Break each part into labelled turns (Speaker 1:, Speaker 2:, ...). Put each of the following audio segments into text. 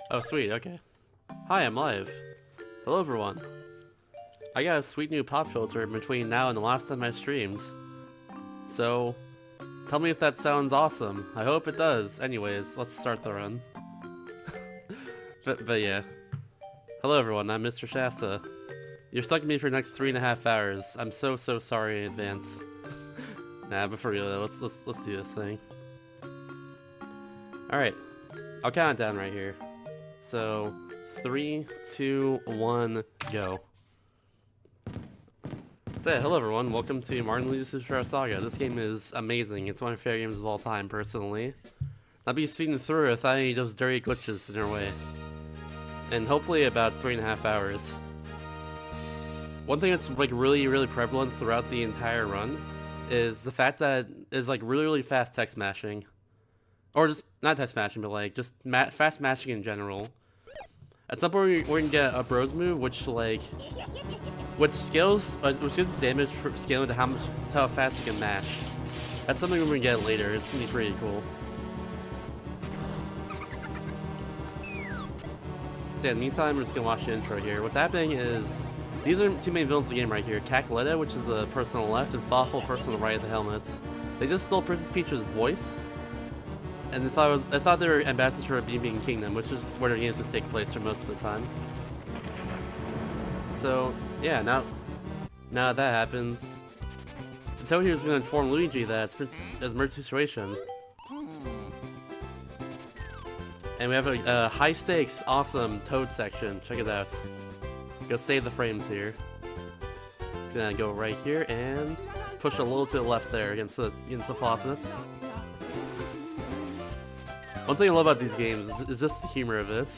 Speaker 1: Oh, sweet, okay. Hi, I'm live. Hello, everyone. I got a sweet new pop filter in between now and the last time I streamed. So, tell me if that sounds awesome. I hope it does. Anyways, let's start the run. but yeah. Hello, everyone. I'm Mr. Shasta. You're stuck with me for the next 3.5 hours. I'm so sorry in advance. Nah, but for real though, let's do this thing. Alright. I'll count it down right here. So, 3, 2, 1, go. So yeah, hello everyone, welcome to Luigi's Saga. This game is amazing, it's one of my favorite games of all time, personally. I'll be speeding through it without any of those dirty glitches in our way. And hopefully about 3.5 hours. One thing that's like really prevalent throughout the entire run is the fact that it's like really fast text mashing. Or just, not text mashing, but like just fast mashing in general. At some point we're gonna get a bros move, which scales, which gives damage for scaling to how fast you can mash. That's something we're gonna get later. It's gonna be pretty cool. So yeah, in the meantime, we're just gonna watch the intro here. What's happening is these are two main villains of the game right here: Cackletta, which is the person on the left, and Fawful, person on the right of the helmets. They just stole Princess Peach's voice, and I thought they were ambassadors for a Being Kingdom, which is where their games would take place for most of the time. So yeah, now that happens, Toad here is going to inform Luigi that it's an emergency situation. And we have a high stakes, awesome Toad section. Check it out. Go save the frames here. Just gonna go right here and let's push a little to the left there against the faucets. One thing I love about these games is just the humor of it.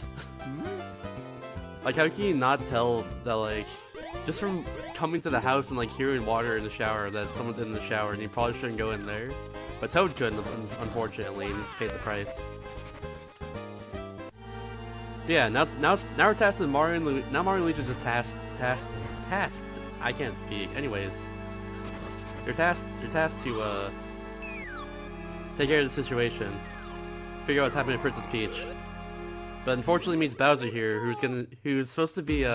Speaker 1: Like, how can you not tell that, like, just from coming to the house and like hearing water in the shower that someone's in the shower and you probably shouldn't go in there? But Toad couldn't, unfortunately, and he just paid the price. But yeah, now we're tasked with Mario and Luigi. Now Mario and Luigi is just tasked. I can't speak. Anyways, you're tasked to take care of the situation, figure out what's happening to Princess Peach. But unfortunately meets Bowser here, who's supposed to be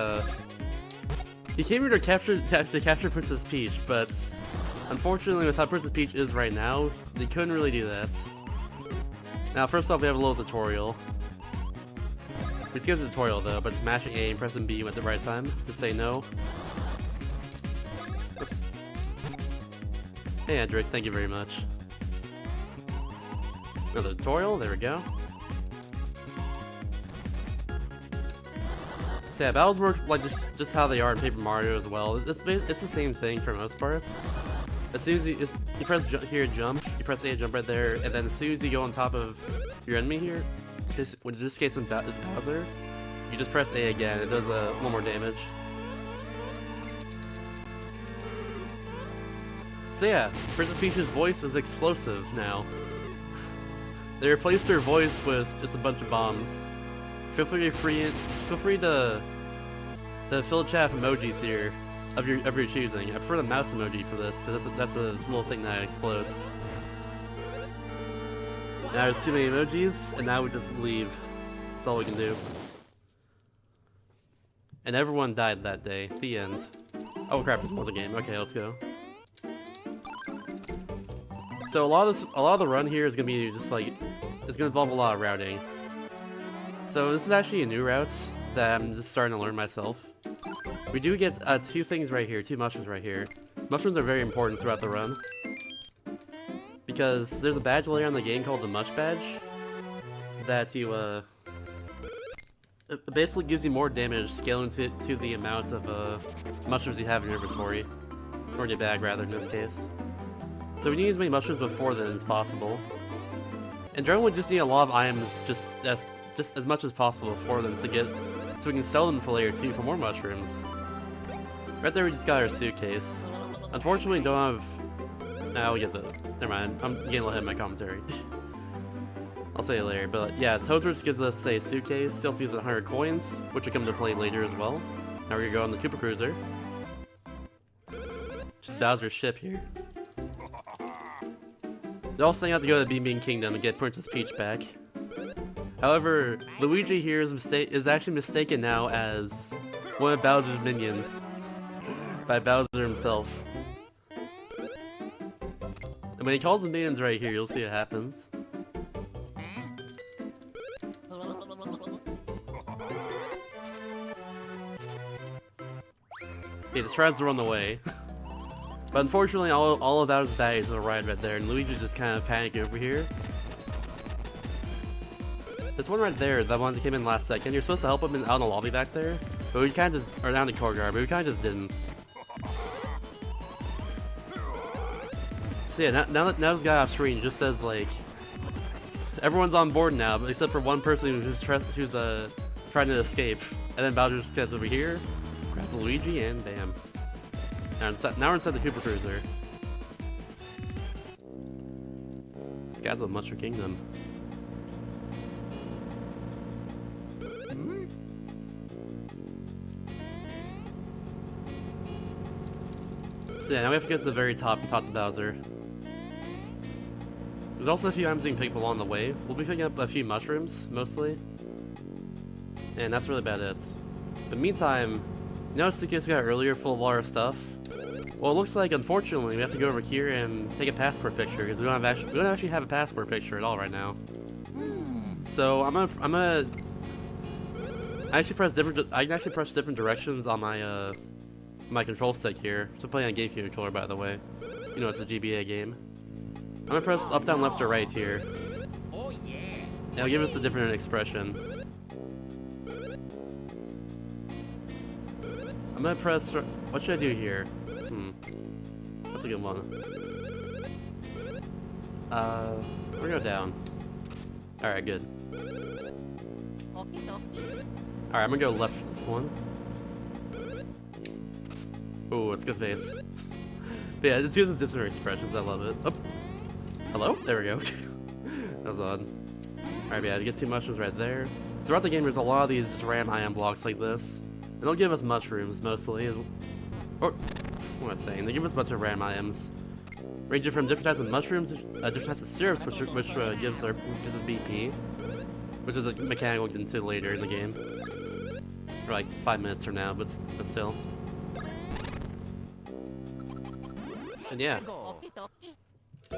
Speaker 1: he came here to capture Princess Peach, but unfortunately with how Princess Peach is right now, they couldn't really do that. Now first off, we have a little tutorial. We skipped the tutorial though, but it's mashing A and pressing B at the right time to say no. Oops. Hey Andrick, thank you very much. Another tutorial, there we go. So yeah, battles work like just how they are in Paper Mario as well. It's the same thing for most parts. As soon as you press here jump, you press A jump right there, and then as soon as you go on top of your enemy here, in this case is Bowser, you just press A again. It does a little more damage. So yeah, Princess Peach's voice is explosive now. They replaced her voice with just a bunch of bombs. Feel free to fill the chat with emojis here of your choosing. I prefer the mouse emoji for this because that's a little thing that explodes. Now there's too many emojis, and now we just leave. That's all we can do. And everyone died that day. The end. Oh crap! There's more of the game. Okay, let's go. So a lot of the run here is gonna be just like it's gonna involve a lot of routing. So this is actually a new route that I'm just starting to learn myself. We do get two things right here, two mushrooms right here. Mushrooms are very important throughout the run. Because there's a badge later in the game called the Mush Badge that it basically gives you more damage scaling to the amount of mushrooms you have in your inventory. Or in your bag rather in this case. So we need as many mushrooms before then as possible. And generally we just need a lot of items just as much as possible before them so we can sell them for later too for more mushrooms. Right there we just got our suitcase. Unfortunately we don't have... Nah, we get the... Never mind, I'm getting a little ahead of my commentary. I'll say it later, but yeah, Toadwurst gives us a suitcase, still gives us 100 coins, which will come to play later as well. Now we're gonna go on the Koopa Cruiser. Just Bowser's ship here. They're all setting out to go to the Being Kingdom and get Princess Peach back. However, Luigi here is actually mistaken now as one of Bowser's minions by Bowser himself. And when he calls them minions right here, you'll see what happens. He just tries to run away. But unfortunately, all of Bowser's baddies are right there, and Luigi just kind of panicking over here. This one right there, that one that came in last second, you're supposed to help him out in the lobby back there, but we kind of just, or down the courtyard, but we kind of just didn't. So yeah, now this guy off screen just says like, everyone's on board now, but except for one person who's trying to escape, and then Bowser just gets over here, grabs Luigi, and bam. Now we're inside the Koopa Cruiser. This guy's with Mushroom Kingdom. So yeah, now we have to get to the very top and talk to Bowser. There's also a few items you can pick up along the way. We'll be picking up a few mushrooms, mostly. And that's really about it. But meantime, you know Suki's got earlier full of a lot of stuff? Well, it looks like, unfortunately, we have to go over here and take a passport picture, because we don't actually have a passport picture at all right now. So I can actually press different directions on my my control stick here. So I'm playing on a GameCube controller, by the way. You know, it's a GBA game. I'm gonna press up, down, left, or right here. Oh yeah. It'll give us a different expression. I'm gonna press. What should I do here? That's a good one. We're gonna go down. Alright, good. Alright, I'm gonna go left for this one. Ooh, it's good face. But yeah, it uses different expressions, I love it. Oh. Hello? There we go. That was odd. Alright, yeah, to get 2 mushrooms right there. Throughout the game, there's a lot of these just random ion blocks like this. And they'll give us mushrooms, mostly. Or, what am I saying? They give us a bunch of random items. Ranging from different types of mushrooms, different types of syrups, which gives us BP. Which is a mechanic we'll get into later in the game. For like 5 minutes from now, but still. And yeah. We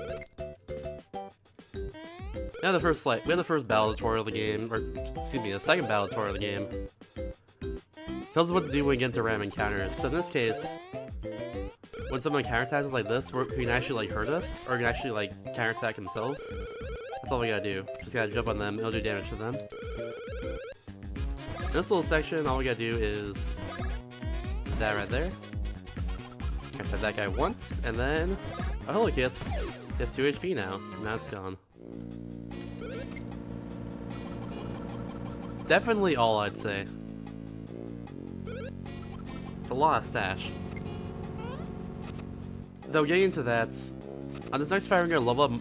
Speaker 1: have the first battle tutorial of the game, or excuse me, the second battle tutorial of the game. Tells us what to do when we get into random encounters. So in this case, when someone counterattacks us like this, who can actually like hurt us, or can actually like counterattack themselves, that's all we gotta do. Just gotta jump on them, it'll do damage to them. In this little section, all we gotta do is that right there. Attack that guy once, and then oh look, he has 2 HP now. Now it's gone. Definitely all, I'd say. It's a lot of stash. Though getting into that, on this next fight we're gonna level up.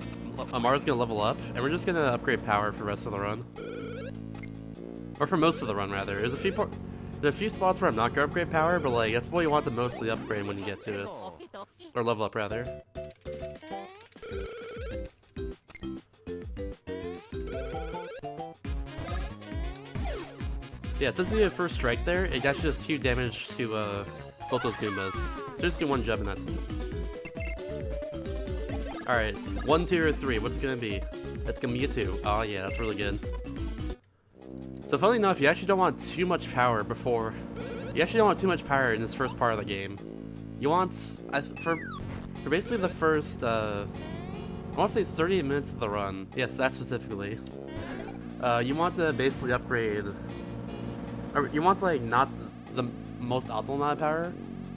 Speaker 1: Amara's gonna level up, and we're just gonna upgrade power for the rest of the run. Or for most of the run, rather. There's a few spots where I'm not gonna upgrade power, but like that's what you want to mostly upgrade when you get to it. Or level up, rather. Yeah, since we did first strike there, it actually does 2 damage to both those Goombas. So just do 1 jump and that's it. Alright, 1, 2, or 3, what's it gonna be? It's gonna be a 2. Oh yeah, that's really good. So funnily enough, you actually don't want too much power before... You actually don't want too much power in this first part of the game. You want... For basically the first, I want to say 30 minutes of the run. Yes, that specifically. You want to basically upgrade... Or you want to, like, not the most optimal amount of power,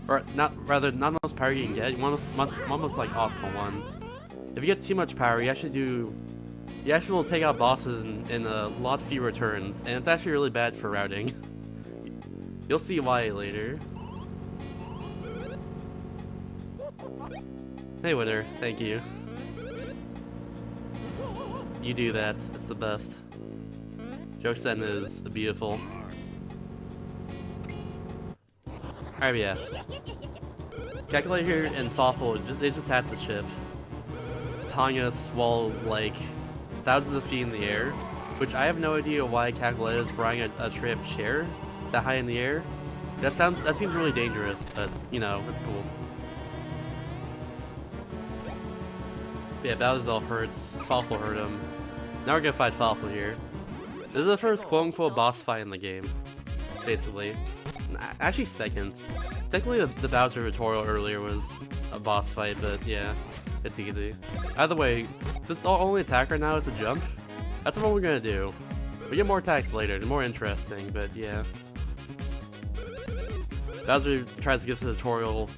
Speaker 1: or not the most power you can get. You want almost like optimal one. If you get too much power, you actually will take out bosses in a lot fewer turns, and it's actually really bad for routing. You'll see why later. Hey Winner, thank you. You do that, it's the best. Jokesten is beautiful. Alright, yeah. Calculator and Fawful, they just tap the ship. Tanya while like thousands of feet in the air. which I have no idea why Calculette is flying a straight up chair that high in the air. That seems really dangerous, but you know, it's cool. Yeah, Bowser's all hurts. Falfel hurt him. Now we're gonna fight Falfel here. This is the first quote-unquote boss fight in the game, basically. Actually, second. Technically, the Bowser tutorial earlier was a boss fight, but yeah, it's easy. Either way, since our only attack right now is a jump, that's what we're gonna do. We get more attacks later, they're more interesting, but yeah. Bowser tries to give us a tutorial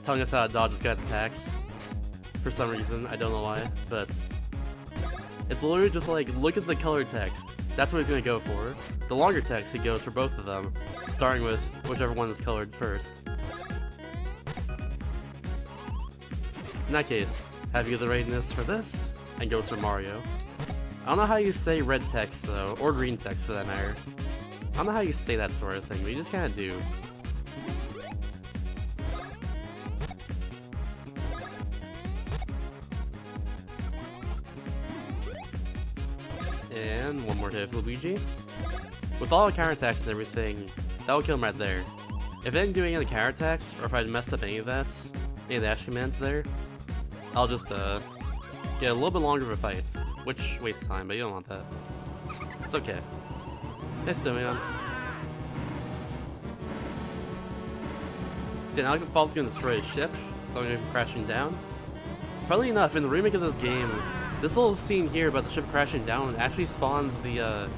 Speaker 1: telling us how to dodge this guy's attacks. For some reason, I don't know why, but it's literally just like, look at the color text. That's what he's gonna go for. The longer text, he goes for both of them, starting with whichever one is colored first. In that case, have you the readiness for this? And goes for Mario. I don't know how you say red text though, or green text for that matter. I don't know how you say that sort of thing, but you just kinda do. And one more hit for Luigi. With all the counterattacks and everything, that will kill him right there. If I didn't do any of the counterattacks, or if I messed up any of that, any of the dash commands there, I'll just get a little bit longer of a fight, which wastes time, but you don't want that. It's okay. Hey, Stimuon. See, now Falf's gonna destroy his ship, so I'm gonna go crashing down. Funnily enough, in the remake of this game, this little scene here about the ship crashing down actually spawns the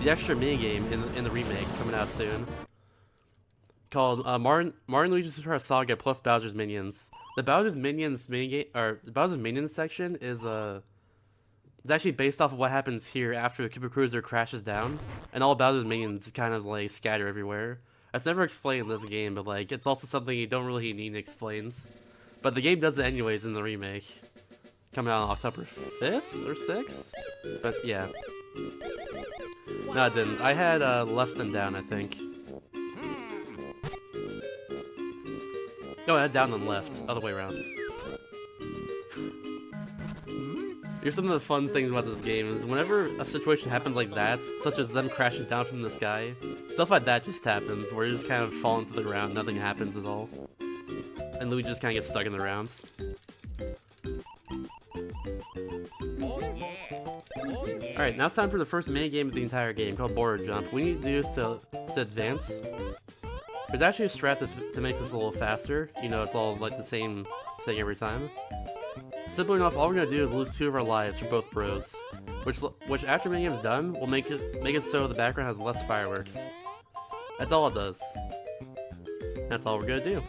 Speaker 1: extra minigame in the remake coming out soon. Called Mario & Luigi's Super Saga plus Bowser's Minions. The Bowser's Minions minigame, or the Bowser's Minions section is actually based off of what happens here after the Koopa Cruiser crashes down, and all Bowser's Minions kind of like scatter everywhere. That's never explained in this game, but like it's also something you don't really need to explain. But the game does it anyways in the remake. Coming out on October 5th or 6th? But yeah. No, it didn't. I had left and down, I think. No, I had down and left. Other way around. Here's some of the fun things about this game is whenever a situation happens like that, such as them crashing down from the sky, stuff like that just happens, where you just kind of fall into the ground, nothing happens at all. And Luigi just kind of gets stuck in the rounds. Alright, now it's time for the first minigame of the entire game, called Border Jump. What we need to do is to advance. There's actually a strat to make this a little faster. You know, it's all like the same thing every time. Simply enough, all we're gonna do is lose 2 of our lives for both bros. Which after minigame's done, will make it so the background has less fireworks. That's all it does. That's all we're gonna do.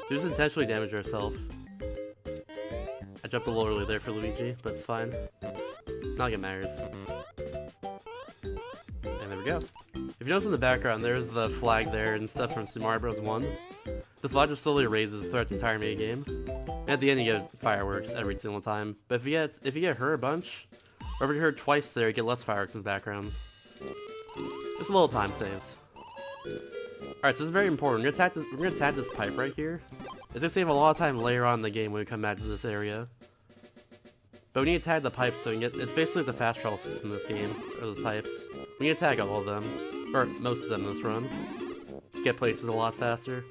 Speaker 1: We just intentionally damage ourselves. I jumped a little early there for Luigi, but it's fine. Not like it matters. And there we go. If you notice in the background, there's the flag there and stuff from Super Mario Bros. 1. The flag just slowly raises throughout the entire minigame. And at the end, you get fireworks every single time. But if you get hurt a bunch, or if you get hurt twice there, you get less fireworks in the background. Just a little time saves. Alright, so this is very important. We're gonna attack this pipe right here. It's gonna save a lot of time later on in the game when we come back to this area. But we need to tag the pipes so we can get, it's basically the fast travel system in this game, or those pipes. We need to tag all of them, or most of them in this run, to get places a lot faster.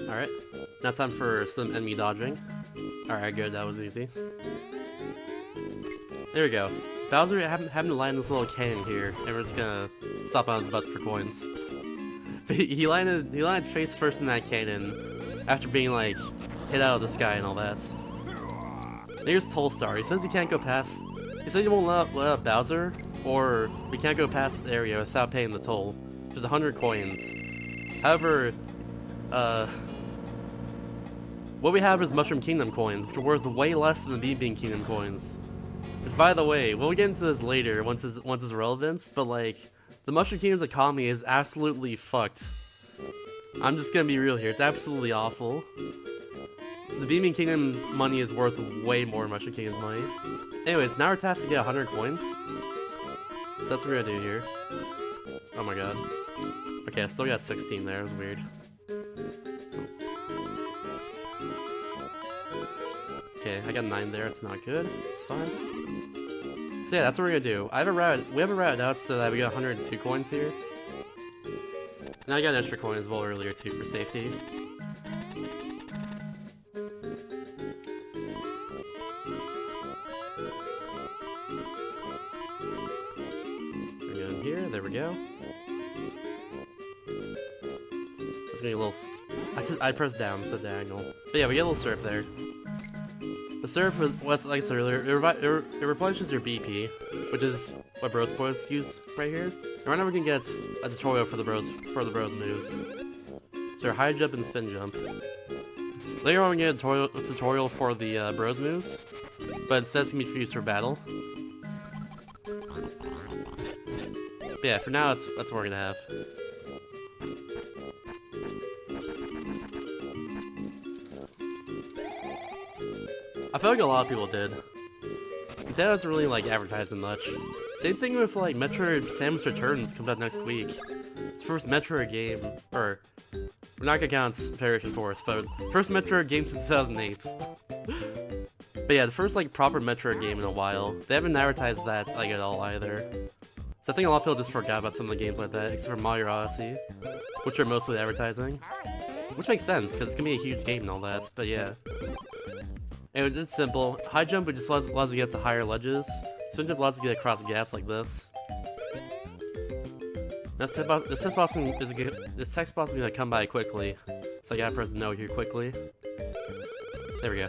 Speaker 1: Alright, now time for some enemy dodging. Alright, good, that was easy. There we go. Bowser having to land this little cannon here, and we're just gonna stop on his butt for coins. But he landed face first in that cannon, after being like, hit out of the sky and all that. Here's Tollstar. He says you can't go past. He said you won't let out Bowser, or we can't go past this area without paying the toll. There's 100 coins. However, what we have is Mushroom Kingdom coins, which are worth way less than the Bean Kingdom coins. Which, by the way, we'll get into this later once it's relevant, but like, the Mushroom Kingdom's economy is absolutely fucked. I'm just gonna be real here. It's absolutely awful. The Beaming Kingdom's money is worth way more than Mushroom Kingdom's money. Anyways, now we're tasked to get 100 coins. So that's what we're gonna do here. Oh my god. Okay, I still got 16 there. It was weird. Okay, I got 9 there, it's not good. It's fine. So yeah, that's what we're gonna do. We have it routed out so that we got 102 coins here. And I got an extra coin as well earlier too for safety. We're going here, there we go. It's gonna be a little... I pressed down instead of diagonal. But yeah, we get a little syrup there. The syrup was, like I said earlier, it replenishes your BP, which is what bros points use right here. And right now we can get a tutorial for the bros moves. So high jump and spin jump. Later on we get a tutorial for the bros moves, but instead it's gonna be used for battle. But yeah, for now that's what we're gonna have. I feel like a lot of people did. Nintendo doesn't really like advertising much. Same thing with like Metroid Samus Returns comes out next week. It's the first Metroid game, or we're not gonna count Federation Force, but first Metroid game since 2008. But yeah, the first like proper Metroid game in a while. They haven't advertised that like at all either. So I think a lot of people just forgot about some of the games like that, except for Mario Odyssey, which are mostly advertising. Which makes sense, because it's gonna be a huge game and all that, but yeah. And it's simple. High jump it just allows you to get to higher ledges. Spin jump allows you to get across gaps like this. This text box is gonna come by quickly, so I gotta press no here quickly. There we go.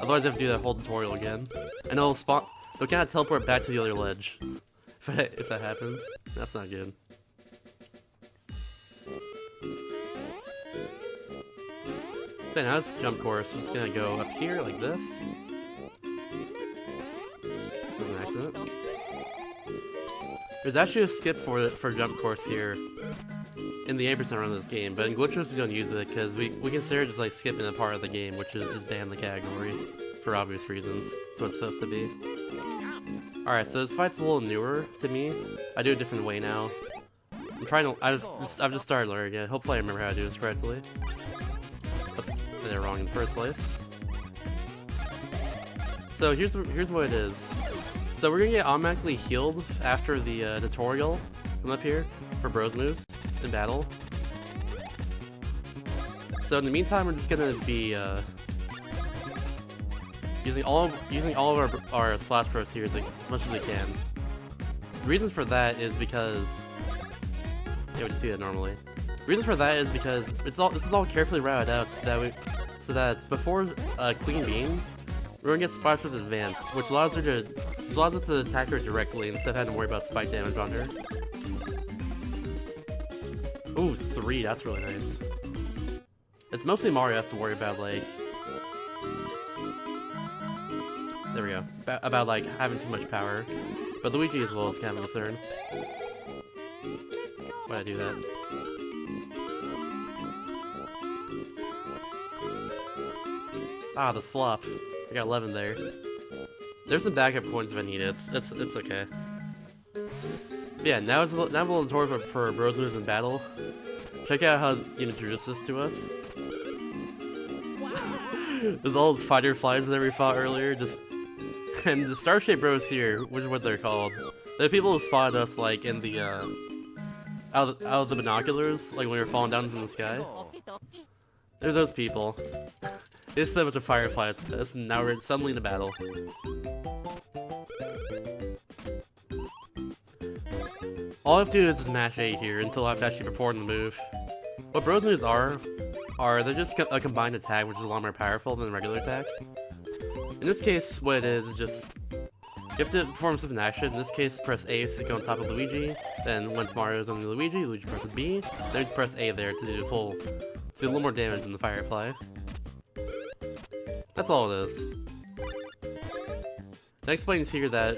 Speaker 1: Otherwise, I have to do that whole tutorial again, and it'll spawn. They'll kind of teleport back to the other ledge. If that happens, that's not good. So now it's jump course. I'm just gonna go up here like this. That was an accident. There's actually a skip for jump course here in the 8% run of this game, but in Glitchless we don't use it because we consider it just like skipping a part of the game, which is just ban the category for obvious reasons. That's what it's supposed to be. Alright, so this fight's a little newer to me. I do it a different way now. I'm trying to. I've just started learning it. Hopefully I remember how to do this correctly. Oops, I did it wrong in the first place. So here's what it is. So we're gonna get automatically healed after the tutorial from up here for bros moves in battle. So in the meantime, we're just gonna be using all of our splash pros here as much as we can. The reason for that is because we just see that normally. The reason for that is because this is all carefully routed out so that before Queen Beam, we're gonna get splash pros advanced, which allows us to attack her directly instead of having to worry about spike damage on her. Ooh, 3, that's really nice. It's mostly Mario has to worry about, like... There we go. About, like, having too much power. But Luigi as well is kind of a concern. Why'd I do that? Ah, the slop. I got 11 there. There's some backup points if I need it. It's okay. But yeah, now it's a little tutorial for bros moves in battle. Check out how you introduced this to us. There's all those fighter flies that we fought earlier. And the Star-shaped bros here, which is what they're called. They're people who spotted us like in the out of the binoculars, like when we were falling down from the sky. They're those people. They just said a bunch of fireflies with us, and now we're suddenly in a battle. All I have to do is just mash A here until I have to actually perform the move. What bros moves are they're just a combined attack, which is a lot more powerful than a regular attack. In this case, what it is just you have to perform something action. In this case, press A to go on top of Luigi. Then once Mario's on Luigi presses B. Then you press A there to do a little more damage than the firefly. That's all it is. That explains here that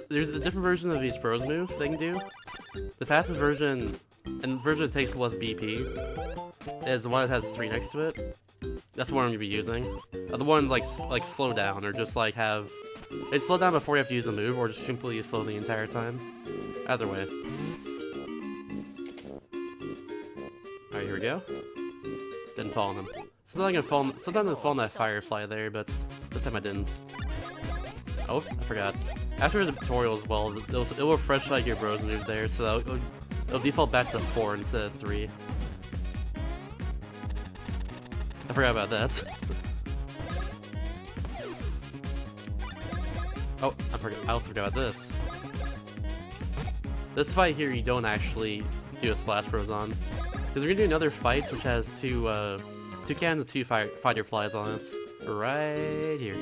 Speaker 1: there's a different version of each bros move they can do. The fastest version, and the version that takes less BP, is the one that has 3 next to it. That's the one I'm gonna be using. The ones like slow down, or just like have they slow down before you have to use a move, or just simply slow the entire time. Either way. Alright, here we go. Didn't fall on him. Sometimes I fall in that Firefly there, but this time I didn't. Oops, I forgot. After the tutorial as well, it will refresh like your bros move there, so it'll default back to 4 instead of 3. I forgot about that. Oh, I also forgot about this. This fight here, you don't actually do a Splash Bros on, because we're gonna do another fight which has two cannons and 2 fighter flies on it, right here.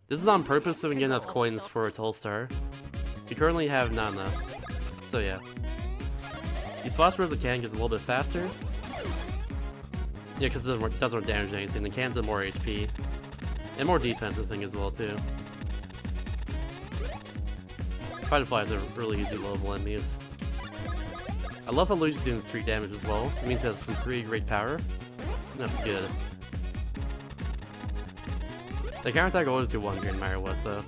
Speaker 1: This is on purpose so we can get enough coins for a Tolstar. We currently have not enough, so yeah. The Splash Bros can gets a little bit faster. Yeah, because it doesn't more damage than anything. The cans have more HP. And more defensive thing as well, too. Fighter Flies are really easy level enemies. I love how Luigi's doing 3 damage as well. It means he has some pretty great power. That's good. The counterattack will always do 1 here no matter what, though.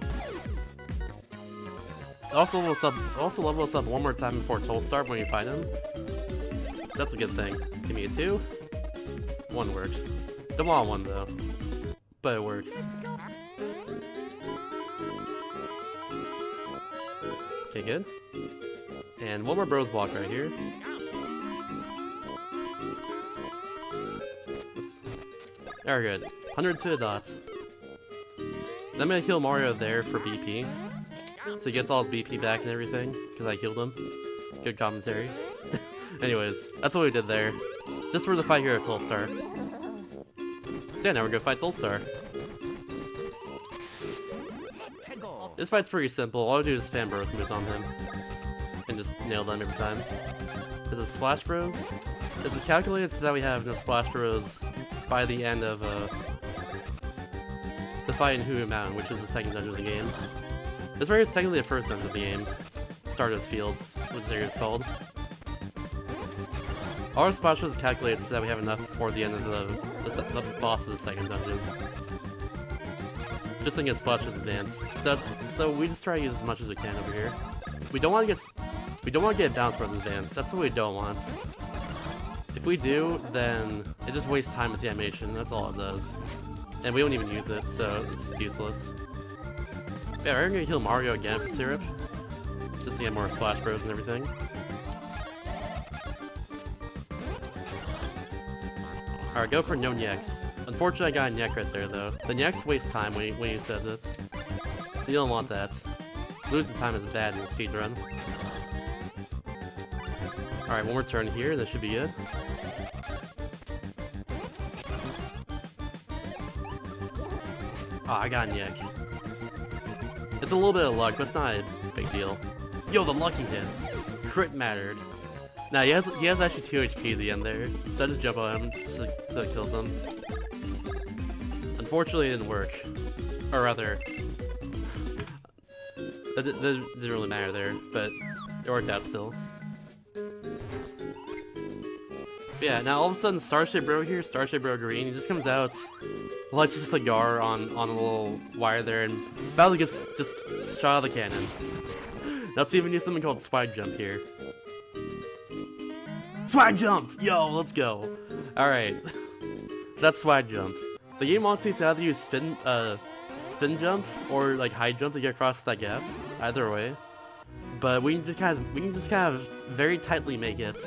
Speaker 1: Also level us up one more time before Tolstar when you fight him. That's a good thing. Give me a 2. 1 works. Don't want 1 though, but it works. Okay, good. And 1 more Bros block right here. There, good. 100 to the dots. Then I'm gonna heal Mario there for BP. So he gets all his BP back and everything, because I healed him. Good commentary. Anyways, that's what we did there. Just for the fight here at Tolstar. So yeah, now we're gonna fight Tolstar. This fight's pretty simple. All I do is spam Bros moves on him. And just nail them every time. This is Splash Bros. This is calculated so that we have enough Splash Bros by the end of the fight in Hui Mountain, which is the 2nd dungeon of the game. This right here is technically the 1st dungeon of the game. Stardust Fields, which there is called. All our Splash Bros calculated so that we have enough before the end of the boss of the 2nd dungeon. Just to get Splash Bros advanced. So we just try to use as much as we can over here. We don't want to get Bounce Bros advanced. That's what we don't want. If we do, then it just wastes time with the animation. That's all it does. And we don't even use it, so it's useless. Yeah, we're gonna heal Mario again for Syrup. Just to get more Splash Bros and everything. Alright, go for no Nyeks. Unfortunately, I got a Nyek right there, though. The Nyeks waste time when he says it. So you don't want that. Losing time is bad in the speedrun. Alright, 1 more turn here, this should be good. Oh, I got a Nyek. It's a little bit of luck, but it's not a big deal. Yo, the lucky hits! Crit mattered. Nah, he has actually 2 HP at the end there, so I just jump on him so it kills him. Unfortunately, it didn't work. Or rather, that didn't really matter there, but it worked out still. But yeah, now all of a sudden Starship Bro here, Starship Bro Green, he just comes out, lights just a Gar on a little wire there, and Bowser gets just shot out of the cannon. Let's even use something called Swag Jump here. Swag Jump! Yo, let's go! Alright. So that's Swag Jump. The game wants you to either use spin jump or like high jump to get across that gap. Either way. But we can just kind of very tightly make it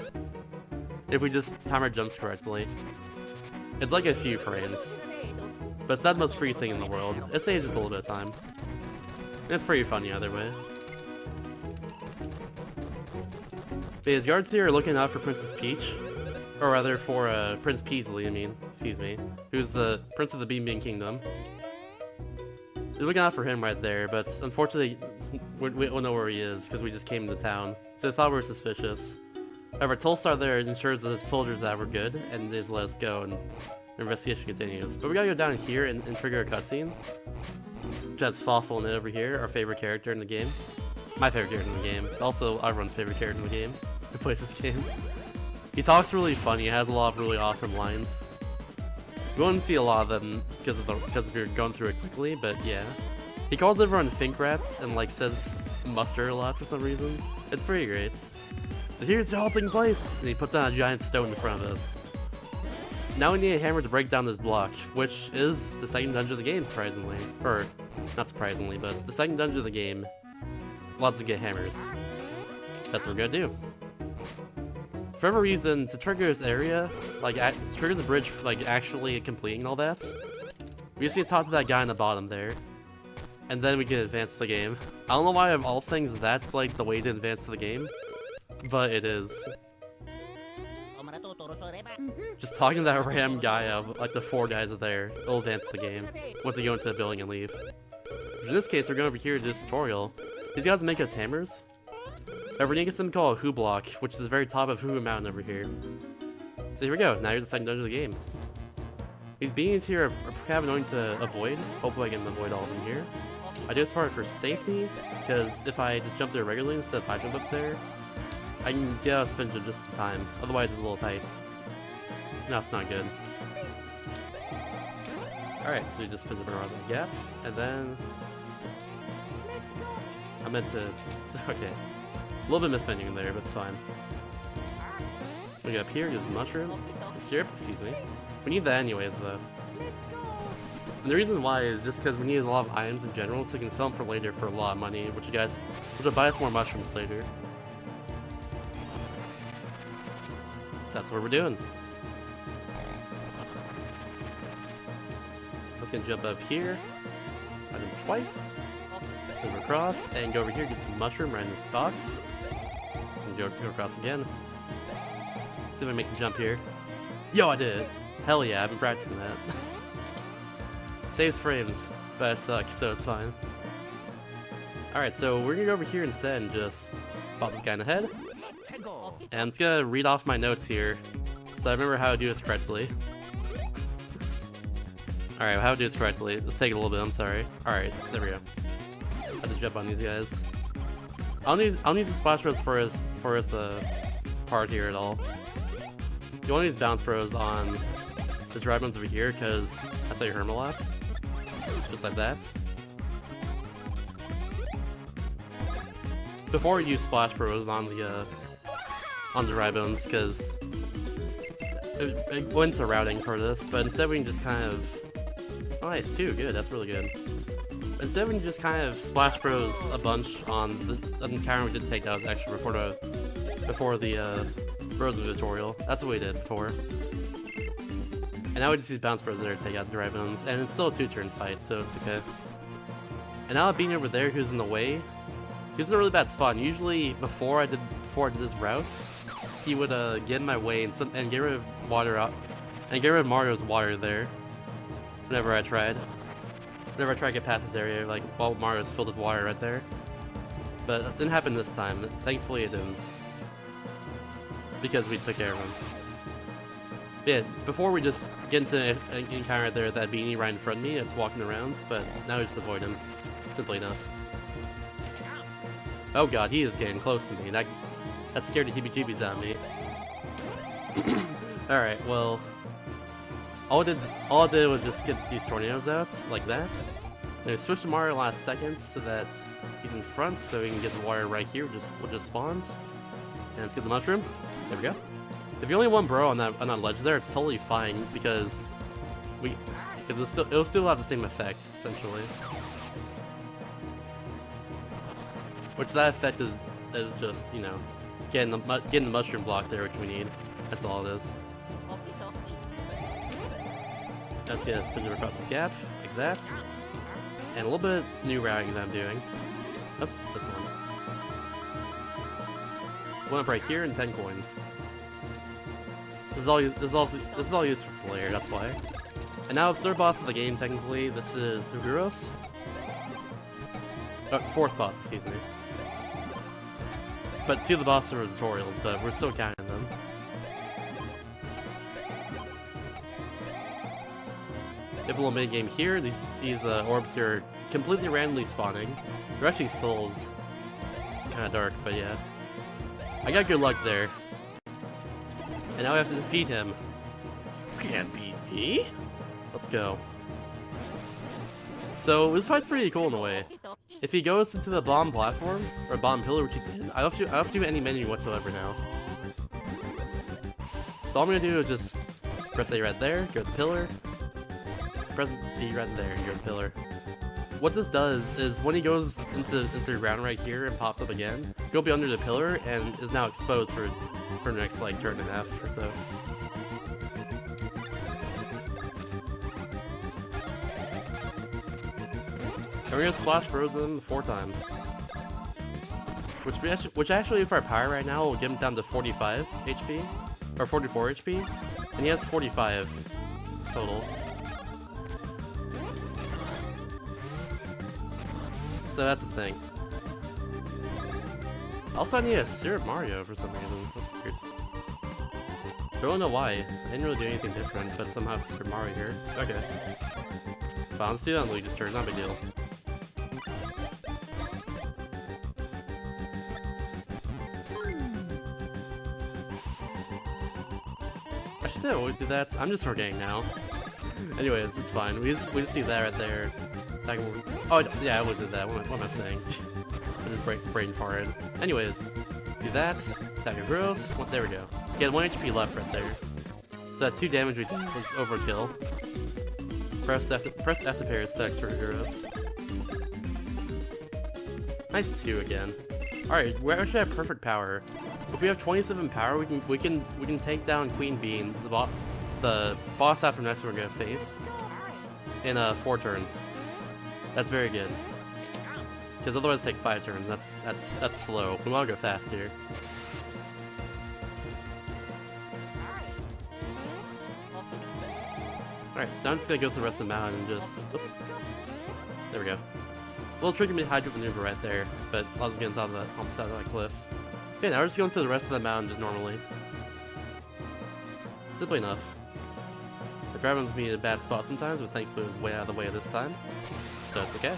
Speaker 1: if we just time our jumps correctly. It's like a few frames. But it's not the most free thing in the world. It saves just a little bit of time. And it's pretty funny either way. But his guards here are looking out for Princess Peach. Or rather for Prince Peasley, excuse me. Who's the Prince of the Bean Bean Kingdom. They're looking out for him right there, but unfortunately we don't know where he is because we just came into town. So they thought we were suspicious. However, Tolstar there ensures the soldiers that we're good and they just let us go and the investigation continues. But we gotta go down here and trigger a cutscene. Which has Fawful in it over here, our favorite character in the game. My favorite character in the game. Also everyone's favorite character in the game who plays this game. He talks really funny, he has a lot of really awesome lines. We won't see a lot of them because we're going through it quickly, but yeah. He calls everyone Fink Rats and like says mustard a lot for some reason. It's pretty great. So here's the halting place! And he puts down a giant stone in front of us. now we need a hammer to break down this block, which is the second dungeon of the game, surprisingly. Or, not surprisingly, but the second dungeon of the game allows us to get hammers. That's what we're gonna do. For whatever reason, to trigger this area, like, to trigger the bridge, like, actually completing all that, we just need to talk to that guy on the bottom there. And then we can advance the game. I don't know why of all things that's, like, the way to advance the game, but it is. Just talking to that random guy of, like, the 4 guys are there, it'll advance the game once we go into the building and leave. In this case, we're going over here to this tutorial. These guys make us hammers. However, we need to get something called a Who block, which is the very top of Who Mountain over here. So here we go, now here's the second dungeon of the game. These beanies here are kind of annoying to avoid. Hopefully I can avoid all of them here. I do this part for safety, because if I just jump there regularly instead of high jump up there, I can get out of spin just in time. Otherwise it's a little tight. No, it's not good. Alright, so you just spin it around the gap, and then... I meant to... Okay. A little bit mismenuing there, but it's fine. We go up here, get the mushroom. It's a syrup, excuse me. We need that anyways, though. And the reason why is just because we need a lot of items in general, so we can sell them for later for a lot of money, which will buy us more mushrooms later. So that's what we're doing. Let's gonna jump up here. I did twice. Move across, and go over here, get some mushroom right in this box. And go across again. See if I make the jump here. Yo, I did it! Hell yeah, I've been practicing that. Saves frames, but I suck, so it's fine. Alright, so we're gonna go over here instead and just pop this guy in the head. And I'm just gonna read off my notes here, so I remember how to do this correctly. Alright, how to do this correctly. Let's take it a little bit, I'm sorry. Alright, there we go. I just jump on these guys. I'll use the splash bros for his part here at all. You want to use bounce bros on this ride ones over here, because that's how you hurt him a lot. Just like that. Before you use splash bros on the ride bones, because it went to routing for this, but instead we can just kind of... Oh, nice, too, good, that's really good. Instead we can just kind of splash bros a bunch on the encounter we did take that was actually before the Bros tutorial. That's what we did before. And now we just use bounce bros there to take out the dry bones, and it's still a 2-turn fight, so it's okay. And now being over there who's in the way, he's in a really bad spot. And usually before I did this route, he would get in my way and get rid of water out and get rid of Mario's water there. Whenever I tried to get past this area, like while Mario's filled with water right there. But it didn't happen this time. Thankfully it didn't. Because we took care of him. Yeah, before we just get into an encounter right there with that beanie right in front of me, it's walking around, but now we just avoid him. Simply enough. Oh god, he is getting close to me. That scared the heebie-jeebies out of me. Alright, well... All I did was just get these tornadoes out, like that. And I switched to Mario last second so that he's in front, so we can get the water right here, which just spawns. And let's get the mushroom. There we go. If you're only one bro on that ledge there, it's totally fine because it'll still have the same effect, essentially. Which that effect is just, you know, getting the mushroom block there, which we need. That's all it is. Let's get a spin across this gap, like that. And a little bit of new routing that I'm doing. Oops, this one. One up right here and 10 coins. This is all used for flair, that's why. And now the third boss of the game, technically, this is Uguros. Oh, fourth boss, excuse me. But 2 of the bosses are tutorials, but we're still counting them. We have a little mini game here. These orbs here are completely randomly spawning. They're actually souls. Kind of dark, but yeah. I got good luck there. And now I have to defeat him. You can't beat me. Let's go. So this fight's pretty cool in a way. If he goes into the bomb platform or bomb pillar, which he did, I don't have to do any menu whatsoever now. So all I'm gonna do is just Press A right there, go to the pillar. Press B right there, you go to the pillar. What this does is when he goes into the ground right here and pops up again, he'll be under the pillar and is now exposed for the next like turn and a half or so. And we're gonna splash Bros him 4 times. Which actually if our power right now will get him down to 45 HP. Or 44 HP. And he has 45 total. So that's the thing. Also I need a Syrup Mario for some reason. That's weird. I don't know why. I didn't really do anything different, but somehow it's Syrup Mario here. Okay. Fine, let's do that on Luigi's turn, not a big deal. I should always do that. I'm just forgetting now. Anyways, it's fine. We just see that right there. Oh yeah, I always did that. What am I saying? I just brain farted. Anyways, do that. Attack your gross. There we go. He had 1 HP left right there. So that 2 damage we did was overkill. Press F to pay respects for heroes. Nice 2 again. Alright, we actually have perfect power. If we have 27 power, we can take down Queen Bean, the boss after next we're gonna face, in 4 turns. That's very good. Because otherwise take 5 turns. That's slow. We wanna go fast here. Alright, so I'm just gonna go through the rest of the mountain and just oops. There we go. A little tricky hydro maneuver right there, but I was getting on the side of that cliff. Okay, now we're just going through the rest of the mountain just normally. Simply enough. The Dragon's me in a bad spot sometimes, but thankfully it was way out of the way this time. So it's okay.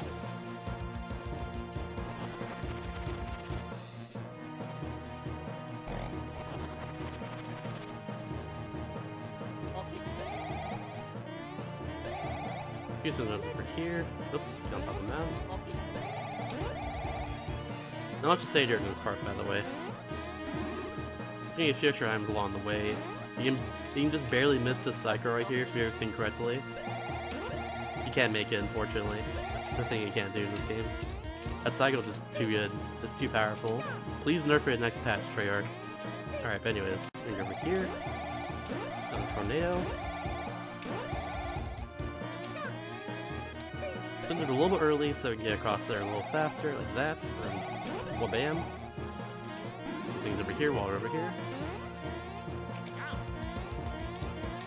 Speaker 1: Using it over here. Oops, jump on the mountain. Not much to say during this part, by the way. Just need a few extra items along the way. You can just barely miss this cycle right here if you do everything correctly. You can't make it, unfortunately. That's the thing you can't do in this game. That cycle is just too good. It's too powerful. Please nerf it next patch, Treyarch. Alright, but anyways, we go over here. Tornado. Send it a little bit early so we can get across there a little faster, like that. And well, bam. Some things over here while we're over here.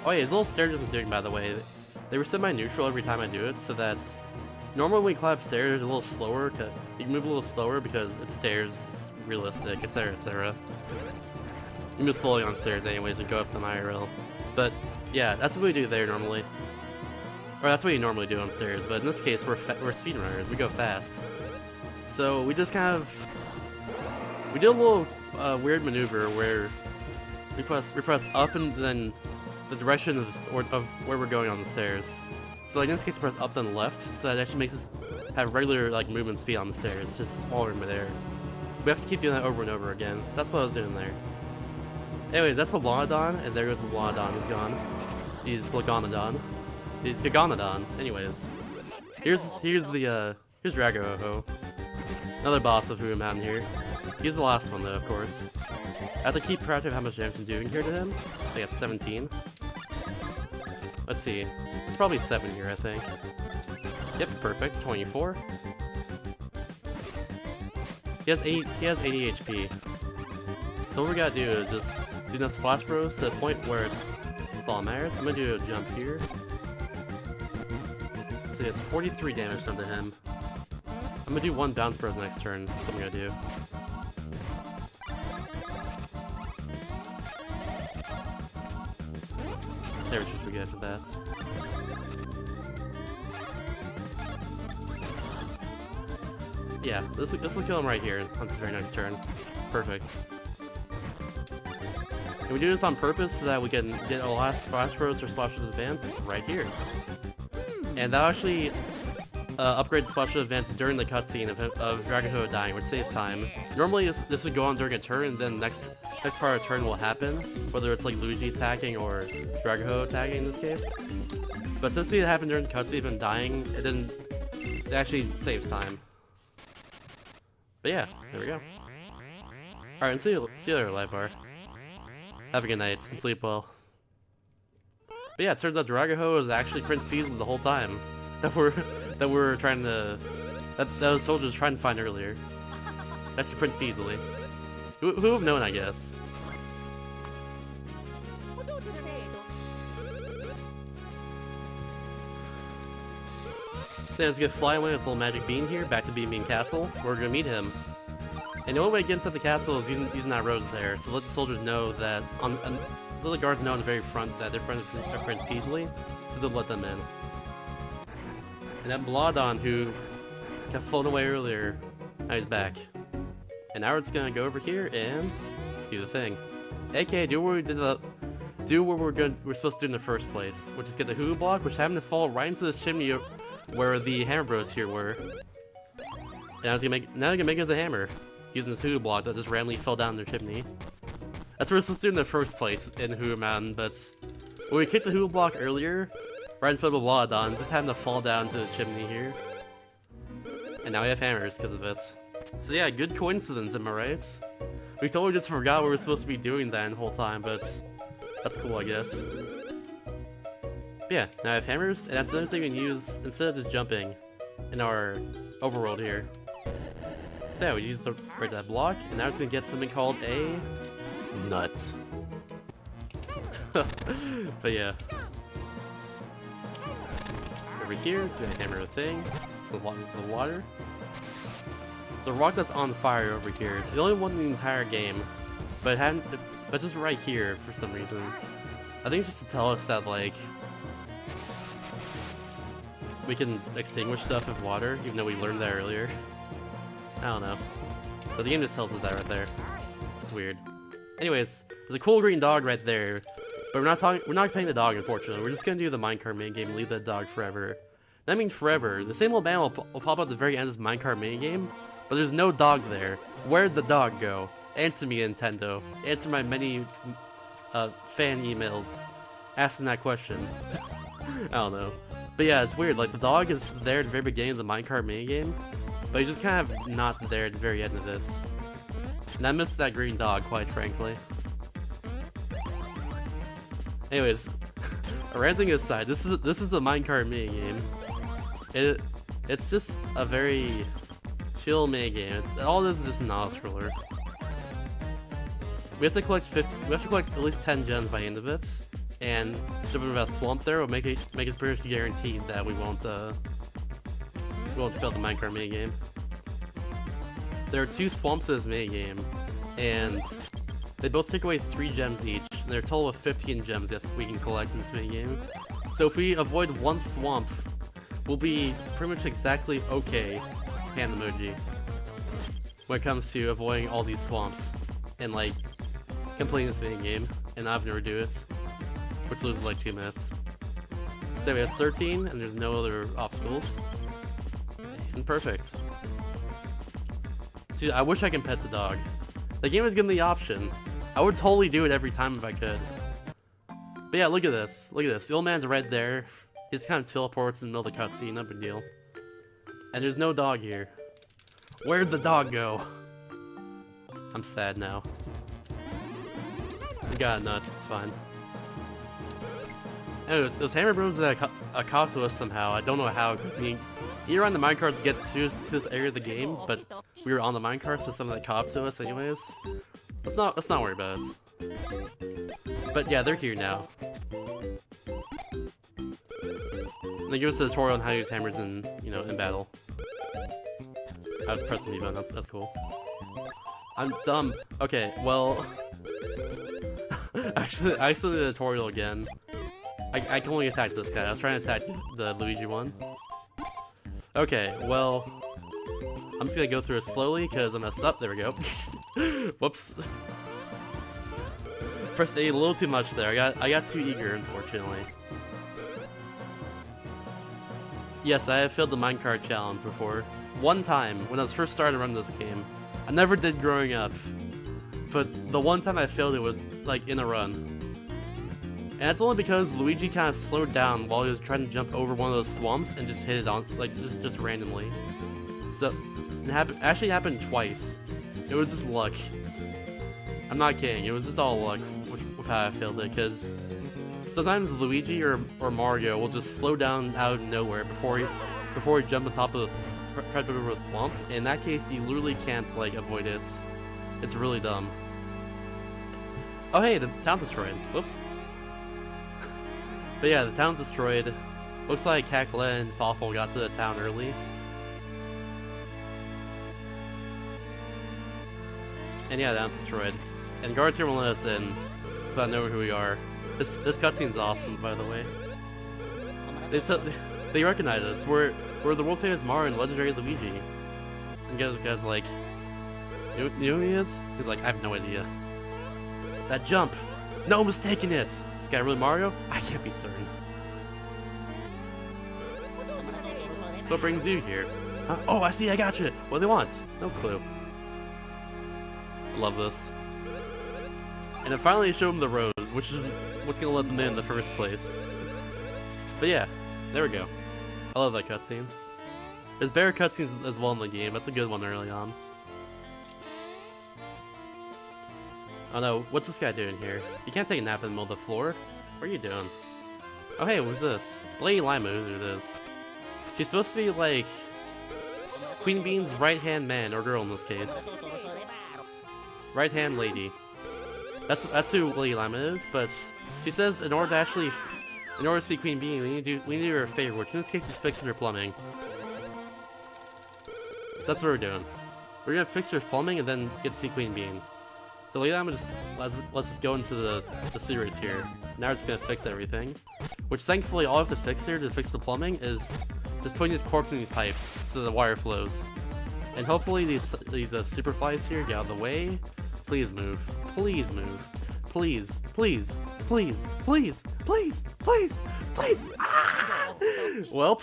Speaker 1: Oh yeah, these little stairs I'm doing, by the way, they were semi-neutral every time I do it, so that's... Normally when we climb stairs, a little slower, you can move a little slower because it's stairs, it's realistic, etc, etc. You move slowly on stairs anyways and go up the IRL. But yeah, that's what we do there normally. Or that's what you normally do on stairs, but in this case we're speedrunners, we go fast. So we just kind of... We did a little weird maneuver where we press up and then the direction of where we're going on the stairs. So like in this case, press up then left, so that actually makes us have regular like movement speed on the stairs, just while we're in midair. We have to keep doing that over and over again. So that's what I was doing there. Anyways, that's Valuethon, and there goes Valuethon. He's gone. He's Blagonodon. He's Gagonodon. Anyways, here's Drago-Ho, another boss of Huya Mountain here. He's the last one though, of course. I have to keep track of how much damage I'm doing here to him. I got 17. Let's see. It's probably 7 here, I think. Yep, perfect. 24. He has 80 HP. So what we gotta do is just do the Splash Bros to the point where it's all that matters. I'm gonna do a jump here. So he has 43 damage done to him. I'm gonna do 1 Bounce Bros next turn. That's what I'm gonna do. There we get for that. Yeah, this will kill him right here on this very next turn. Perfect. And we do this on purpose so that we can get a last Splash Bros or Splash Bros Advance right here. And that actually upgrades Splash Bros Advance during the cutscene of Drago-Ho dying, which saves time. Normally this would go on during a turn, and then next next part of the turn will happen, whether it's like Luigi attacking or Dragaho attacking in this case. But since it happened during cutscene and dying, it actually saves time. But yeah, there we go. Alright, see you later, Live Bar. Have a good night and sleep well. But yeah, it turns out Dragaho is actually Prince Peaslee the whole time that we're trying to that those soldiers trying to find earlier. That's your Prince Peaslee. Who would have known, I guess. So let's get fly away with a little magic bean here, back to Bean Castle. We're gonna meet him. And the only way to get inside the castle is using that rose there, to let the soldiers know that, let the guards know on the very front that they're friends with Prince Peaslee, so they'll let them in. And that Valuethon, who got flown away earlier, now he's back. And now we're just gonna go over here and do the thing. AKA do what we're supposed to do in the first place, which is get the Hoo block, which happened to fall right into this chimney where the Hammer Bros here were. And now they're gonna make us a hammer, using this Hoo block that just randomly fell down their chimney. That's what we're supposed to do in the first place in Hoo Mountain, but when we kicked the Hoo block earlier, right in front of Valuethon, just happened to fall down to the chimney here. And now we have hammers because of it. So yeah, good coincidence, am I right? We totally just forgot we were supposed to be doing that the whole time, but that's cool, I guess. But yeah, now I have hammers, and that's another thing we can use instead of just jumping in our overworld here. So yeah, we use the right that block, and now it's gonna get something called a nut. But yeah. Over here, it's gonna hammer a thing. It's the water. The rock that's on fire over here is the only one in the entire game, but just right here for some reason. I think it's just to tell us that, like, we can extinguish stuff with water, even though we learned that earlier. I don't know. But the game just tells us that right there. It's weird. Anyways, there's a cool green dog right there, but we're not playing the dog, unfortunately. We're just gonna do the minecart minigame and leave that dog forever. That means forever. The same little man will pop up at the very end of this minecart minigame, but there's no dog there. Where'd the dog go? Answer me, Nintendo. Answer my many fan emails asking that question. I don't know. But yeah, it's weird. Like, the dog is there at the very beginning of the minecart minigame, but he's just kind of not there at the very end of it. And I miss that green dog, quite frankly. Anyways, ranting aside, this is the minecart minigame. It's just a very chill minigame. All this is just an auto-scroller. We have to collect at least 10 gems by the end of it, and jumping about swamp there will make it pretty much guaranteed that we won't fail the minecart minigame. There are 2 swamps in this minigame, and they both take away 3 gems each, and they're a total of 15 gems that we can collect in this minigame. So if we avoid 1 swamp, we'll be pretty much exactly okay, hand emoji, when it comes to avoiding all these swamps and, like, completing this minigame and not having to redo it, which loses like 2 minutes. So we have 13, and there's no other obstacles. And perfect. Dude, I wish I could pet the dog. The game has given the option. I would totally do it every time if I could. But yeah, look at this. Look at this. The old man's right there. He just kind of teleports in the middle of the cutscene, no big deal. And there's no dog here. Where'd the dog go? I'm sad now. We got nuts, it's fine. Anyways, those Hammer Bros that caught to us somehow. I don't know how, because you're on the minecarts to get to this area of the game, but we were on the minecarts, so some of that caught to us anyways. Let's not worry about it. But yeah, they're here now. And they give us a tutorial on how to use hammers in battle. I was pressing the button, that's cool. I'm dumb. Okay, well... actually, I still did the tutorial again. I can only attack this guy. I was trying to attack the Luigi one. Okay, well... I'm just gonna go through it slowly, because I messed up. There we go. Whoops. First ate a little too much there. I got too eager, unfortunately. Yes, I have failed the minecart challenge before. One time, when I was first starting to run this game. I never did growing up. but the one time I failed it was like in a run. And that's only because Luigi kind of slowed down while he was trying to jump over one of those swamps and just hit it on, like, just randomly. So, it actually happened twice. It was just luck. I'm not kidding, it was just all luck with how I failed it, because sometimes Luigi or Mario will just slow down out of nowhere before he jumps on top of try to over a swamp. In that case, you literally can't like avoid it. It's really dumb. Oh hey, the town's destroyed. Whoops. But yeah, the town's destroyed. Looks like Cacklette and Fawful got to the town early. And yeah, the town's destroyed. And guards here won't let us in, but I know who we are. This cutscene's awesome, by the way. They recognize us. We're the world famous Mario and legendary Luigi. And guys like, you know who he is? He's like, I have no idea. That jump! No mistaking it! This guy really Mario? I can't be certain. So what brings you here? Oh, I see, I got you! What do they want? No clue. I love this. And then finally show them the rose, which is what's gonna let them in the first place. But yeah, there we go. I love that cutscene. There's better cutscenes as well in the game. That's a good one early on. Oh no, what's this guy doing here? You can't take a nap in the middle of the floor. What are you doing? Oh hey, who's this? It's Lady Lima, who it is. She's supposed to be like Queen Bean's right-hand man, or girl in this case. Right-hand lady. That's who Lady Lima is, but she says in order to see Queen Bean, we need to do her a favor, which in this case is fixing her plumbing. So that's what we're doing. We're gonna fix her plumbing and then get to see Queen Bean. So Lady Lima let's just go into the series here. Now we're just gonna fix everything. Which thankfully all I have to fix here to fix the plumbing is just putting this corpse in these pipes so the water flows. And hopefully these superflies here get out of the way. Please move. Please move. Please. Please. Please. Please. Please. Please. Please. Ah! Welp.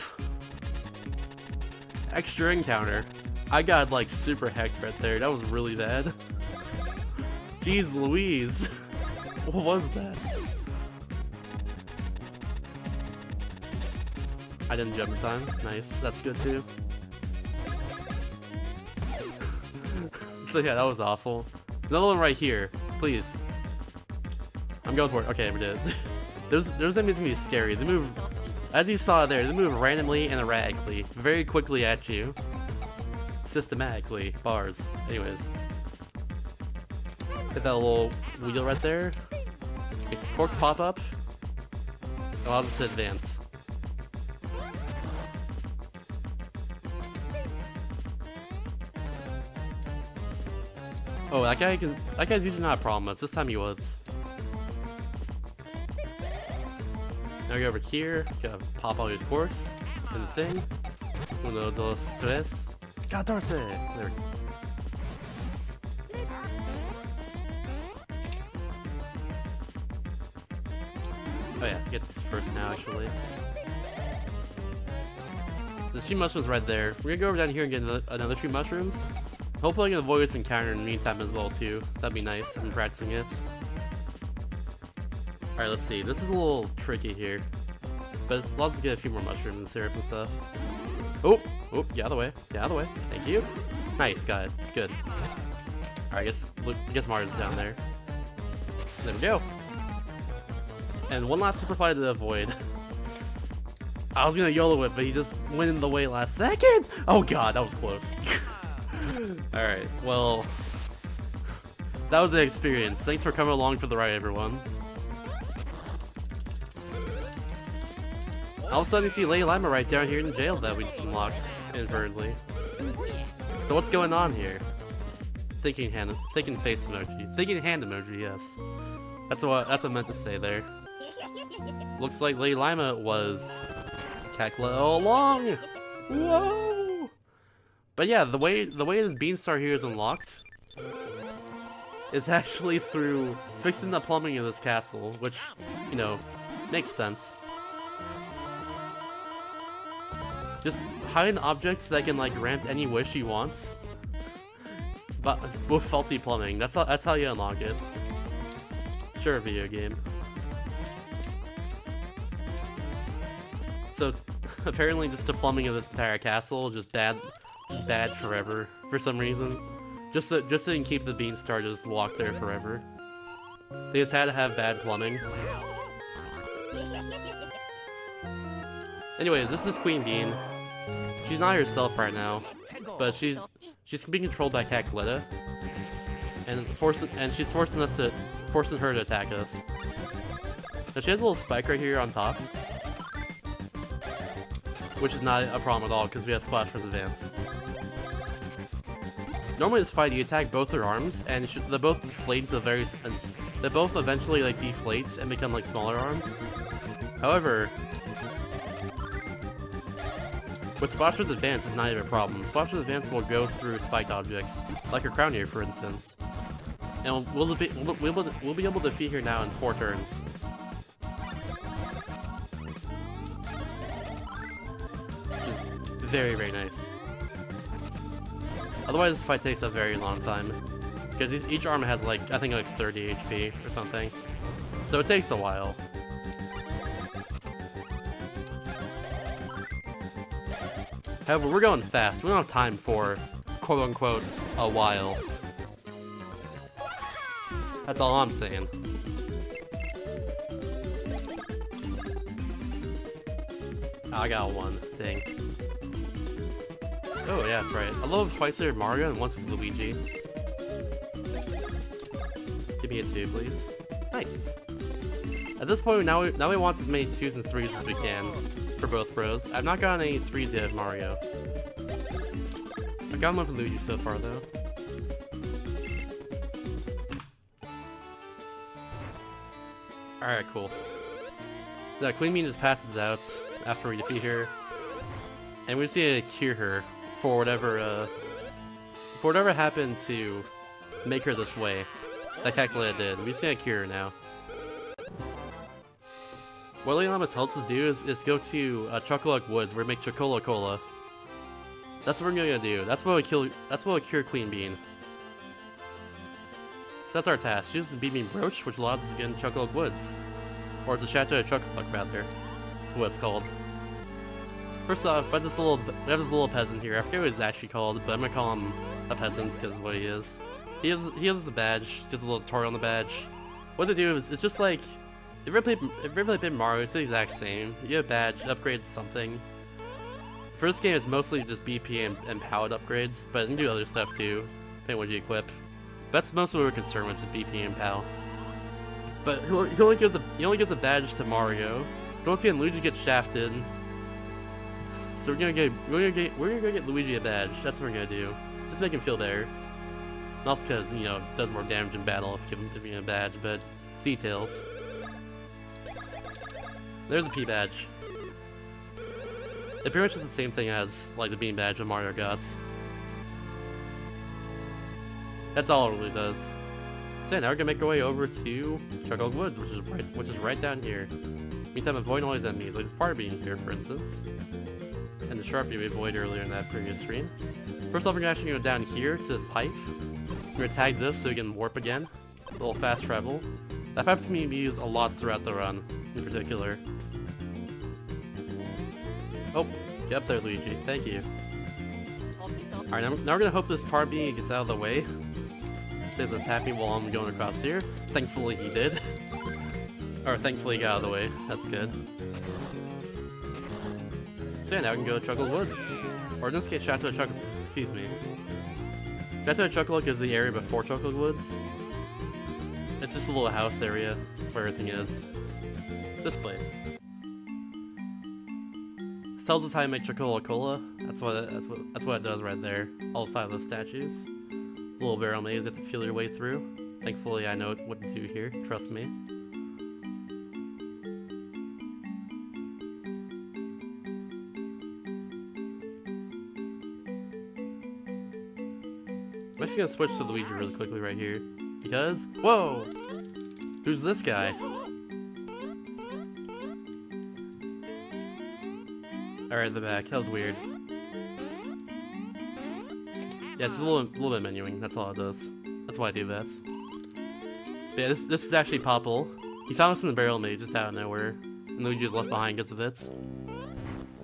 Speaker 1: Extra encounter. I got like super hecked right there. That was really bad. Jeez Louise. What was that? I didn't jump in time. Nice. That's good too. So yeah, that was awful. Another one right here. Please. I'm going for it. Okay, we did. Those enemies can be scary. They move, as you saw there, they move randomly and erratically, very quickly at you. Systematically. Bars. Anyways. Hit that little wheel right there. Makes corks pop up. Allows us to advance. Oh, that guy's usually not a problem, but this time he was. Now we go over here, gotta pop all these corks in the thing. Uno, dos, tres. 14! There we go. Oh yeah, get this first now actually. There's a few mushrooms right there. We're gonna go over down here and get another few mushrooms. Hopefully I can avoid this encounter in the meantime as well too. That'd be nice. I've been practicing it. Alright, let's see. This is a little tricky here. But let's get a few more mushrooms and syrup and stuff. Oh! Oh, get out of the way. Get out of the way. Thank you. Nice, got it. Good. Alright, I guess Mario's down there. There we go. And one last super fight to avoid. I was gonna YOLO it, but he just went in the way last second! Oh god, that was close. Alright, well, that was an experience. Thanks for coming along for the ride, everyone. All of a sudden you see Lady Lima right down here in the jail that we just unlocked inadvertently. So what's going on here? Thinking face emoji. Thinking hand emoji, yes. That's what I meant to say there. Looks like Lady Lima was Cacklette all along! Whoa! But yeah, the way this Beanstar here is unlocked is actually through fixing the plumbing of this castle, which, you know, makes sense. Just hide objects that can like grant any wish he wants. But with faulty plumbing, that's how you unlock it. Sure, a video game. So apparently, just the plumbing of this entire castle is just bad forever for some reason. Just so you can keep the Beanstar just locked there forever. They just had to have bad plumbing. Anyways, this is Queen Bean. She's not herself right now, but she's being controlled by Cackletta, and she's forcing her to attack us. Now she has a little spike right here on top, which is not a problem at all because we have Splash Press Advance. Normally, this fight you attack both their arms, and they both deflate to they both eventually like deflate and become like smaller arms. However, with Splash Press Advance, it's not even a problem. Splash Press Advance will go through spiked objects, like her crown here, for instance. And we'll be able to defeat her now in 4 turns. Which is very, very nice. Otherwise, this fight takes a very long time. Because each arm has like, I think like 30 HP or something. So it takes a while. However, we're going fast. We don't have time for, quote-unquote, a while. That's all I'm saying. I got one. Dang. Oh, yeah, that's right. I love twice with Mario and once with Luigi. Give me a 2, please. Nice. At this point, now we want as many 2s and 3s as we can. For both bros. I've not gotten any 3s yet of Mario. I've gotten one from Luigi so far, though. Alright, cool. So that Queen Bean just passes out after we defeat her. And we just need to cure her for whatever happened to make her this way. That Cackletta did. We just need to cure her now. What Leon tells us to do is go to Chocolate Woods where we make Chocola Cola. That's what we're gonna do. That's what will cure Queen Bean. So that's our task. Choose the Beaming Brooch, which allows us to get in Chocolate Woods. Or the Chateau de Chocolat, rather. What it's called. First off, we have this little peasant here. I forget what he's actually called, but I'm gonna call him a peasant because of what he is. He has the badge, gets a little tutorial on the badge. What they do is, it's just like, if you ever played Mario, it's the exact same. You get a badge, upgrades something. For this game, it's mostly just BP and palette upgrades, but you can do other stuff too, depending on what you equip. That's mostly what we're concerned with, just BP and PAL. But he only gives a badge to Mario. So once again, Luigi gets shafted. So we're gonna get Luigi a badge. That's what we're gonna do. Just make him feel better. And also because, you know, it does more damage in battle if you give him a badge, but details. There's a P badge. It pretty much is the same thing as like the Bean badge of Mario got. That's all it really does. So yeah, now we're gonna make our way over to Chocolate Woods, which is right down here. Meantime, avoid all these enemies, like this part being here, for instance, and the Sharpie we avoided earlier in that previous stream. First off, we're gonna actually go down here to this pipe. We're gonna tag this so we can warp again. A little fast travel. That pipe's gonna be used a lot throughout the run, in particular. Oh, get up there, Luigi. Thank you. Alright, now we're gonna hope this part being gets out of the way. Doesn't tap me while I'm going across here. Thankfully he did. Or thankfully he got out of the way. That's good. So yeah, now we can go to Chocolate Woods. Or in this case, Chateau Chocolate. Excuse me. Chateau Chocolate is the area before Chocolate Woods. It's just a little house area where everything is. This place. This tells us how to make Chocola Cola. That's what it does right there. All 5 of those statues. It's a little barrel maze you have to feel your way through. Thankfully, I know what to do here. Trust me. I'm actually gonna switch to Luigi really quickly right here. Because, whoa! Who's this guy? Alright, in the back. That was weird. Yeah, it's just a little bit menuing. That's all it does. That's why I do that. But yeah, this is actually Popple. He found us in the barrel maze just out of nowhere, and Luigi was left behind because of it.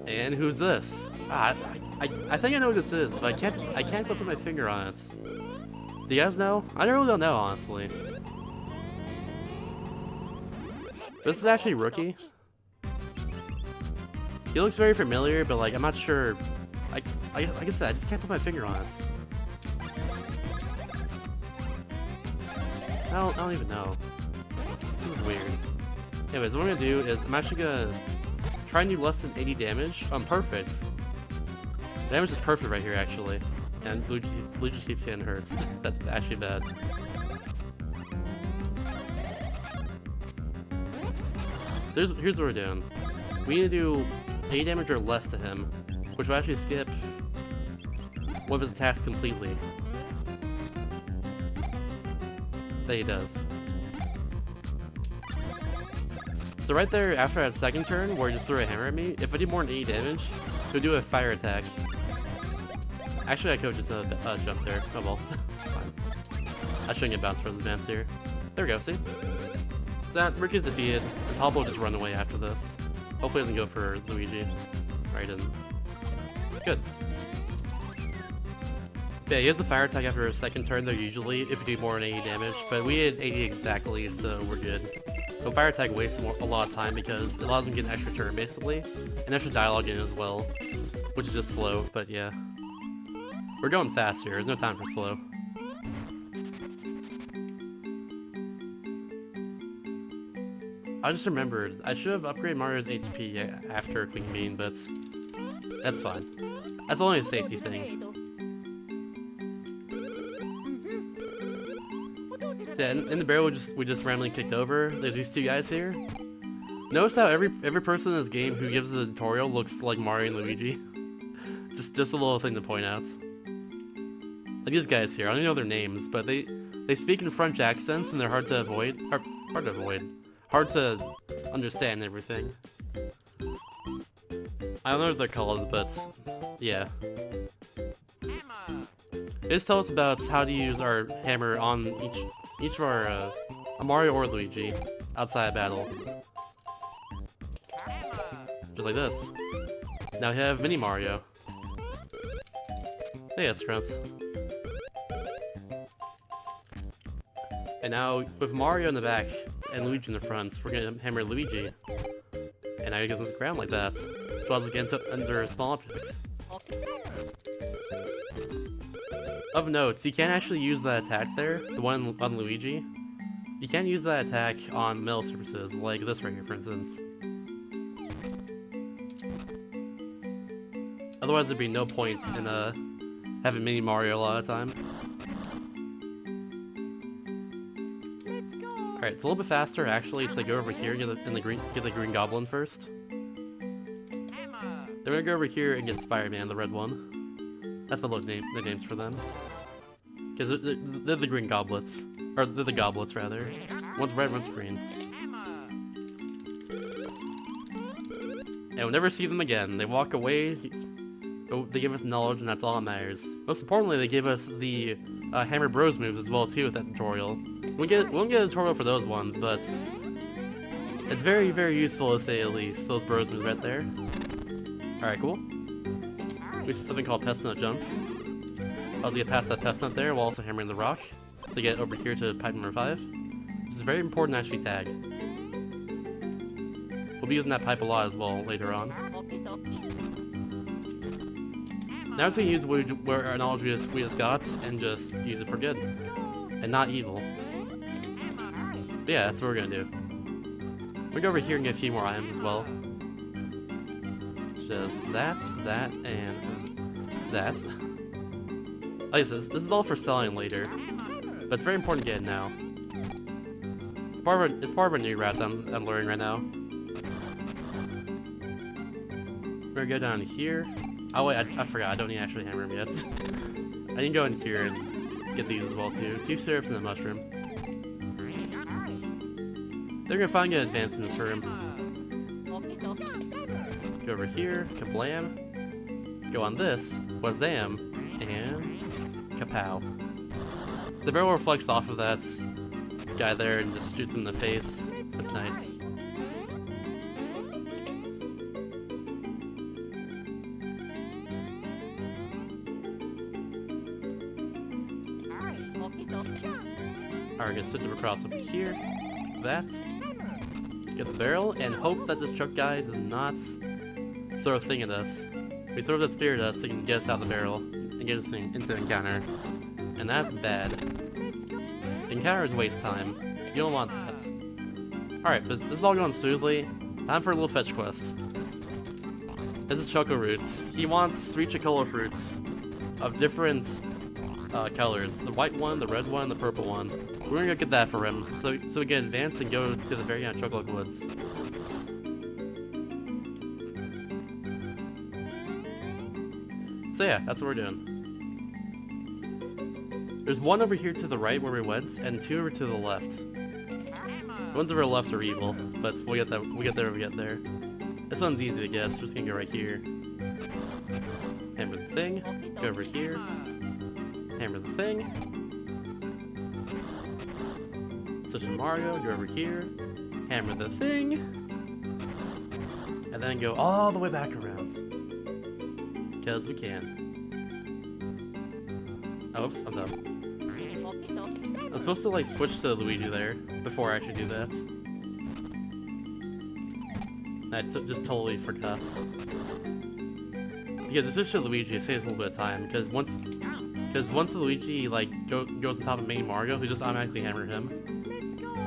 Speaker 1: And who's this? I think I know what this is, but I can't put my finger on it. Do you guys know? I really don't know, honestly. This is actually Rookie. He looks very familiar, but like I'm not sure. Like I said, I just can't put my finger on it. I don't even know. This is weird. Anyways, what I'm gonna do is I'm actually gonna try and do less than 80 damage. I'm perfect. Damage is perfect right here, actually. And Luigi keeps getting hurt. That's actually bad. So here's what we're doing. We need to do 80 damage or less to him, which will actually skip one of his attacks completely. That he does. So right there, after that second turn, where he just threw a hammer at me, if I do more than 80 damage, he'll do a fire attack. Actually, I could have just jumped there. Oh well. It's fine. I shouldn't get bounced for his advance here. There we go, see? That Ricky's defeated, and Pablo will just run away after this. Hopefully he doesn't go for Luigi. Alright, didn't. Good. Yeah, he has a fire attack after a second turn there usually, if you do more than 80 damage, but we did 80 exactly, so we're good. So fire attack wastes a lot of time because it allows him to get an extra turn basically, and extra dialogue in as well, which is just slow, but yeah. We're going fast here, there's no time for slow. I just remembered, I should have upgraded Mario's HP after Queen Bean, but that's fine. That's only a safety thing. So yeah, in the barrel we just randomly kicked over. There's these two guys here. Notice how every person in this game who gives a tutorial looks like Mario and Luigi. just a little thing to point out. Like these guys here, I don't know their names, but they speak in French accents and they're hard to avoid. Hard to understand everything. I don't know what they're called, but yeah. Just tell us about how to use our hammer on each of our Mario or Luigi outside of battle. Just like this. Now we have Mini Mario. Hey, Scrunts. And now with Mario in the back and Luigi in the front, we're gonna hammer Luigi. And now he gets on the ground like that. So as against under small objects. Of notes, you can't actually use that attack there, the one on Luigi. You can't use that attack on metal surfaces, like this right here, for instance. Otherwise, there'd be no point in having Mini Mario a lot of the time. Alright, it's a little bit faster actually to go over here and get the green goblin first. Then we're gonna go over here and get Spider-Man, the red one. That's my little nicknames for them. Because they're the green goblets. Or they're the goblets, rather. One's red, one's green. And we'll never see them again. They walk away, they give us knowledge, and that's all that matters. Most importantly, they give us the Hammer Bros moves as well, too, with that tutorial. We won't get a tutorial for those ones, but it's very, very useful to say at least. Those Bros moves right there. Alright, cool. We see something called Pest Nut Jump. I'll get past that Pest Nut there while also hammering the rock to get over here to pipe number 5. Which is very important actually tag. We'll be using that pipe a lot as well later on. Now we're going to use where our knowledge we just got and just use it for good. And not evil. But yeah, that's what we're going to do. We'll go over here and get a few more items as well. Just that, and that. Like I said, this is all for selling later, but it's very important to get it now. It's part of a new route I'm learning right now. We're gonna go down here. Oh wait, I forgot, I don't need to actually hammer him yet. I need to go in here and get these as well too. 2 syrups and a mushroom. They're gonna finally get advanced in this room. Go over here, kablam. Go on this, wazam, and Kapow. The barrel reflects off of that guy there and just shoots him in the face. That's nice. Alright, gonna switch him across over here. That. Get the barrel and hope that this truck guy does not throw a thing at us. We throw that spear at us so he can get us out of the barrel and get us into the encounter. And that's bad. Encounters waste time. You don't want that. Alright, but this is all going smoothly. Time for a little fetch quest. This is Choco Roots. He wants 3 Chocola fruits of different colors. The white one, the red one, the purple one. We're gonna go get that for him, so we can advance and go to the very end of Chocolate Woods. So yeah, that's what we're doing. There's one over here to the right where we went, and 2 over to the left. The ones over the left are evil, but we'll get that. We'll get there when we get there. This one's easy to get, so we're just gonna go right here. Hammer the thing. Go over here. Hammer the thing. Switch to Mario, go over here, hammer the thing, and then go all the way back around. Because we can. Oops, I'm done. I'm supposed to like switch to Luigi there before I actually do that. I just totally forgot. Because if I switch to Luigi, it saves a little bit of time. Because once the Luigi like goes on top of main Mario, we just automatically hammer him.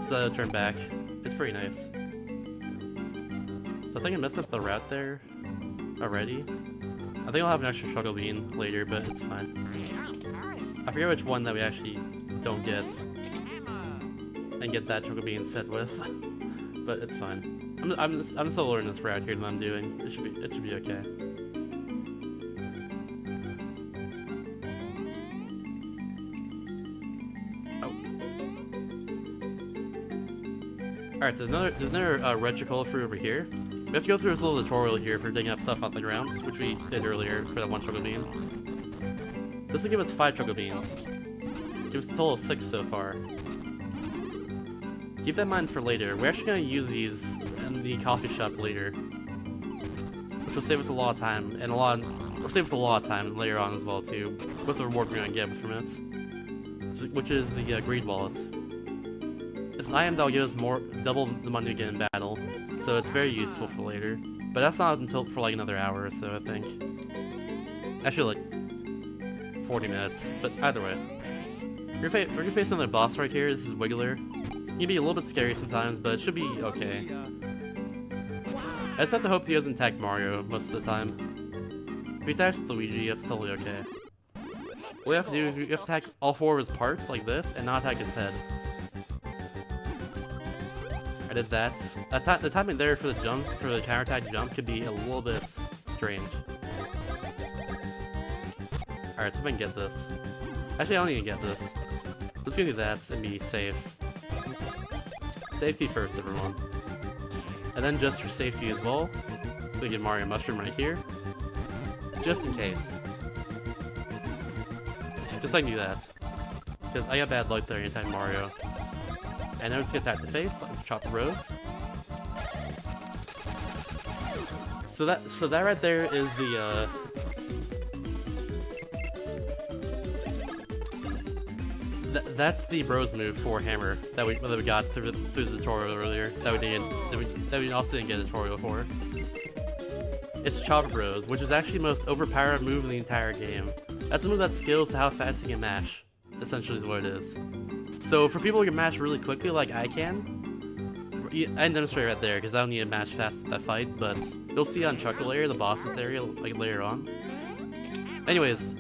Speaker 1: So turn back. It's pretty nice. So I think I messed up the route there already. I think I'll have an extra Choco Bean later, but it's fine. I forget which one that we actually don't get and get that Choco Bean set with, but it's fine. I'm still learning this route here that I'm doing. It should be okay. Alright, so there's another red Chocola fruit over here. We have to go through this little tutorial here for digging up stuff off the ground, which we did earlier for that 1 Choco Bean. This will give us 5 Choco Beans. Give us a total of 6 so far. Keep that in mind for later. We're actually going to use these in the coffee shop later, which will save us a lot of time, and will save us a lot of time later on as well too, with the reward we're going to get from it, which is the greed wallet. It's an item that will give us double the money we get in battle, so it's very useful for later. But that's not until for like another hour or so, I think. Actually, like 40 minutes. But either way, we're gonna face another boss right here. This is Wiggler. He can be a little bit scary sometimes, but it should be okay. I just have to hope he doesn't attack Mario most of the time. If he attacks Luigi, that's totally okay. What we have to do is we have to attack all 4 of his parts like this, and not attack his head. I did that. The timing there for the jump, for the counterattack jump, could be a little bit strange. Alright, so if I can get this. Actually, I don't need to get this. Let's go do that and be safe. Safety first, everyone. And then just for safety as well, so we get Mario Mushroom right here. Just in case. Just so I can do that. Because I got bad luck there anytime Mario. And I'm just gonna attack the face, like chop the rose. So that right there is the that's the bros move for hammer that we got through the tutorial earlier. That we also didn't get a tutorial for. It's chop bros, which is actually the most overpowered move in the entire game. That's a move that scales to how fast you can mash. Essentially, is what it is. So for people who can mash really quickly like I can, I can demonstrate right there because I don't need to mash fast at that fight, but you'll see on Choco Layer, the boss's area, like later on. Anyways,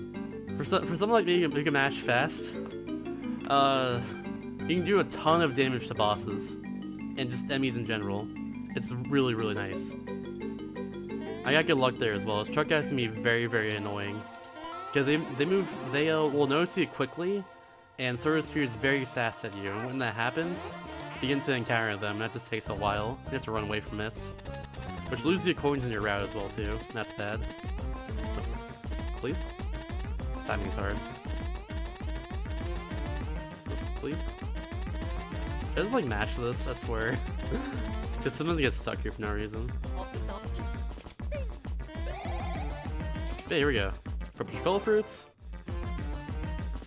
Speaker 1: for someone like me who can mash fast, you can do a ton of damage to bosses and just enemies in general. It's really, really nice. I got good luck there as well. Truck guys can be very, very annoying because they will notice you quickly and throw spears very fast at you, and when that happens, you begin to encounter them. That just takes a while. You have to run away from it, which loses your coins in your route as well too. That's bad. Oops. Please? Timing's hard. please. Should I just like match this? I swear. Because sometimes get stuck here for no reason. Okay, here we go. Purple Chocola Fruits.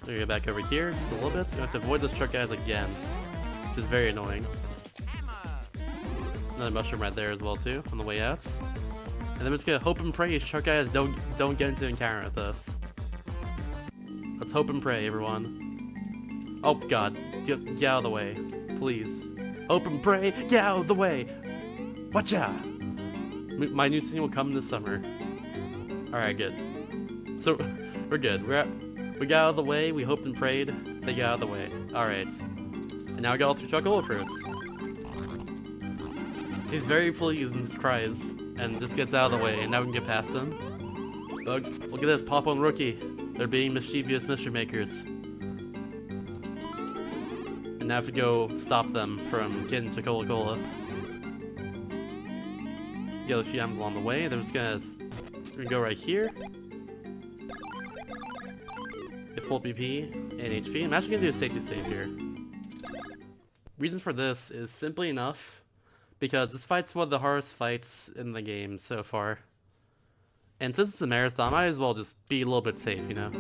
Speaker 1: We're gonna get back over here just a little bit. So we have to avoid those truck guys again, which is very annoying. Another mushroom right there as well too, on the way out. And then we're just gonna hope and pray these truck guys don't get into an encounter with us. Let's hope and pray, everyone. Oh god, get out of the way, please. Hope and pray, get out of the way. Watcha! My new scene will come this summer. Alright, good. So, we're good. We got out of the way, we hoped and prayed, they got out of the way. Alright. And now we got all 3 chocolate fruits. He's very pleased and cries, and just gets out of the way, and now we can get past him. Look at this, Pop on Rookie. They're being mischievous mystery makers. And now I have to go stop them from getting to Coca-Cola. Get a few items along the way, they're just gonna go right here. Get full BP and HP. I'm actually gonna do a safety save here. Reason for this is simply enough because this fight's one of the hardest fights in the game so far. And since it's a marathon, I might as well just be a little bit safe, you know?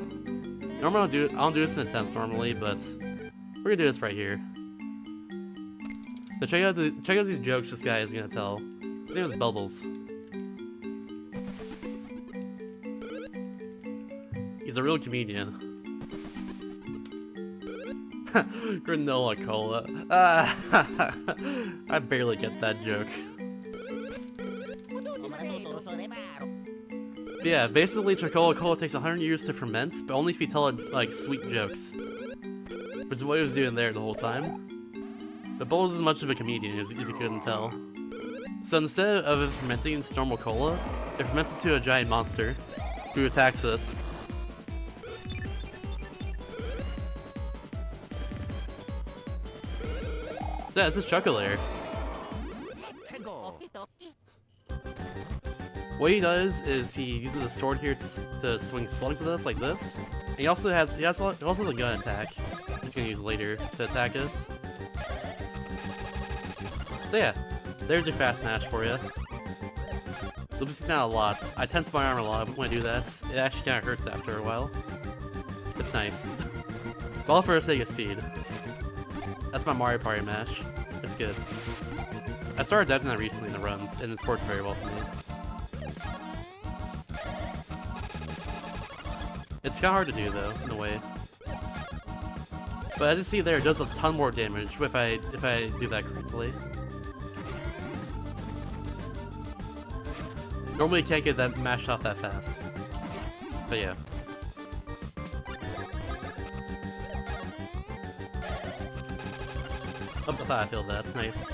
Speaker 1: Normally I don't do this in attempts normally, but we're gonna do this right here. So check out these jokes this guy is gonna tell. His name is Bubbles. He's a real comedian. Granola cola. I barely get that joke. But yeah, basically Chocola Cola takes 100 years to ferment, but only if you tell it like sweet jokes. Which is what he was doing there the whole time. But Bubbles isn't much of a comedian, if you couldn't tell. So instead of it fermenting into normal cola, it ferments into a giant monster who attacks us. So yeah, this is Chocolate. What he does is he uses a sword here to swing slugs at us like this. And he also has a gun attack, which he's gonna use later to attack us. So yeah, there's your fast match for you. You'll be seeing that a lot. I tense my arm a lot when I do that. It actually kind of hurts after a while. It's nice. But all for the sake of speed. That's my Mario Party mash. It's good. I started adapting that recently in the runs, and it's worked very well for me. It's kind of hard to do though, in a way. But as you see there, it does a ton more damage if I do that correctly. Normally you can't get that mashed off that fast. But yeah. Oh, I thought I failed that. That's nice.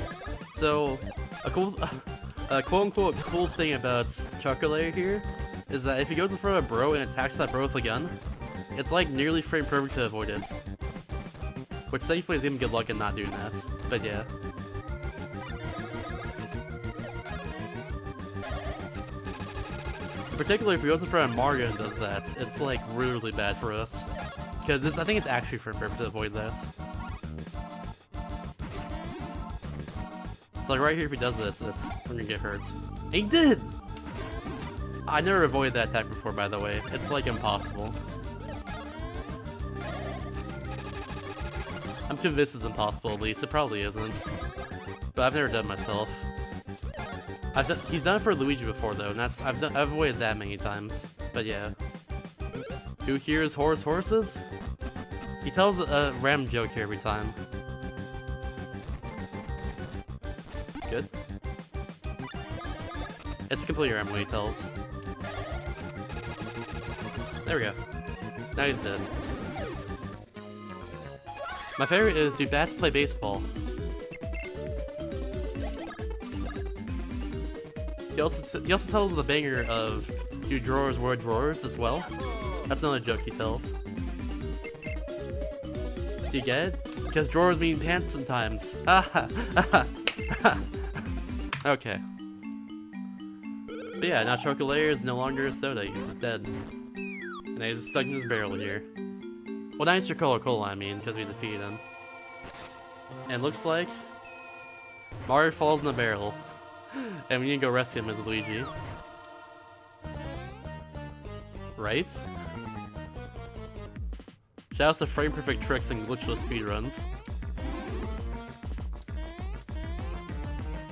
Speaker 1: So, a quote-unquote cool thing about Chocolate here is that if he goes in front of a bro and attacks that bro with a gun, it's like nearly frame perfect to avoid it. Which thankfully is even good luck in not doing that. But yeah. Particularly if he goes in front of Mario and does that, it's like really bad for us. Because I think it's actually frame perfect to avoid that. Like right here, if he does this, we're gonna get hurt. And he did! I never avoided that attack before, by the way. It's like impossible. I'm convinced it's impossible, at least. It probably isn't. But I've never done it myself. He's done it for Luigi before, though, and I've avoided that many times. But yeah. Who hears horses? He tells a random joke here every time. Good. It's completely random what he tells. There we go. Now he's dead. My favorite is, do bats play baseball? He also tells the banger of, do drawers wear drawers as well? That's another joke he tells. Do you get it? Because drawers mean pants sometimes. Okay. But yeah, now Chocolate is no longer a soda, he's just dead. And he's stuck in his barrel here. Well, now he's Chocola Cola, I mean, because we defeated him. And looks like Mario falls in the barrel. And we need to go rescue him as Luigi. Right? Shoutouts to frame perfect tricks and glitchless speedruns.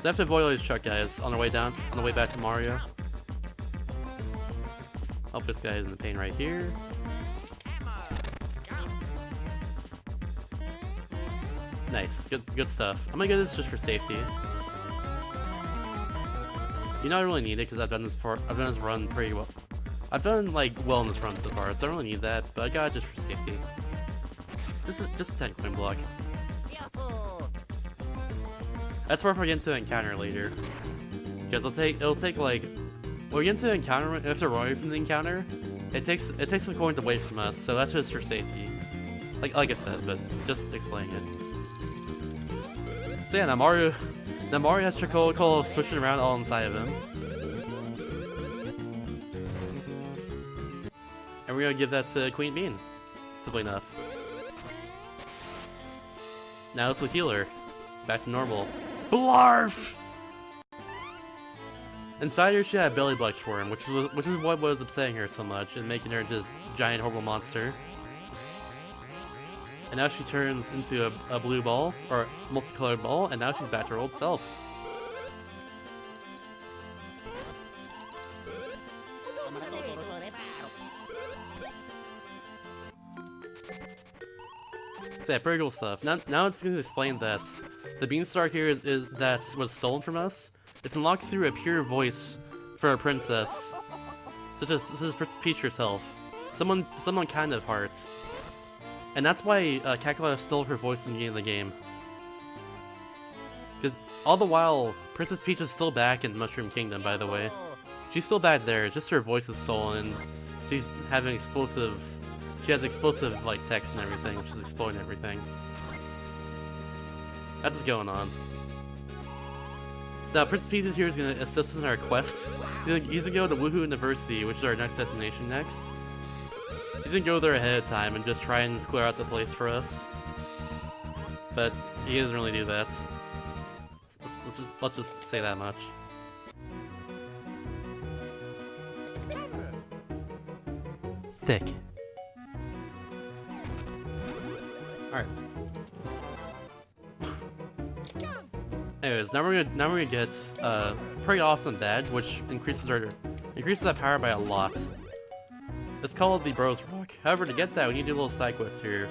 Speaker 1: So I have to avoid all these truck guys on the way down, on the way back to Mario. Hope this guy is in the pain right here. Nice, good stuff. I'm gonna get this just for safety. You know I really need it because I've done this run pretty well. I've done like well in this run so far, so I don't really need that, but I got it just for safety. This is just a 10 coin block. That's where we get into the encounter later. Because it'll take like when we get into the encounter, if they're running from the encounter, it takes some coins away from us, so that's just for safety. Like I said, but just explaining it. So yeah, now Mario has Chocobo switching around all inside of him. And we're gonna give that to Queen Bean. Simply enough. Now it's a healer. Back to normal. Blarf! Inside her she had a belly black worm, which is what was upsetting her so much and making her just giant horrible monster. And now she turns into a blue ball, or multicolored ball, and now she's back to her old self. So yeah, pretty cool stuff. Now it's going to explain that the beanstalk here was stolen from us. It's unlocked through a pure voice for a princess, such as Princess Peach herself. Someone kind of hearts. And that's why Kakarot stole her voice in the beginning of the game. Because all the while, Princess Peach is still back in Mushroom Kingdom, by the way. She's still back there, just her voice is stolen. She's having explosive... She has explosive, like, text and everything, which is exploding everything. That's what's going on. So now Princess Peach is here is going to assist us in our quest. He's going to go to Woohoo University, which is our next destination next. He's going to go there ahead of time and just try and clear out the place for us. But he doesn't really do that. Let's just say that much. Thick. Alright. Anyways, now we're gonna get a pretty awesome badge, which increases that power by a lot. It's called the Bros Rock. However, to get that, we need to do a little side quest here.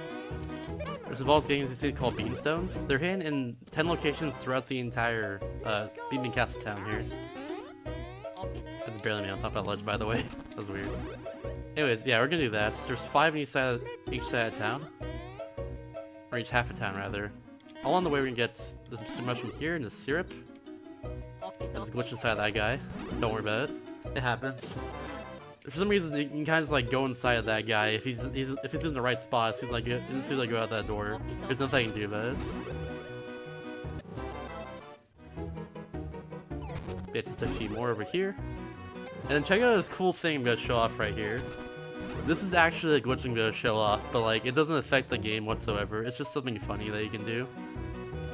Speaker 1: This involves getting these things called Beanstones. They're hidden in 10 locations throughout the entire Bean Castle town here. That's barely me on top of that ledge, by the way. That was weird. Anyways, yeah, we're gonna do that. There's 5 on each side of town. Or each half of town, rather. Along the way, we're gonna get this mushroom here and the syrup. There's a glitch inside that guy. Don't worry about it. It happens. For some reason, you can kind of just like go inside of that guy if he's in the right spot. As soon as I go out that door, there's nothing I can do about it. Yeah, just a few more over here. And then check out this cool thing I'm gonna show off right here. This is actually a glitch I'm gonna show off, but like it doesn't affect the game whatsoever. It's just something funny that you can do.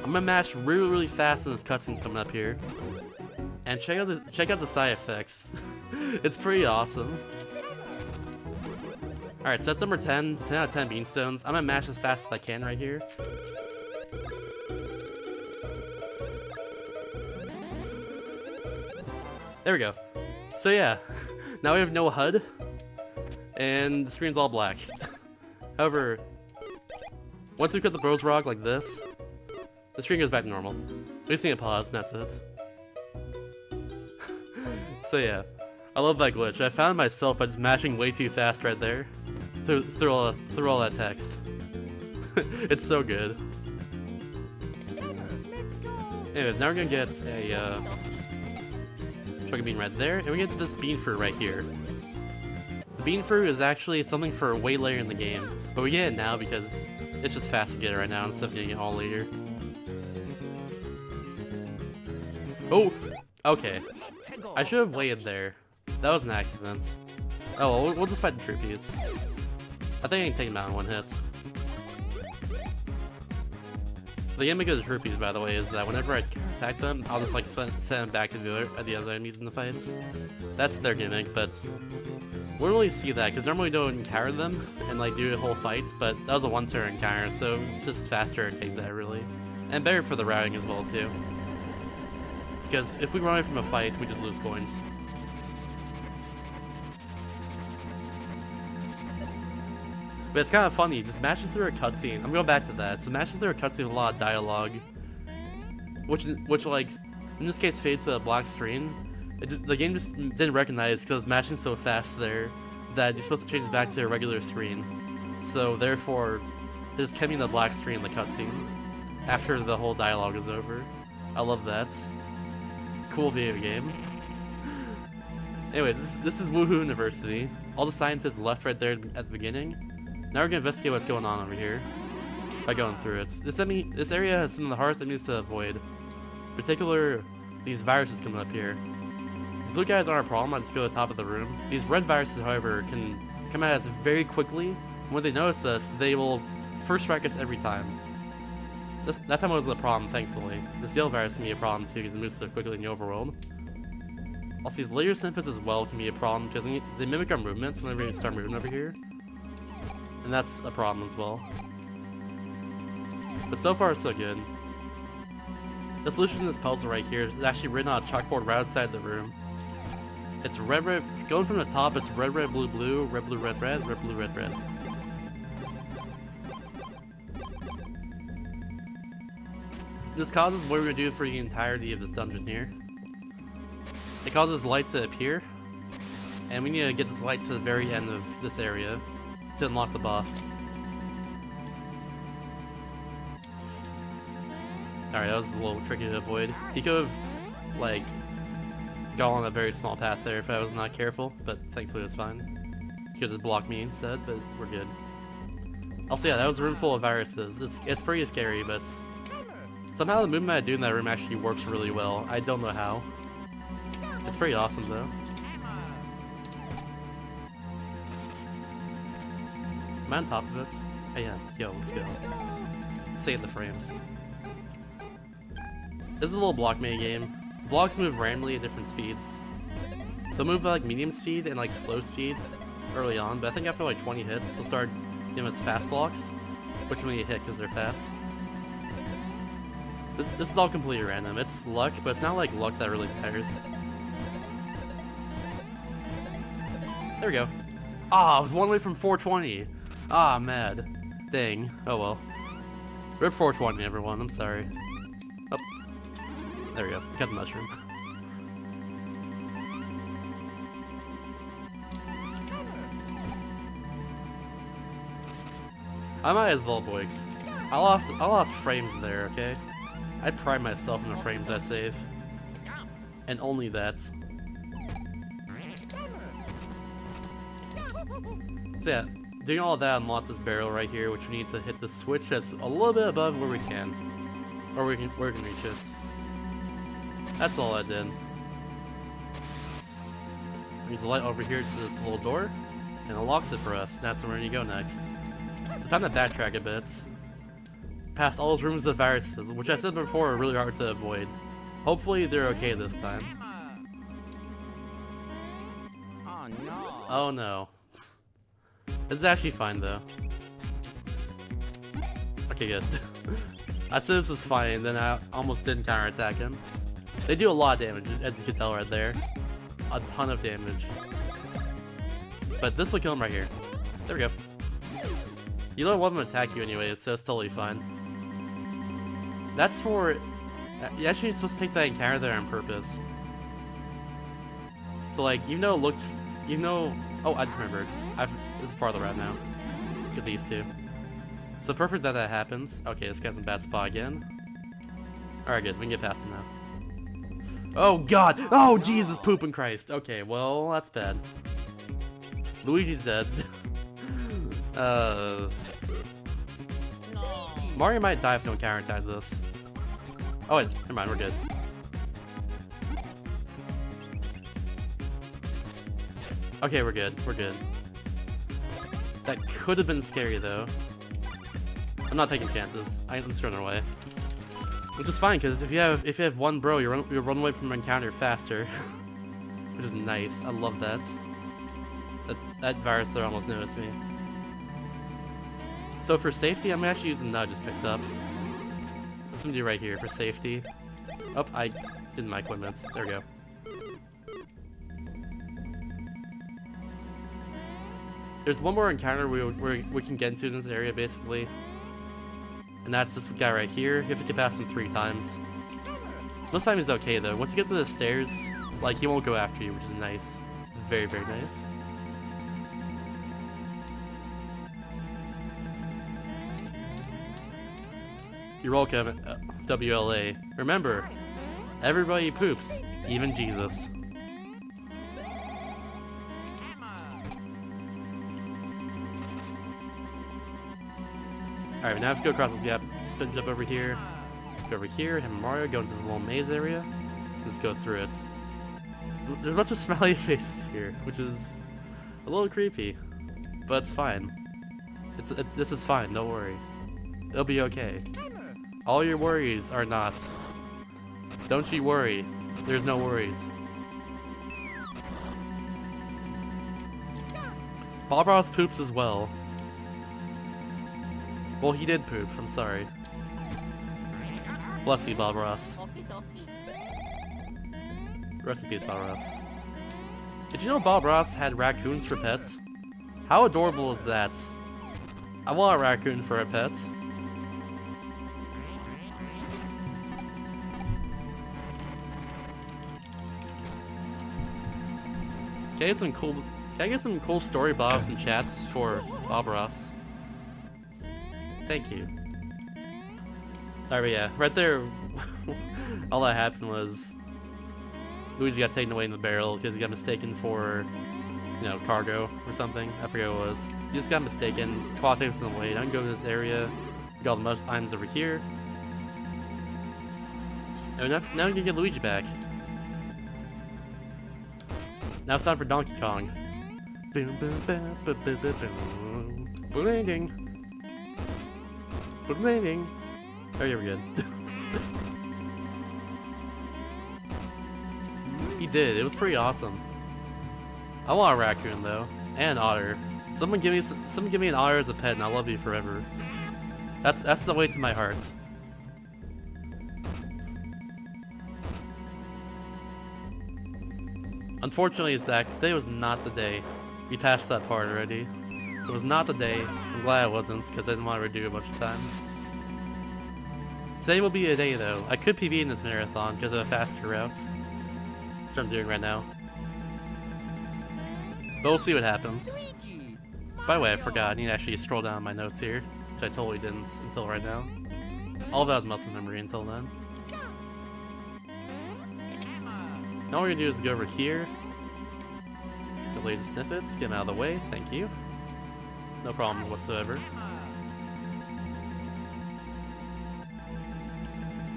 Speaker 1: I'm gonna mash really, really fast in this cutscene coming up here, and check out the side effects. It's pretty awesome. All right, so that's number 10. 10 out of 10 Beanstones. I'm gonna mash as fast as I can right here. There we go. So yeah, now we have no HUD, and the screen's all black. However, once we cut the Bros Rock like this, the screen goes back to normal. We just need to pause, and that's it. So yeah, I love that glitch. I found myself by just mashing way too fast right there, through all that text. It's so good. Anyways, now we're gonna get a Sugar Bean right there, and we get to this bean fruit right here. The bean fruit is actually something for way later in the game, but we get it now because it's just fast to get it right now instead of getting it all later. Oh! Okay. I should have waited there. That was an accident. Oh, well, we'll just fight the Troopies. I think I can take them out in one hit. The gimmick of the Troopies, by the way, is that whenever I attack them, I'll just like send them back to the other enemies in the fights. That's their gimmick, but we don't really see that because normally we don't encounter them and like do whole fights. But that was a one-turn encounter, so it's just faster to take that really, and better for the routing as well too. Because if we run away from a fight, we just lose coins. But it's kind of funny, just mashing through a cutscene. I'm going back to that. So mashing through a cutscene with a lot of dialogue, which like in this case fades to a black screen. The game just didn't recognize because it's mashing so fast there that you're supposed to change back to a regular screen. So therefore, it just kept me in the black screen in the cutscene after the whole dialogue is over. I love that. Cool video game. Anyways, this is Woohoo University. All the scientists left right there at the beginning. Now we're gonna investigate what's going on over here by going through it. This area has some of the hardest enemies to avoid. In particular, these viruses coming up here. These blue guys aren't a problem, I just go to the top of the room. These red viruses, however, can come at us very quickly. And when they notice us, they will first strike us every time. That time wasn't a problem, thankfully. This yellow virus can be a problem too because it moves so quickly in the overworld. Also, these laser sniffers as well can be a problem because they mimic our movements whenever we start moving over here. And that's a problem as well. But so far, so good. The solution to this puzzle right here is actually written on a chalkboard right outside the room. It's red, red, going from the top, it's red, red, blue, blue, red, blue, red, red, red, blue, red, red. This causes what we're going to do for the entirety of this dungeon here. It causes light to appear, and we need to get this light to the very end of this area to unlock the boss. Alright, that was a little tricky to avoid. He could have, like, gone on a very small path there if I was not careful, but thankfully it was fine. He could just block me instead, but we're good. Also, yeah, that was a room full of viruses. It's pretty scary, but somehow the movement I do in that room actually works really well. I don't know how. It's pretty awesome, though. Am I on top of it? Oh yeah, yo, let's go. Save the frames. This is a little block mini game. Blocks move randomly at different speeds. They'll move at like medium speed and like slow speed early on, but I think after like 20 hits, they'll start giving us fast blocks, which we need to hit because they're fast. This is all completely random. It's luck, but it's not like luck that really matters. There we go. Ah, I was one away from 420. Ah, mad. Dang. Oh well. Rip 420, everyone. I'm sorry. Oh. There we go. Got the mushroom. I might as well, boys. I lost frames there, okay? I pride myself in the frames I save. And only that. So yeah, doing all that unlocked this barrel right here, which we need to hit the switch that's a little bit above where we can. Or where we can reach it. That's all I did. Brings the light over here to this little door, and unlocks it for us. That's where we need to go next. So time to backtrack a bit. Past all those rooms of viruses, which I said before are really hard to avoid. Hopefully they're okay this time.
Speaker 2: Oh no.
Speaker 1: Oh no. This is actually fine though. Okay, good. I said this was fine, and then I almost didn't counterattack him. They do a lot of damage, as you can tell right there. A ton of damage. But this will kill him right here. There we go. You don't want them to attack you anyways, so it's totally fine. That's for... You're actually supposed to take that encounter there on purpose. So like, even though it looks... Even though... Oh, I just remembered. This is part of the route now. Get these two. So perfect that happens. Okay, this guy's in bad spot again. Alright, good. We can get past him now. Oh god! Oh Jesus pooping Christ! Okay, well, that's bad. Luigi's dead. Mario might die if no counterattack this. Oh wait, never mind, we're good. Okay, we're good, we're good. That could have been scary though. I'm not taking chances. I'm just running away. Which is fine, because if you have one bro, you'll run away from an encounter faster. Which is nice. I love that. That virus there almost noticed me. So for safety, I'm actually using the nut I just picked up. What's gonna do right here for safety? Oh, I did my equipment. There we go. There's one more encounter we can get into in this area, basically. And that's this guy right here. You have to get past him 3 times. Most time he's okay, though. Once you get to the stairs, like, he won't go after you, which is nice. It's very, very nice. You're welcome, WLA. Remember, everybody poops, even Jesus. Alright, now I have to go across this gap, spin jump over here, go over here, have Mario go into this little maze area, just go through it. There's a bunch of smiley faces here, which is a little creepy, but it's fine. This is fine, don't worry. It'll be okay. All your worries are not. Don't you worry. There's no worries. Bob Ross poops as well. Well, he did poop. I'm sorry. Bless you, Bob Ross. Rest in peace, Bob Ross. Did you know Bob Ross had raccoons for pets? How adorable is that? I want a raccoon for a pet. Can I get some cool story bobs and chats for Bob Ross? Thank you. Alright, yeah, right there, all that happened was Luigi got taken away in the barrel because he got mistaken for, you know, cargo or something. I forget what it was. He just got mistaken. Claw takes him away. Now I can go to this area. Got all the most items over here. And now we can get Luigi back. Now it's time for Donkey Kong. Boom, boom, boom, boom, boom, boom, boom. Boom-ding. Boom-ding. Oh, yeah, we're good. He did. It was pretty awesome. I want a raccoon though, and an otter. Someone give me an otter as a pet, and I'll love you forever. That's the way to my heart. Unfortunately, Zach, today was not the day. We passed that part already. It was not the day. I'm glad it wasn't, because I didn't want to redo a bunch of time. Today will be a day, though. I could PB in this marathon because of a faster route, which I'm doing right now. But we'll see what happens. By the way, I forgot. I need to actually scroll down my notes here, which I totally didn't until right now. All of that was muscle memory until then. Now all we're gonna do is go over here. Get Lazy Sniffets, get him out of the way, thank you. No problems whatsoever.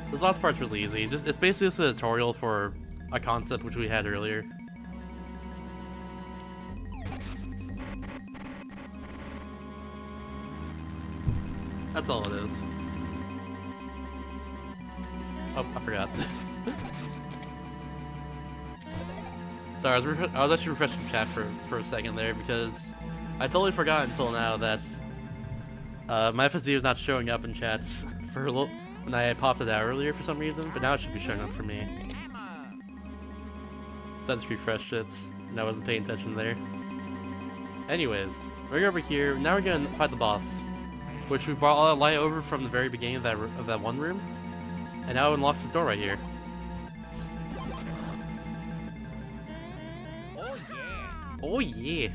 Speaker 1: This last part's really easy. It's basically just a tutorial for a concept which we had earlier. That's all it is. Oh, I forgot. Sorry, I was actually refreshing chat for a second there because I totally forgot until now that my FSD was not showing up in chats for a little when I popped it out earlier for some reason, but now it should be showing up for me. So I just refreshed it, and I wasn't paying attention there. Anyways, we're over here. Now we're gonna fight the boss, which we brought all that light over from the very beginning of that one room, and now it unlocks this door right here. Oh yeah!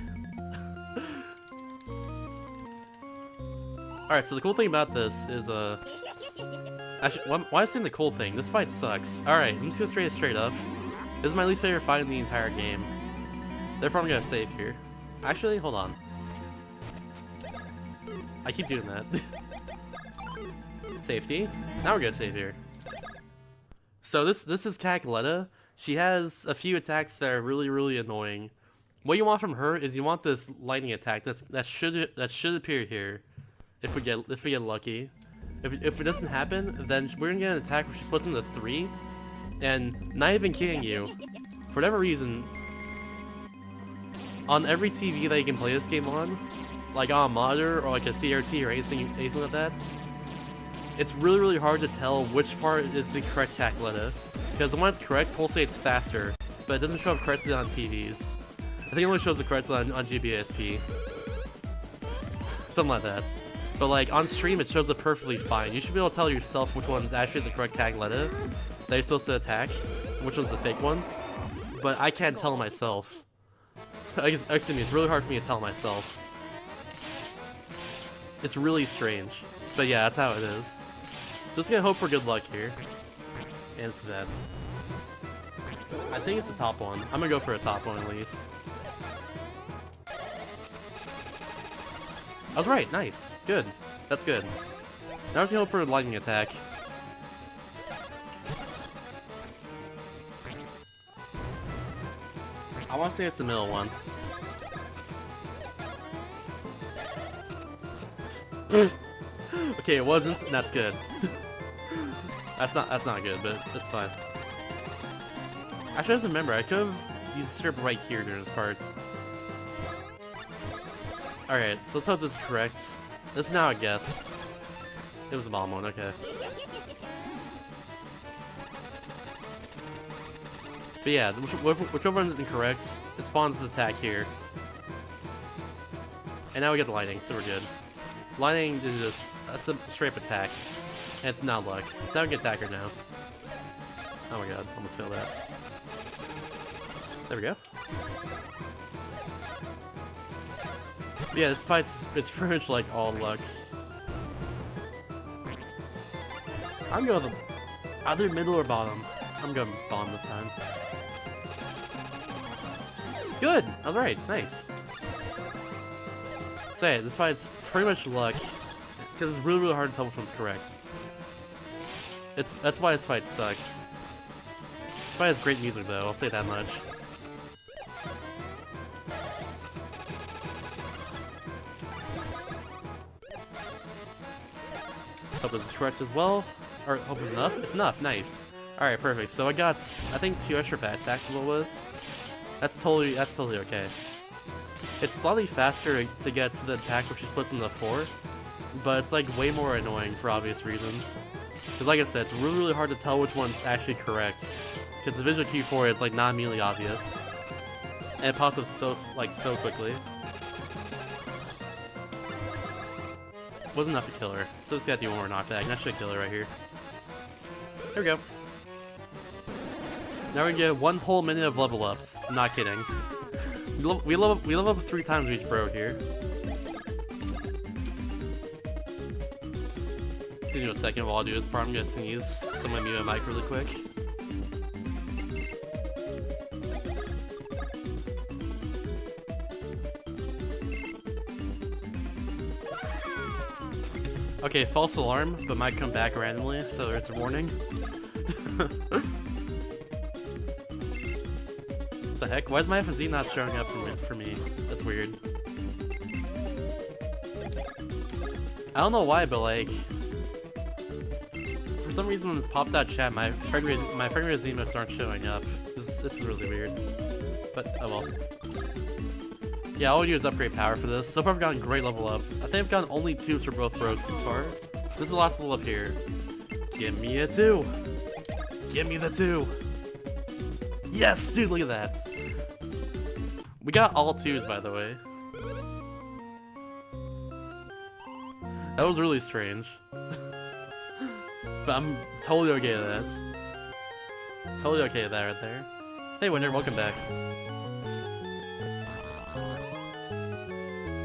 Speaker 1: Alright, so the cool thing about this is, actually, why am I saying the cool thing? This fight sucks. Alright, I'm just gonna straight it straight up. This is my least favorite fight in the entire game. Therefore, I'm gonna save here. Actually, hold on. I keep doing that. Safety. Now we're gonna save here. So this is Cacaletta. She has a few attacks that are really, really annoying. What you want from her is you want this lightning attack that should appear here, if we get lucky. If it doesn't happen, then we're gonna get an attack which splits into 3, and not even kidding you, for whatever reason, on every TV that you can play this game on, like on a monitor or like a CRT or anything like that, it's really hard to tell which part is the correct calculator, because the one that's correct pulsates faster, but it doesn't show up correctly on TVs. I think it only shows it correctly on GBASP. Something like that. But like on stream it shows it perfectly fine. You should be able to tell yourself which one's actually the correct tag letter that you're supposed to attack, and which one's the fake ones. But I can't tell myself. Excuse me, it's really hard for me to tell myself. It's really strange. But yeah, that's how it is. So just gonna hope for good luck here. And it's bad. I think it's the top one. I'm gonna go for a top one at least. I was right, nice. Good. That's good. Now I'm just gonna hope for a lightning attack. I wanna say it's the middle one. Okay, it wasn't, and that's good. That's not good, but it's fine. Actually, I just remember, I could've used syrup right here during this part. Alright, so let's hope this is correct. This is now a guess. It was a bomb one, okay. But yeah, whichever one is incorrect, it spawns this attack here. And now we get the lightning, so we're good. Lightning is just a straight up attack. And it's not luck. It's now we get attacker now. Oh my god, almost failed that. There we go. But yeah, this fight's it's pretty much like all luck. I'm going with either middle or bottom. I'm going bottom this time. Good! I was right, nice. So yeah, this fight's pretty much luck, because it's really hard to tell which one's correct. That's why this fight sucks. This fight has great music though, I'll say that much. Hope this is correct as well. Or hope it's enough? It's enough, nice. Alright, perfect. So I got, I think 2 extra bat attacks is what it was. That's totally okay. It's slightly faster to get to the attack which splits into 4, but it's like way more annoying for obvious reasons. Because like I said, it's really hard to tell which one's actually correct. Because the visual cue for it is like not immediately obvious. And it pops up so quickly. Wasn't enough to kill her, so it's gotta do one more knockback, and that should kill her right here. There we go. Now we get 1 whole minute of level ups. I'm not kidding. We level up 3 times with each bro here. See you in a second while I do this part. I'm gonna sneeze, so I'm gonna mute my mic really quick. Okay, false alarm, but might come back randomly, so there's a warning. What the heck? Why is my FSZ not showing up for me? That's weird. I don't know why, but like, for some reason when this popped out chat, my friend Rezimas aren't showing up. This is really weird. But oh well. Yeah, all we do is upgrade power for this. So far I've gotten great level ups. I think I've gotten only 2s for both bros so far. This is the last level up here. Give me a 2! Give me the 2! Yes! Dude, look at that! We got all 2s, by the way. That was really strange. But I'm totally okay with that. Totally okay with that right there. Hey winner, welcome back.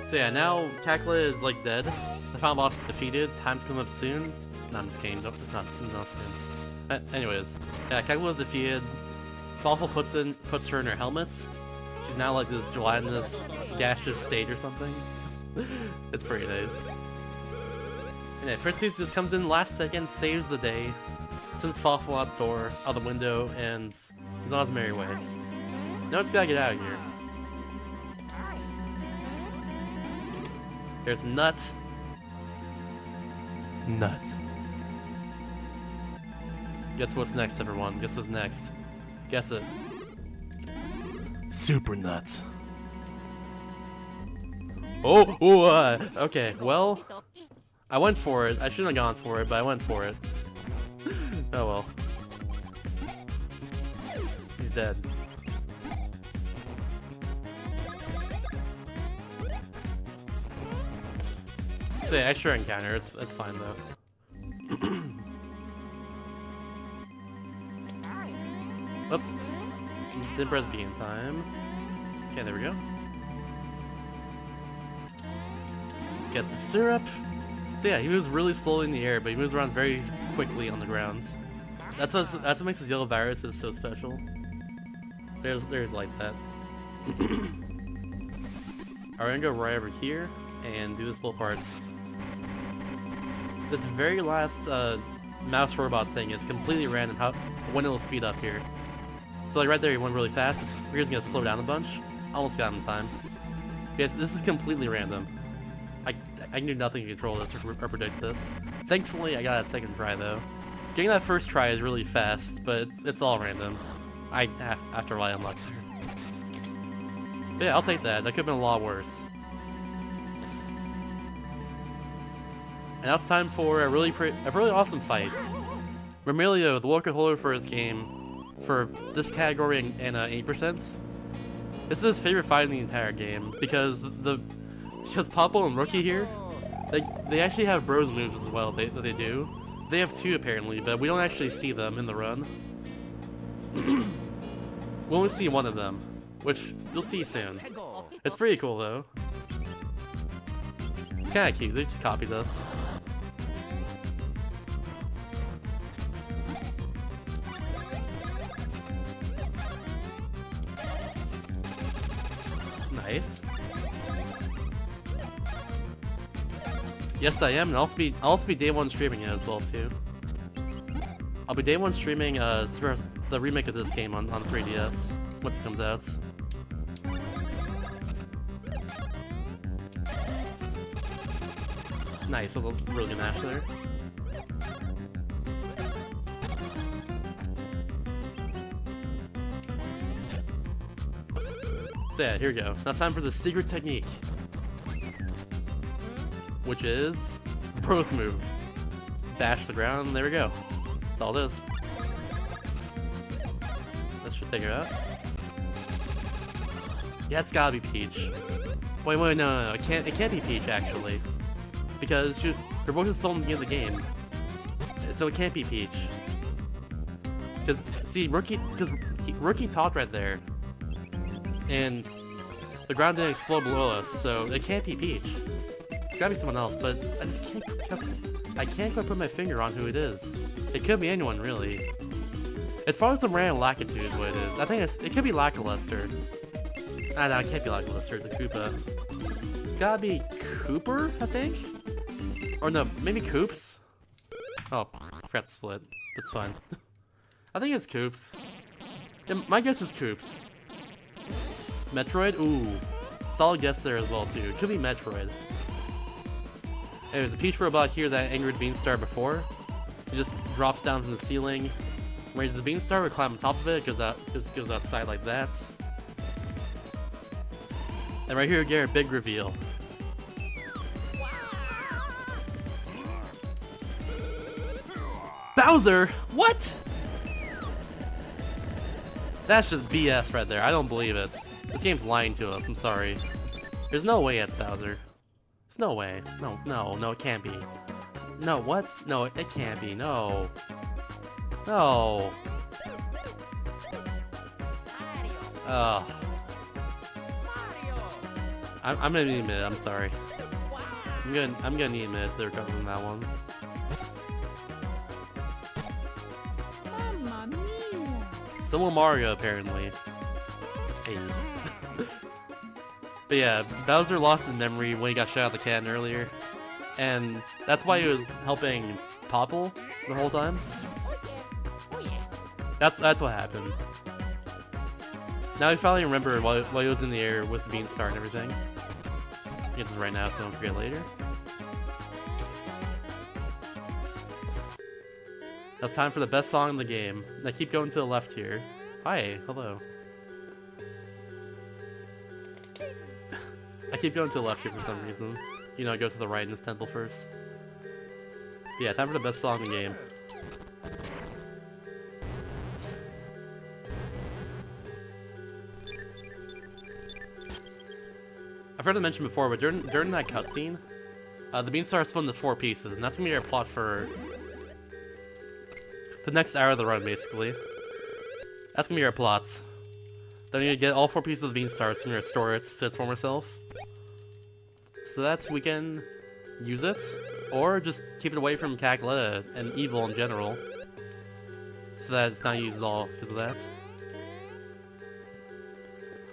Speaker 1: So yeah, now Kakla is like dead. The final boss is defeated. Time's coming up soon. No, I'm just kidding. Nope, it's not soon. Anyways, yeah, Kakla is defeated. Thoughtful puts her in her helmets. She's now like this gelatinous, gaseous state or something. It's pretty nice. And yeah, Prince Peach just comes in last second, saves the day, sends Thoughtful out the window, and he's on his merry way. Now just gotta get out of here. There's Nut. Guess what's next, everyone? Guess what's next? Guess it. Super nuts. Oh, okay, well, I went for it. I shouldn't have gone for it, but I went for it. Oh well. He's dead. So yeah, extra encounter, it's fine though. Oops. Didn't press B in time. Okay, there we go. Get the syrup. So yeah, he moves really slowly in the air, but he moves around very quickly on the ground. That's what makes his yellow viruses so special. There's like that. Alright, we're gonna go right over here and do this little parts. This very last mouse robot thing is completely random when it'll speed up here. So like right there, he went really fast. We're just gonna slow down a bunch. Almost got him in time. Yes, this is completely random. I can do nothing to control this or predict this. Thankfully, I got a second try though. Getting that first try is really fast, but it's all random. I have to rely on luck. But yeah, I'll take that. That could have been a lot worse. And now it's time for a really awesome fight. Remilio, the local holder for his game, for this category and 8%. This is his favorite fight in the entire game because Popple and Rookie here, they actually have bros moves as well. They do. They have two apparently, but we don't actually see them in the run. We'll only see one of them, which you'll see soon. It's pretty cool though. It's kind of cute. They just copied us. Nice. Yes, I am, and I'll also be day one streaming it as well too. I'll be day one streaming the remake of this game on 3DS once it comes out. Nice, that was a really good match there. So yeah, here we go. Now it's time for the secret technique, which is Bro's move. Let's bash the ground, and there we go. That's all it is. This should take her out. Yeah, it's gotta be Peach. Wait, no, it can't be Peach actually, because her voice is stolen at the beginning of the game, so it can't be Peach. Because see, Rookie talked right there, and the ground didn't explode below us, so it can't be Peach. It's gotta be someone else, but I can't quite put my finger on who it is. It could be anyone, really. It's probably some random Lackitude, what it is. I think it could be Lackluster. Ah, no, it can't be Lackluster, it's a Koopa. It's gotta be Cooper, I think? Or no, maybe Koops? Oh, I forgot to split. That's fine. I think it's Koops. Yeah, my guess is Koops. Metroid? Ooh. Solid guess there as well, too. It could be Metroid. Hey, there's a Peach robot here that angered Beanstar before. It just drops down from the ceiling, ranges the Beanstar, we climb on top of it, just goes outside like that. And right here we get our big reveal. Bowser? What? That's just BS right there. I don't believe it. This game's lying to us. I'm sorry. There's no way it's Bowser. There's no way. No, it can't be. No, what? No, it can't be. No. No. I'm gonna need a minute. I'm sorry. I'm gonna need a minute to recover from that one. So will Mario, apparently. Hey. But yeah, Bowser lost his memory when he got shot out of the cannon earlier, and that's why he was helping Popple the whole time. That's what happened. Now he finally remembered while he was in the air with the Beanstar and everything. Get this right now so I don't forget later. Now it's time for the best song in the game. Now keep going to the left here. Hi, hello. I keep going to the left here for some reason. You know, I go to the right in this temple first. But yeah, time for the best song in the game. I forgot to mention before, but during that cutscene, the Beanstar is split into 4 pieces, and that's gonna be our plot for the next hour of the run, basically. That's gonna be our plots. Then you get all 4 pieces of the Beanstar, it's gonna restore it to its former self. So that's, we can use it, or just keep it away from Cackletta and evil in general, so that it's not used at all because of that.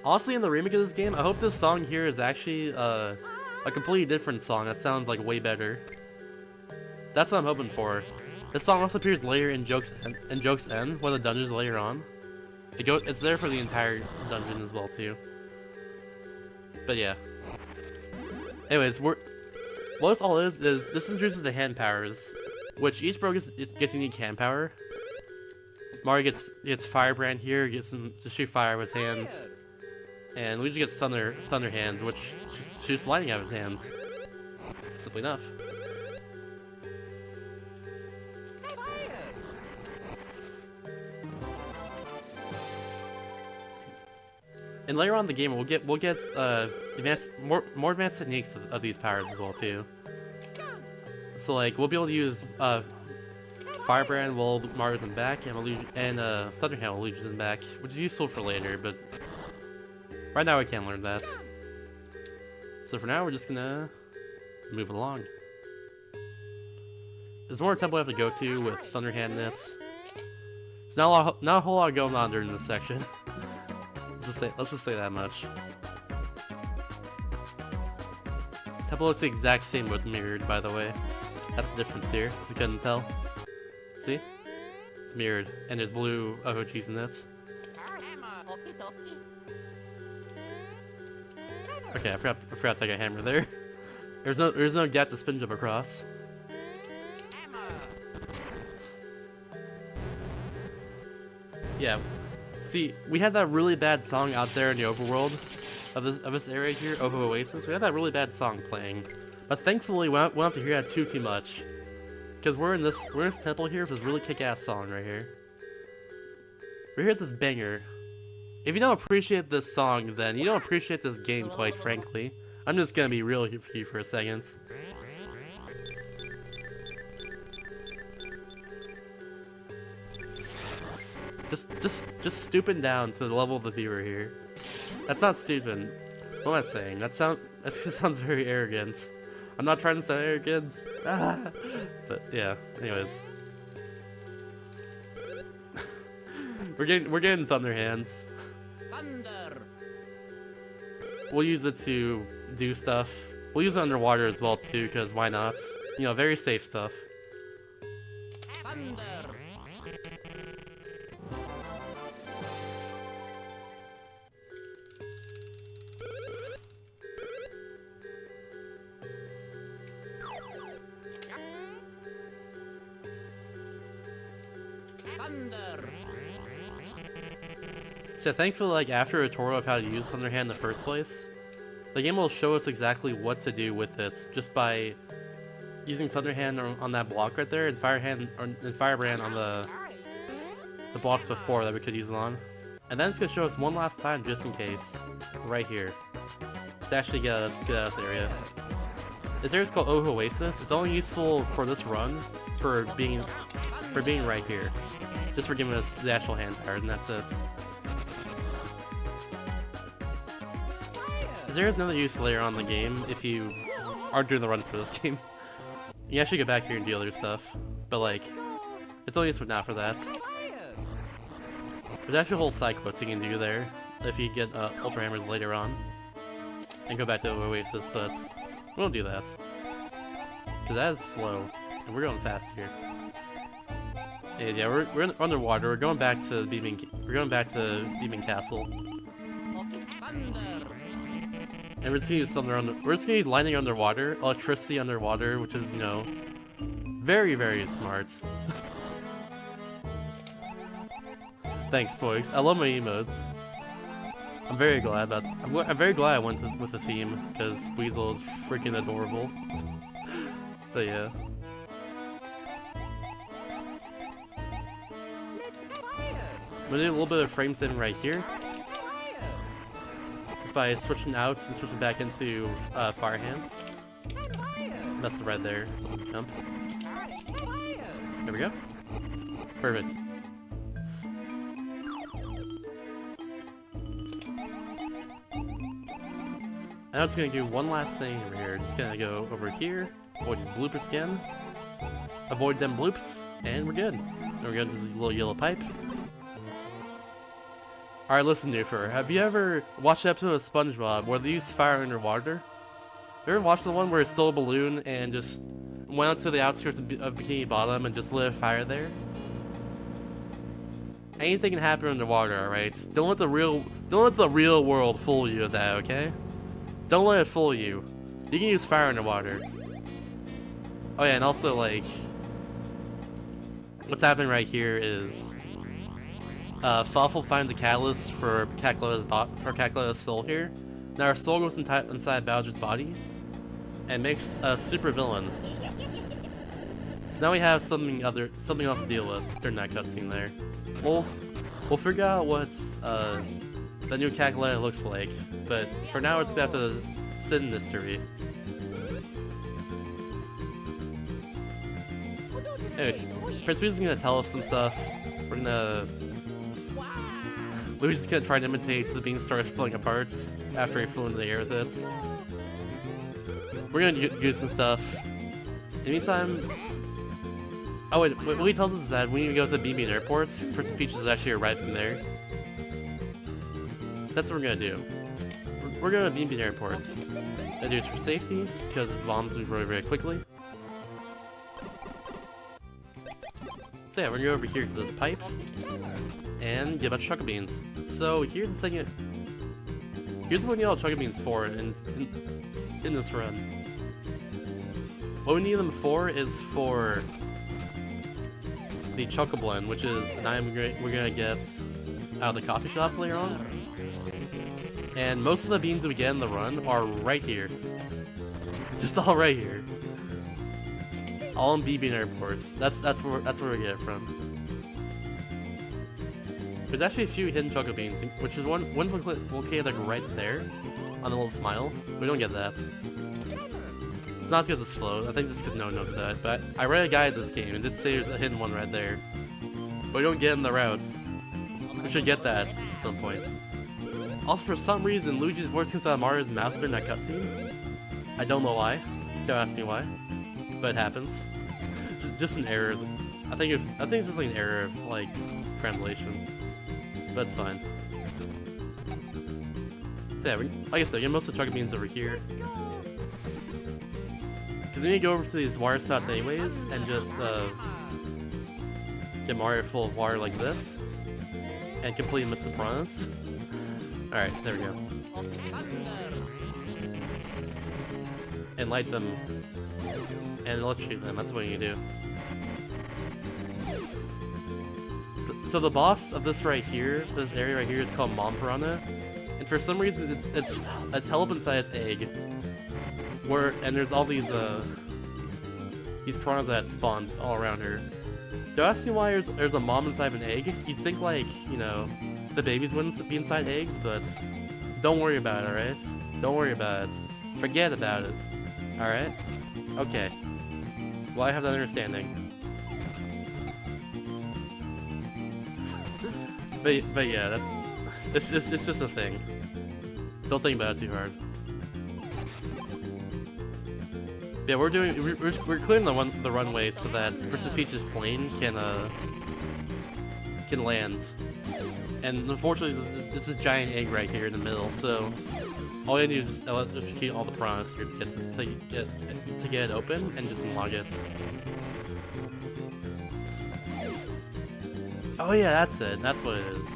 Speaker 1: Honestly, in the remake of this game, I hope this song here is actually a completely different song that sounds like way better. That's what I'm hoping for. This song also appears later in Joke's End, one of the dungeons later on. It's there for the entire dungeon as well too. But yeah. Anyways, what this all is this introduces the hand powers, which each bro gets unique hand power. Mario gets Firebrand here, gets him to shoot fire with his hands. And Luigi gets Thunder Hands, which shoots lightning out of his hands. Simply enough. And later on in the game, we'll get more advanced techniques of these powers as well too. So like we'll be able to use Firebrand while Mario's in back, and Thunder Hand while Luigi's in back, which is useful for later, but right now I can't learn that. So for now we're just gonna move along. There's more temple I have to go to with Thunder Hand nets. There's not a whole lot going on during this section. Let's just say that much. Temple looks the exact same, but it's mirrored, by the way. That's the difference here, if you couldn't tell. See? It's mirrored, and there's blue OGs in it. Okay, I forgot to take a hammer there. There's no gap to spin jump across. Yeah. See, we had that really bad song out there in the overworld of this area here, Ovo Oasis. We had that really bad song playing, but thankfully we won't have to hear that too much, because we're in this temple here with this really kick-ass song right here. We're here at this banger. If you don't appreciate this song, then you don't appreciate this game, quite frankly. I'm just gonna be real for you for a second. Just stooping down to the level of the viewer here. That's not stupid. What am I saying? That sounds very arrogant. I'm not trying to sound arrogant. But yeah. Anyways, we're getting Thunder Hands.
Speaker 2: Thunder.
Speaker 1: We'll use it to do stuff. We'll use it underwater as well too, because why not? You know, very safe stuff.
Speaker 2: Thunder. Thunder.
Speaker 1: So thankfully, like after a tutorial of how to use Thunder Hand in the first place, the game will show us exactly what to do with it just by using Thunder Hand on that block right there, and Firebrand on the blocks before that we could use it on. And then it's gonna show us one last time just in case, right here, to actually get out of this area. This area is called Ovo Oasis. It's only useful for this run for being right here, just for giving us the actual hand power, and that's it. There is another use later on in the game if you aren't doing the run for this game. You actually go back here and do other stuff, but like, it's only useful now for that. There's actually a whole side quest you can do there if you get Ultra Hammers later on, and go back to Oasis, but we won't do that because that is slow, and we're going fast here. And yeah, we're underwater. We're going back to Beaming Castle. And we're just gonna use we're just gonna use lightning underwater, electricity underwater, which is, you know, very, very smart. Thanks, Spoix. I love my emotes. I'm very glad that I'm very glad I went with the theme because Weasel is freaking adorable. But yeah. I'm gonna do a little bit of frame saving right here. Just by switching out and switching back into Fire Hands. That's the red there. Jump. There we go. Perfect. Now it's gonna do one last thing over here. Just gonna go over here, avoid these bloopers again. Avoid them bloops, and we're good. Then we're going to this little yellow pipe. Alright, listen, Noofer. Have you ever watched an episode of SpongeBob where they use fire underwater? You ever watched the one where it's still a balloon and just went out to the outskirts of Bikini Bottom and just lit a fire there? Anything can happen underwater, alright? Don't let the real world fool you with that, okay? Don't let it fool you. You can use fire underwater. Oh yeah, and also like, what's happening right here is, Fawful finds a catalyst for Cackleta's soul here. Now our soul goes inside Bowser's body, and makes a super villain. So now we have something else to deal with during that cutscene there. We'll figure out what's the new Cackleta looks like, but for now it's got to sit in mystery. Anyway, Prince Luigi's gonna tell us some stuff. We're gonna... Luigi's gonna try to imitate the beanstalk falling apart after he flew into the air with it. We're gonna do some stuff. In the meantime... Oh wait, what he tells us is that we need to go to Bean Bean Airport, Princess Peach is actually arriving there. That's what we're gonna do. We're going to Bean Bean Airport. That do is for safety, because bombs move very, very quickly. So yeah, we're gonna go over here to this pipe and get a bunch of Choco Beans. So here's the thing. Here's what we need all Choco Beans for in this run. What we need them for is for the Choco Blend, which is an item we're gonna get out of the coffee shop later on. And most of the beans that we get in the run are right here. Just all right here. All in Bean Airports. That's where we get it from. There's actually a few hidden Choco Beans, which is one's located like right there on the little smile. We don't get that. It's not because it's slow. I think just because no one knows that. But I read a guide this game and did say there's a hidden one right there. But we don't get in the routes. We should get that at some points. Also, for some reason, Luigi's voice comes out of Mario's mouth during that cutscene. I don't know why. Don't ask me why. But it happens. Just an error. I think it's just like an error of like translation. But it's fine. So yeah, like I said, get most of the Choco Beans over here. Because we need to go over to these water spots anyways, and just get Mario full of water like this, and completely miss the piranhas. Alright, there we go. And light them. And electrocute them, that's what you do. So the boss of this right here, this area right here, is called Mom Piranha. And for some reason it's held up inside its egg. And there's all these piranhas that spawned all around her. Don't ask me why there's a mom inside of an egg. You'd think like, you know, the babies wouldn't be inside eggs, but don't worry about it, alright? Don't worry about it. Forget about it. Alright? Okay. Well, I have that understanding. But yeah, it's just a thing. Don't think about it too hard. Yeah, we're clearing the runway so that Princess Peach's plane can land. And unfortunately, this is giant egg right here in the middle. So all you need is just electrocute all the piranhas here to get it open and just unlock it. Oh yeah, that's it. That's what it is.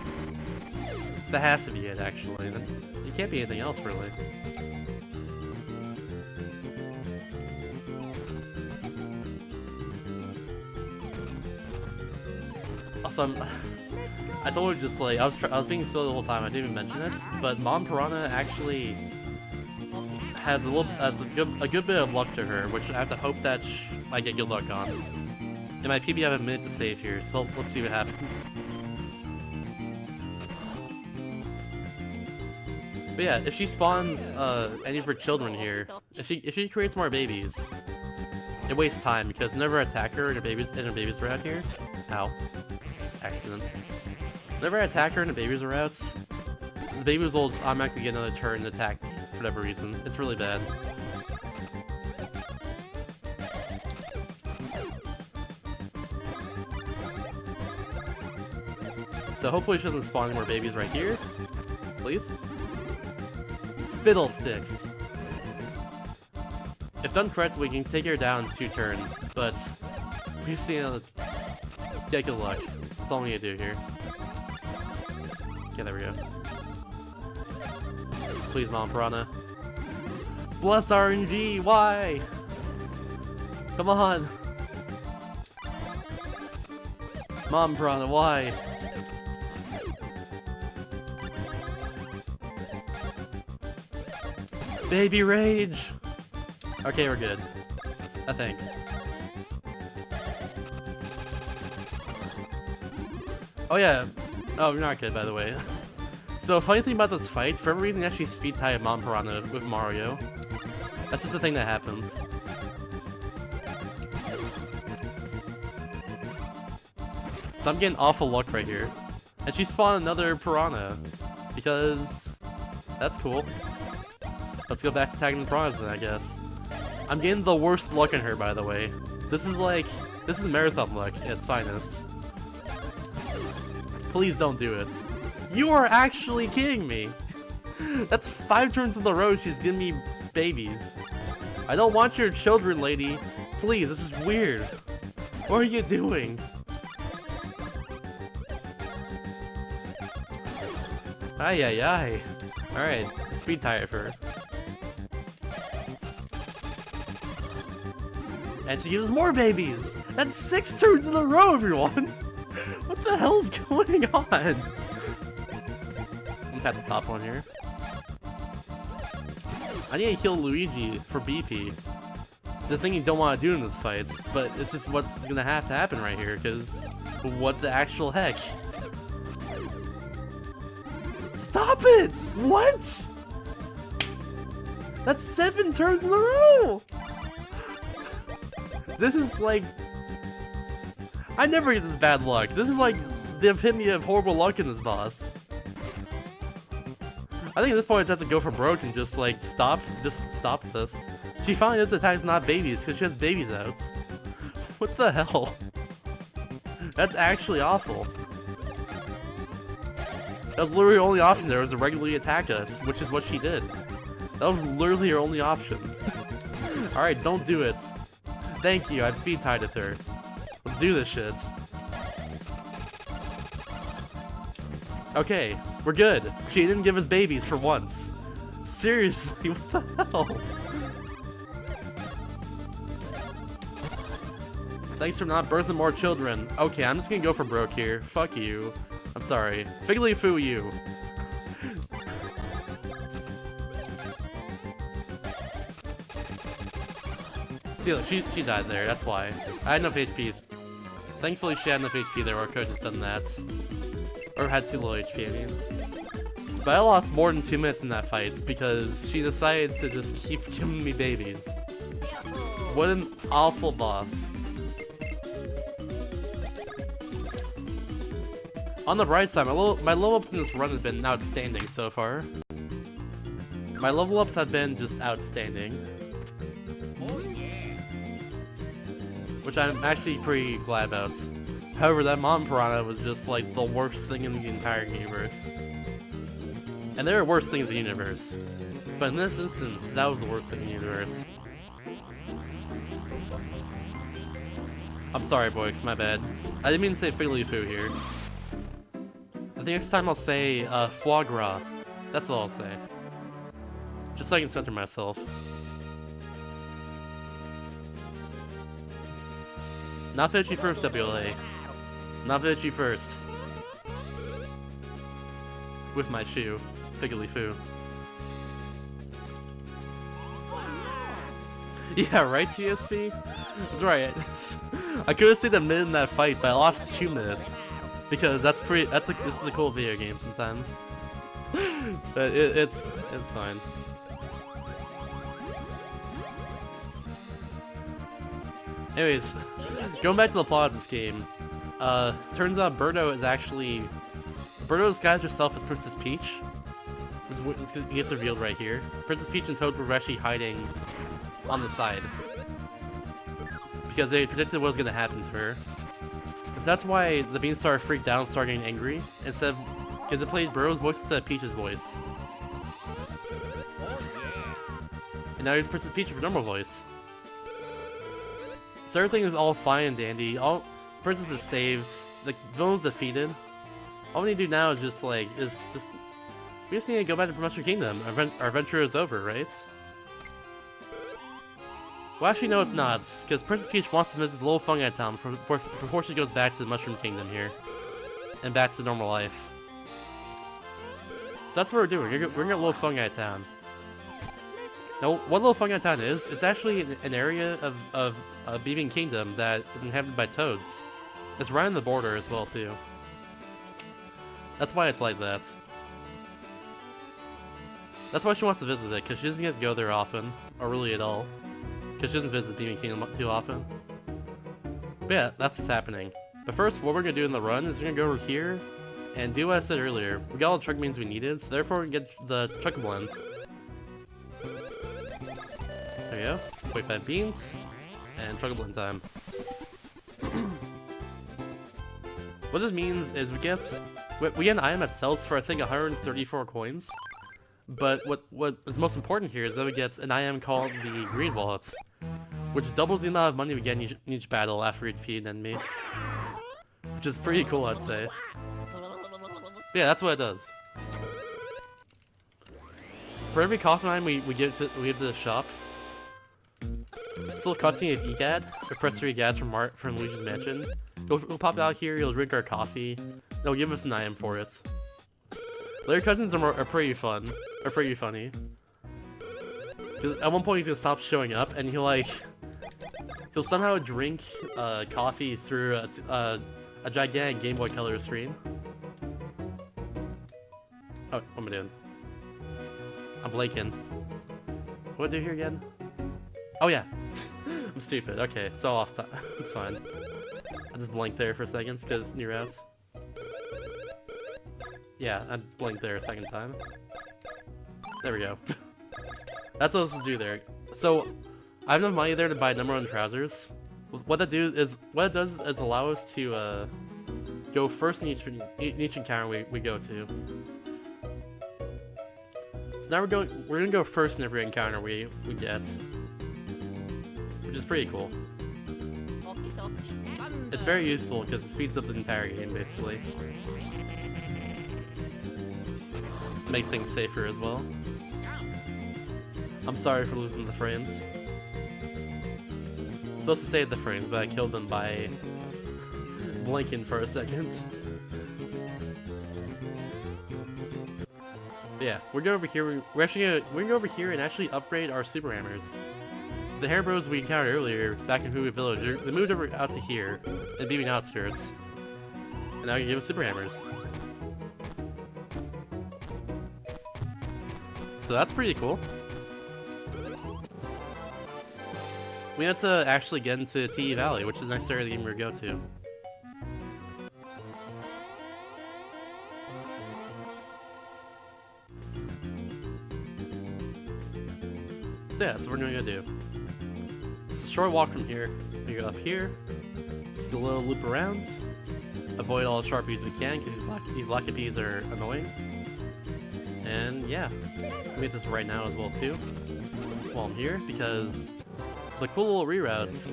Speaker 1: That has to be it, actually. It can't be anything else, really. Also, I told her just like I was being silly the whole time. I didn't even mention it, but Mom Piranha actually has a good bit of luck to her, which I have to hope that I get good luck on. And my PB have a minute to save here, so let's see what happens. But yeah, if she spawns any of her children here, if she creates more babies, it wastes time because whenever I attack her and her babies are out here, ow, accident. Whenever I attack her and the babies are out, the babies will just automatically get another turn and attack me for whatever reason. It's really bad. So hopefully she doesn't spawn any more babies right here. Please. Fiddlesticks. If done correctly, we can take her down in 2 turns, but we've seen get good luck. That's all we need to do here. Okay, there we go. Please, Mom Piranha. Bless RNG, why? Come on. Mom Piranha, why? Baby rage! Okay, we're good. I think. Oh yeah. Oh, you're not good, by the way. So, funny thing about this fight, for every reason you actually speed tie Mom Piranha with Mario. That's just the thing that happens. So I'm getting awful luck right here. And she spawned another Piranha. Because that's cool. Let's go back to tagging the Piranhas then, I guess. I'm getting the worst luck in her, by the way. This is marathon luck at its finest. Please don't do it. You are actually kidding me! That's 5 turns in a row she's giving me babies. I don't want your children, lady. Please, this is weird. What are you doing? Ay ay ay. Alright, speed tie it for her. And she gives more babies! That's 6 turns in a row, everyone! What the hell's going on? Let's tap the top one here. I need to heal Luigi for BP. The thing you don't want to do in this fight, but it's just what's gonna have to happen right here, because what the actual heck? Stop it! What? That's 7 turns in a row! This is like... I never get this bad luck. This is like the epitome of horrible luck in this boss. I think at this point I just have to go for broke and just like stop this. She finally does attacks not babies because she has babies out. What the hell? That's actually awful. That was literally her only option there was to regularly attack us, which is what she did. That was literally her only option. Alright, don't do it. Thank you, I've speed tied with her. Let's do this shit. Okay, we're good. She didn't give us babies for once. Seriously, what the hell? Thanks for not birthing more children. Okay, I'm just gonna go for broke here. Fuck you. I'm sorry. Figgly foo you. See, look, she died there, that's why. I had enough HP. Thankfully she had enough HP there, or I could have done that. Or had too low HP, I mean. But I lost more than 2 minutes in that fight, because she decided to just keep giving me babies. What an awful boss. On the bright side, my level ups in this run have been outstanding so far. My level ups have been just outstanding. Which I'm actually pretty glad about. However, that Mom Piranha was just like the worst thing in the entire universe. And there are worse things in the universe. But in this instance, that was the worst thing in the universe. I'm sorry, boys, my bad. I didn't mean to say figgly foo here. I think next time I'll say foie gras. That's all I'll say. Just so I can center myself. Not Vici first, WLA. Not Vici first. with my shoe, Figgly Foo. Yeah, right, TSP? That's right. I could have seen a minute in that fight, but I lost 2 minutes. Because this is a cool video game sometimes. But it's fine. Anyways, going back to the plot of this game, turns out Birdo disguised herself as Princess Peach, which gets revealed right here. Princess Peach and Toad were actually hiding on the side because they predicted what was going to happen to her. So that's why the Beanstar freaked out and started getting angry because it played Birdo's voice instead of Peach's voice. And now here's Princess Peach with a normal voice. So everything is all fine and dandy. All Princess is saved. The villain's defeated. All we need to do now is we just need to go back to Mushroom Kingdom. Our adventure is over, right? Well, actually, no, it's not, because Princess Peach wants to visit Little Fungi Town before she goes back to the Mushroom Kingdom here, and back to normal life. So that's what we're doing. We're gonna Little Fungi Town. Now, what Little Fungi Town is, it's actually an area of Beaving Kingdom that is inhabited by toads. It's right on the border as well, too. That's why it's like that. That's why she wants to visit it, because she doesn't get to go there often, or really at all. Because she doesn't visit Beaving Kingdom too often. But yeah, that's what's happening. But first, what we're going to do in the run is we're going to go over here and do what I said earlier. We got all the Chug Beans we needed, so therefore we can get the Chug Blends. There we go. 25 beans, and Chug Blend time. What this means is we get an item that sells for I think 134 coins. But what is most important here is that we get an item called the Green Wallets, which doubles the amount of money we get in each battle after we defeat an enemy. Which is pretty cool, I'd say. But yeah, that's what it does. For every coffin item we give to the shop, still cutscene of EGAD, or press 3 EGADs from Luigi's Mansion. We'll pop out here, you'll drink our coffee, they'll give us an item for it. Later cutscenes are pretty fun, or pretty funny. Because at one point he's gonna stop showing up, and he'll somehow drink coffee through a gigantic Game Boy Color screen. Oh, what am I doing? I'm blanking. What do I do here again? Oh yeah, I'm stupid. Okay, so I lost time. It's fine. I just blanked there for a second because new routes. Yeah, I blinked there a second time. There we go. That's what I was supposed to do there. So, I have enough money there to buy number 1 trousers. What it does is allow us to go first in each encounter we go to. So now we're gonna go first in every encounter we get, which is pretty cool. It's very useful because it speeds up the entire game basically. Make things safer as well. I'm sorry for losing the frames. I'm supposed to save the frames, but I killed them by blinking for a second. But yeah, we're going over here. We're gonna go over here and actually upgrade our super hammers. The hair bros we encountered earlier back in Hoovy Village, they moved over out to here in Beaving Outskirts, and now you give us super hammers. So that's pretty cool. We have to actually get into T Valley, which is the next area of the game we're going to go to. So yeah, that's what we're gonna do. Just a short walk from here. We go up here, do a little loop around, avoid all the Sharpies we can because these Luckabees are annoying. And yeah, we get this right now as well too, while I'm here, because the cool little reroutes,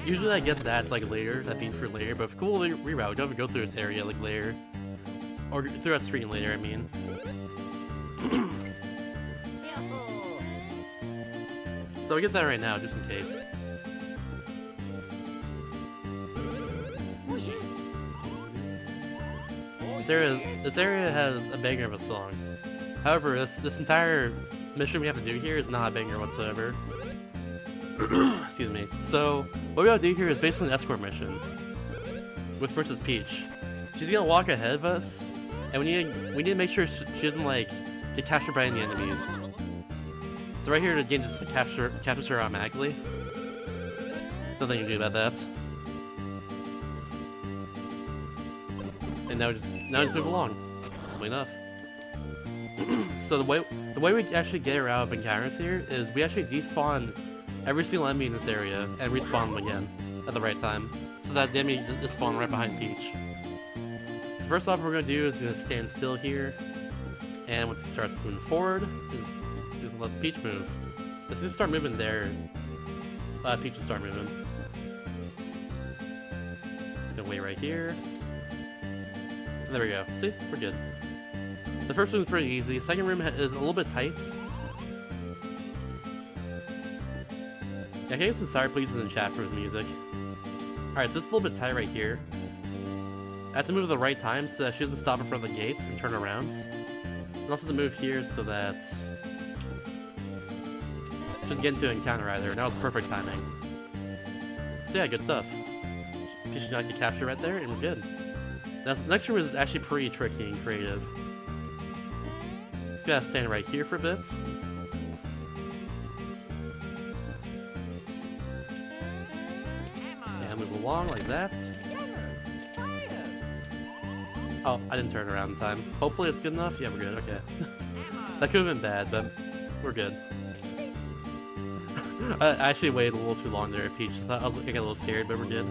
Speaker 1: usually I get that, it's like later, that being for later, but if cool reroute, we don't have to go through this area like later, or through that screen later, I mean. So we get that right now, just in case. This area has a banger of a song. However, this entire mission we have to do here is not a banger whatsoever. Excuse me. So, what we gotta do here is basically an escort mission with Princess Peach. She's gonna walk ahead of us, and we need to make sure she doesn't like get captured by any enemies. So right here, the game just like, captures her automatically. Nothing you can do about that. And now we just move along. Simply enough. So the way we actually get her out of encounters here is we actually despawn every single enemy in this area and respawn them again at the right time, so that the enemy just spawn right behind Peach. So first off, what we're gonna do is gonna stand still here, and once it starts moving forward, just let Peach move. Let's just start moving there. Peach will start moving. Just gonna wait right here. And there we go. See, we're good. The first room is pretty easy. The second room is a little bit tight. Yeah, I can get some sorry pleases in chat for his music. Alright, so this is a little bit tight right here. I have to move at the right time so that she doesn't stop in front of the gates and turn around. And also to move here so that she doesn't get into an encounter either. Now it's perfect timing. So yeah, good stuff. She should not get captured right there, and we're good. Now, the next room is actually pretty tricky and creative. Just gotta stand right here for a bit. And move along like that. Oh, I didn't turn around in time. Hopefully it's good enough. Yeah, we're good. Okay. That could have been bad, but we're good. I actually waited a little too long there at Peach. I was getting a little scared, but we're good.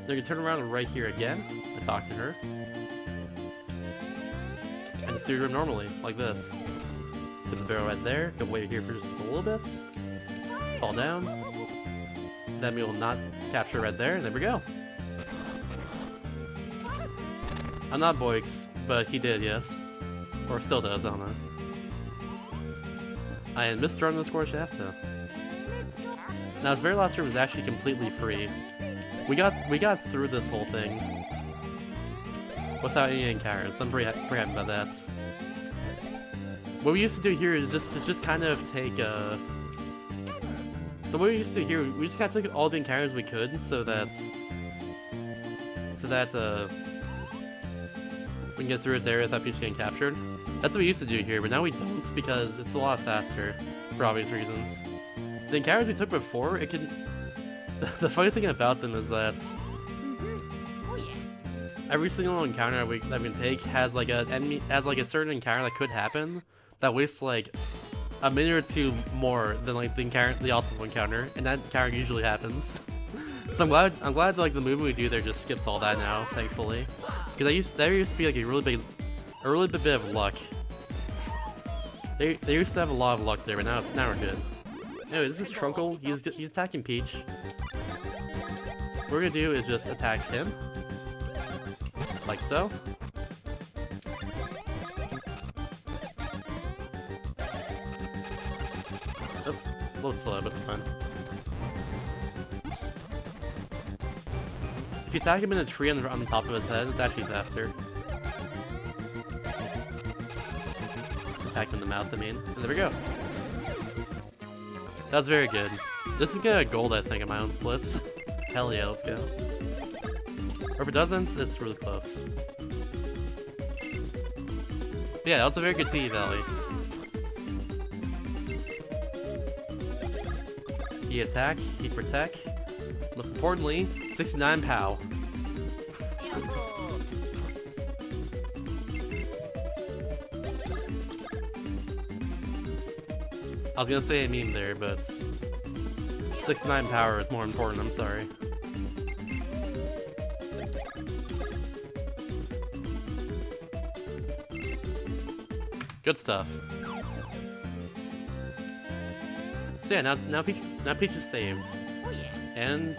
Speaker 1: Then you can turn around right here again and talk to her. And just do your room normally, like this. Put the barrel right there, go wait here for just a little bit. Fall down. Then we will not capture right there, and there we go. I'm not Boix, but he did, yes. Or still does, I don't know. I am Mr. Underscore Shasta. Now, his very last room is actually completely free. We got through this whole thing without any encounters. I'm pretty happy about that. What we used to do here is just kind of take So what we used to do here, we just kind of took all the encounters we could, so that we can get through this area without Peach getting captured. That's what we used to do here, but now we don't because it's a lot faster for obvious reasons. The encounters we took before, it can. The funny thing about them is that every single encounter that we can take has like a certain encounter that could happen that wastes like a minute or two more than like the ultimate encounter, and that encounter usually happens. So I'm glad like the movement we do there just skips all that now, thankfully, because there used to be like a really big bit of luck. They used to have a lot of luck there, but now we're good. Anyway, this is Trunkle. He's attacking Peach. What we're gonna do is just attack him, like so. That's a little slow, but it's fine. If you attack him in a tree on the top of his head, it's actually faster. Attack him in the mouth, I mean. And there we go. That's very good. This is gonna gold, I think, in my own splits. Hell yeah, let's go. Or if it doesn't, it's really close. But yeah, that was a very good TE Valley. He attack, he protect. Most importantly, 69 POW. I was gonna say a meme there, but 69 power is more important, I'm sorry. Good stuff. So yeah, now Peach is saved.
Speaker 2: Oh yeah.
Speaker 1: And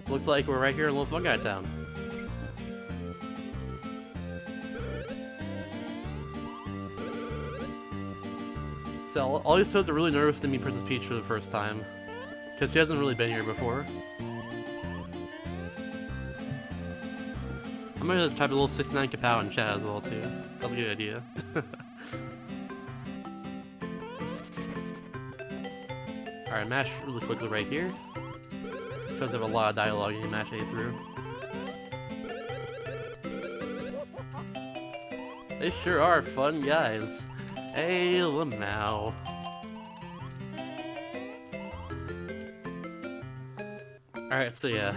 Speaker 1: looks like we're right here in Little Fungi Town. So all these toads are really nervous to meet Princess Peach for the first time, because she hasn't really been here before. I'm gonna type a little 69 kapow in chat as well too. That's a good idea. Alright, mash really quickly right here. Because I have a lot of dialogue you can mash A through. They sure are fun guys. Hey, Lamau. Alright, so yeah.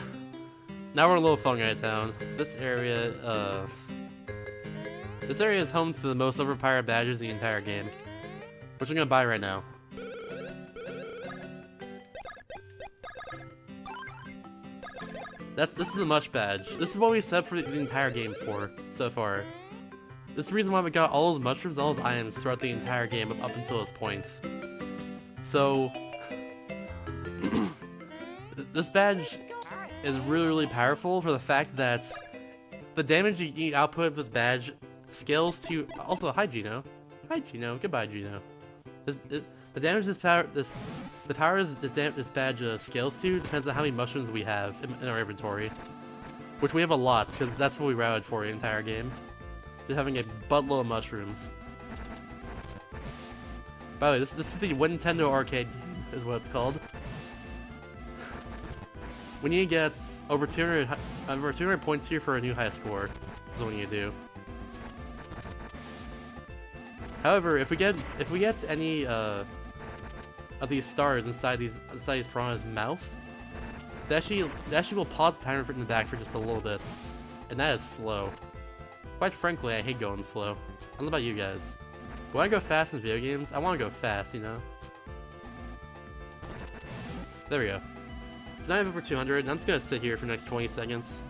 Speaker 1: Now we're in Little Fun Guy Town. This area is home to the most overpowered badges in the entire game. Which I'm gonna buy right now. This is a much badge. This is what we set for the entire game for so far. This is the reason why we got all those mushrooms, all those items throughout the entire game up until those points. So this badge is really powerful for the fact that the damage you output of this badge scales to also hi Gino. Hi Gino, goodbye Gino. The damage this badge scales to depends on how many mushrooms we have in our inventory, which we have a lot because that's what we routed for the entire game. Just having a buttload of mushrooms. By the way, this is the Nintendo arcade game, is what it's called. We need to get over 200 points here for a new high score. Is what we need to do. However, if we get any of these stars inside these piranha's mouth, they actually will pause the timer in the back for just a little bit, and that is slow. Quite frankly, I hate going slow. I don't know about you guys. When I go fast in video games, I want to go fast, you know? There we go. So now I have over 200, and I'm just going to sit here for the next 20 seconds.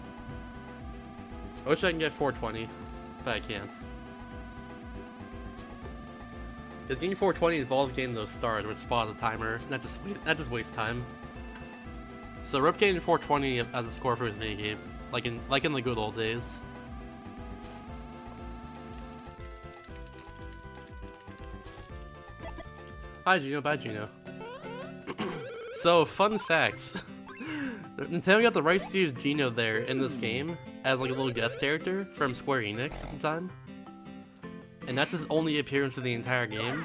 Speaker 1: I wish I can get 420, but I can't. Because getting 420 involves getting those stars, which spawns a timer, not just waste time. So Rope getting 420 as a score for his minigame, like in the good old days. Hi Gino, bye Gino. So, fun facts. Nintendo got the rights to use Gino there in this game as like a little guest character from Square Enix at the time. And that's his only appearance in the entire game.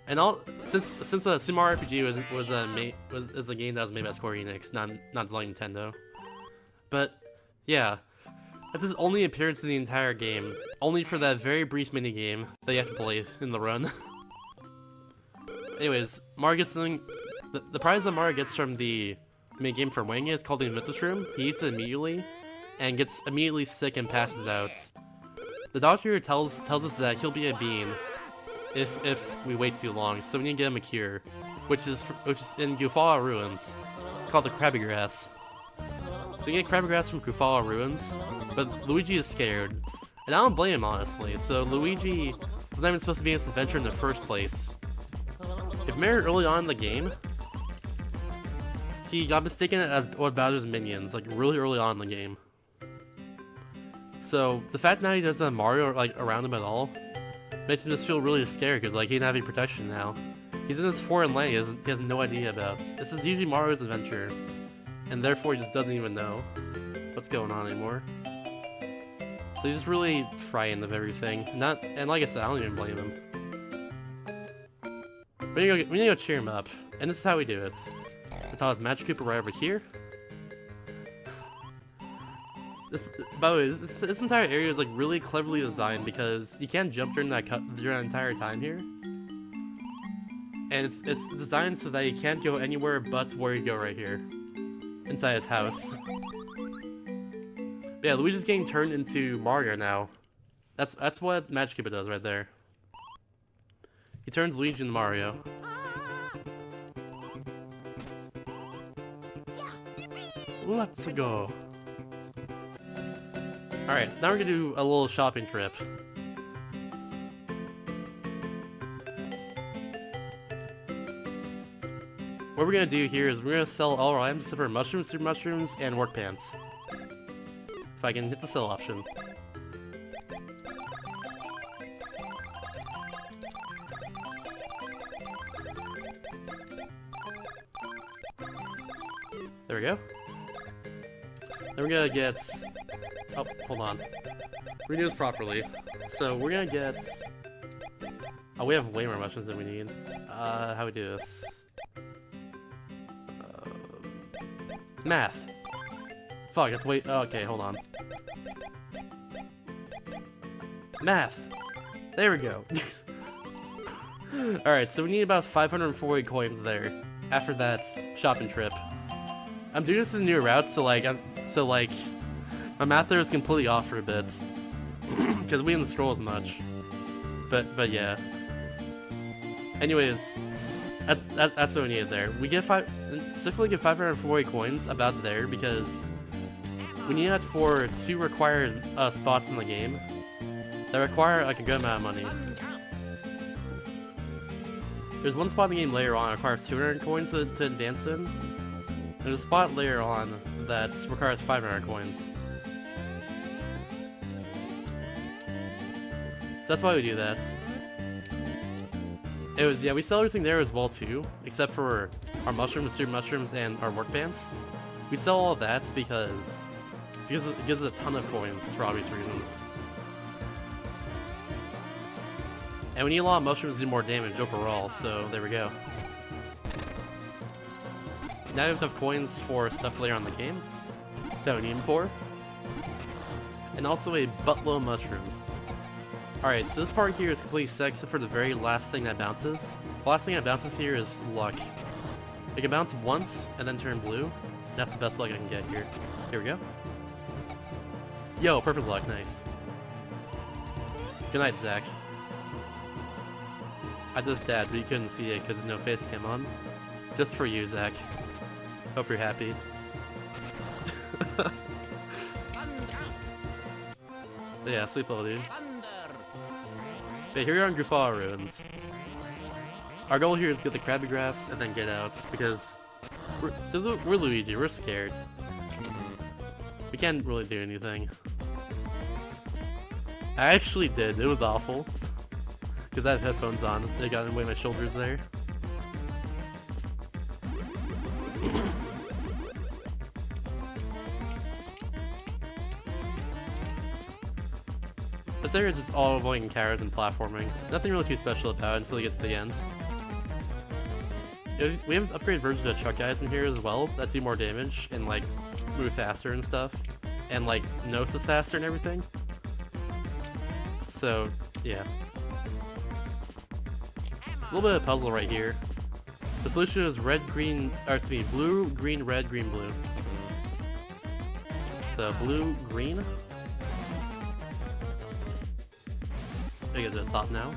Speaker 1: And since Super Mario RPG was a game that was made by Square Enix, not like Nintendo. But yeah, that's his only appearance in the entire game, only for that very brief mini game that you have to play in the run. Anyways, Mario gets something. The prize that Mario gets from the mini game for winning is called the Mythos Room. He eats it immediately, and gets immediately sick and passes out. The doctor tells us that he'll be a bean if we wait too long, so we need to get him a cure, which is in Gufala Ruins. It's called the Krabby Grass. So you get Krabby Grass from Gufala Ruins, but Luigi is scared, and I don't blame him honestly. So Luigi was not even supposed to be in this adventure in the first place. If you remember early on in the game, he got mistaken as one of Bowser's minions, like really early on in the game. So the fact that he doesn't have Mario like around him at all makes him just feel really scared because like he doesn't have any protection now. He's in this foreign land he has no idea about. This is usually Mario's adventure, and therefore he just doesn't even know what's going on anymore. So he's just really frightened of everything. And like I said, I don't even blame him. We need to go cheer him up, and this is how we do it. Natala's Magic Koopa right over here. By the way, this entire area is like really cleverly designed because you can't jump during that entire time here, and it's designed so that you can't go anywhere but where you go right here, inside his house. But yeah, Luigi's getting turned into Mario now. That's what Magic Koopa does right there. He turns Luigi into Mario. Let's go. Alright, so now we're gonna do a little shopping trip. What we're gonna do here is we're gonna sell all our items except for mushrooms, super mushrooms, and work pants. If I can hit the sell option. There we go. Then we're gonna get Oh, hold on. We do this properly. So we're gonna get... Oh, we have way more mushrooms than we need. How we do this? Math. Fuck, it's way... Oh, okay, hold on. Math. There we go. Alright, so we need about 540 coins there. After that shopping trip. I'm doing this in new routes, so like, my math there is completely off for a bit. Because we didn't scroll as much. But yeah. Anyways, that's what we needed there. We get specifically get 540 coins about there because we need that for 2 required spots in the game that require like a good amount of money. There's one spot in the game later on that requires 200 coins to advance in. There's a spot later on that requires 500 coins. So that's why we do that. It was, yeah, we sell everything there as well too, except for our mushrooms, super mushrooms, and our work bands. We sell all of that because it gives us a ton of coins for obvious reasons. And we need a lot of mushrooms to do more damage overall, so there we go. Now we have enough coins for stuff later on in the game that we need them for. And also a buttload of mushrooms. Alright, so this part here is completely set except for the very last thing that bounces. The last thing that bounces here is luck. It can bounce once and then turn blue. That's the best luck I can get here. Here we go. Yo, perfect luck, nice. Good night, Zach. I just dabbed, but you couldn't see it because no face cam on. Just for you, Zach. Hope you're happy. Yeah, sleep well, dude. Okay, here we are in Grufala Ruins. Our goal here is to get the Krabby Grass and then get out, because we're Luigi, we're scared. We can't really do anything. I actually did, it was awful. Because I have headphones on, they got in the way of my shoulders there. This area is just all avoiding carrots and platforming. Nothing really too special about it until you get to the end. We have upgraded versions of truck guys in here as well that do more damage and like move faster and stuff. And like notice faster and everything. So, yeah. A little bit of puzzle right here. The solution is red, green, or excuse me, blue, green, red, green, blue. So blue, green. I get to the top now.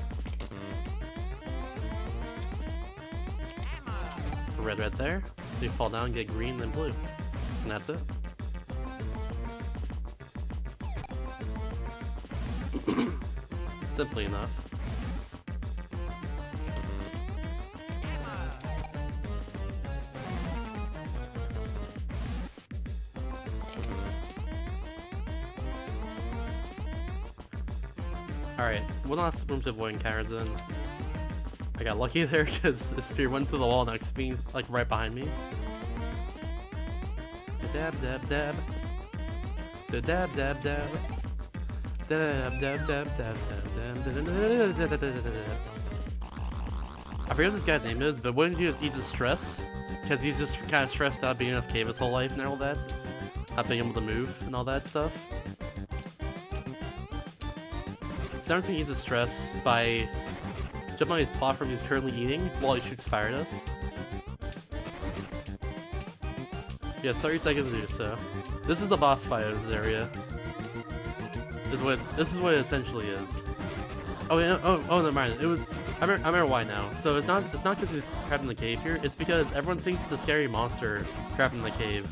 Speaker 1: Red, red there. So you fall down, get green, then blue. And that's it. Simply enough. Alright, one last room to avoid encounters in. I got lucky there because the spear went to the wall next to me, like right behind me. Dab dab dab. Dab dab dab. Dab dab dab dab dab. I forget what this guy's name is, but wouldn't you just eat the stress? Because he's just kind of stressed out being in this cave his whole life and all that. Not being able to move and all that stuff. Starting to ease the stress by jumping on his platform he's currently eating while he shoots fire at us. You have 30 seconds to do so. This is the boss fight of this area. This is what it essentially is. Oh yeah, oh never mind. It was I remember why now. So it's not because he's trapped in the cave here. It's because everyone thinks it's a scary monster trapped in the cave,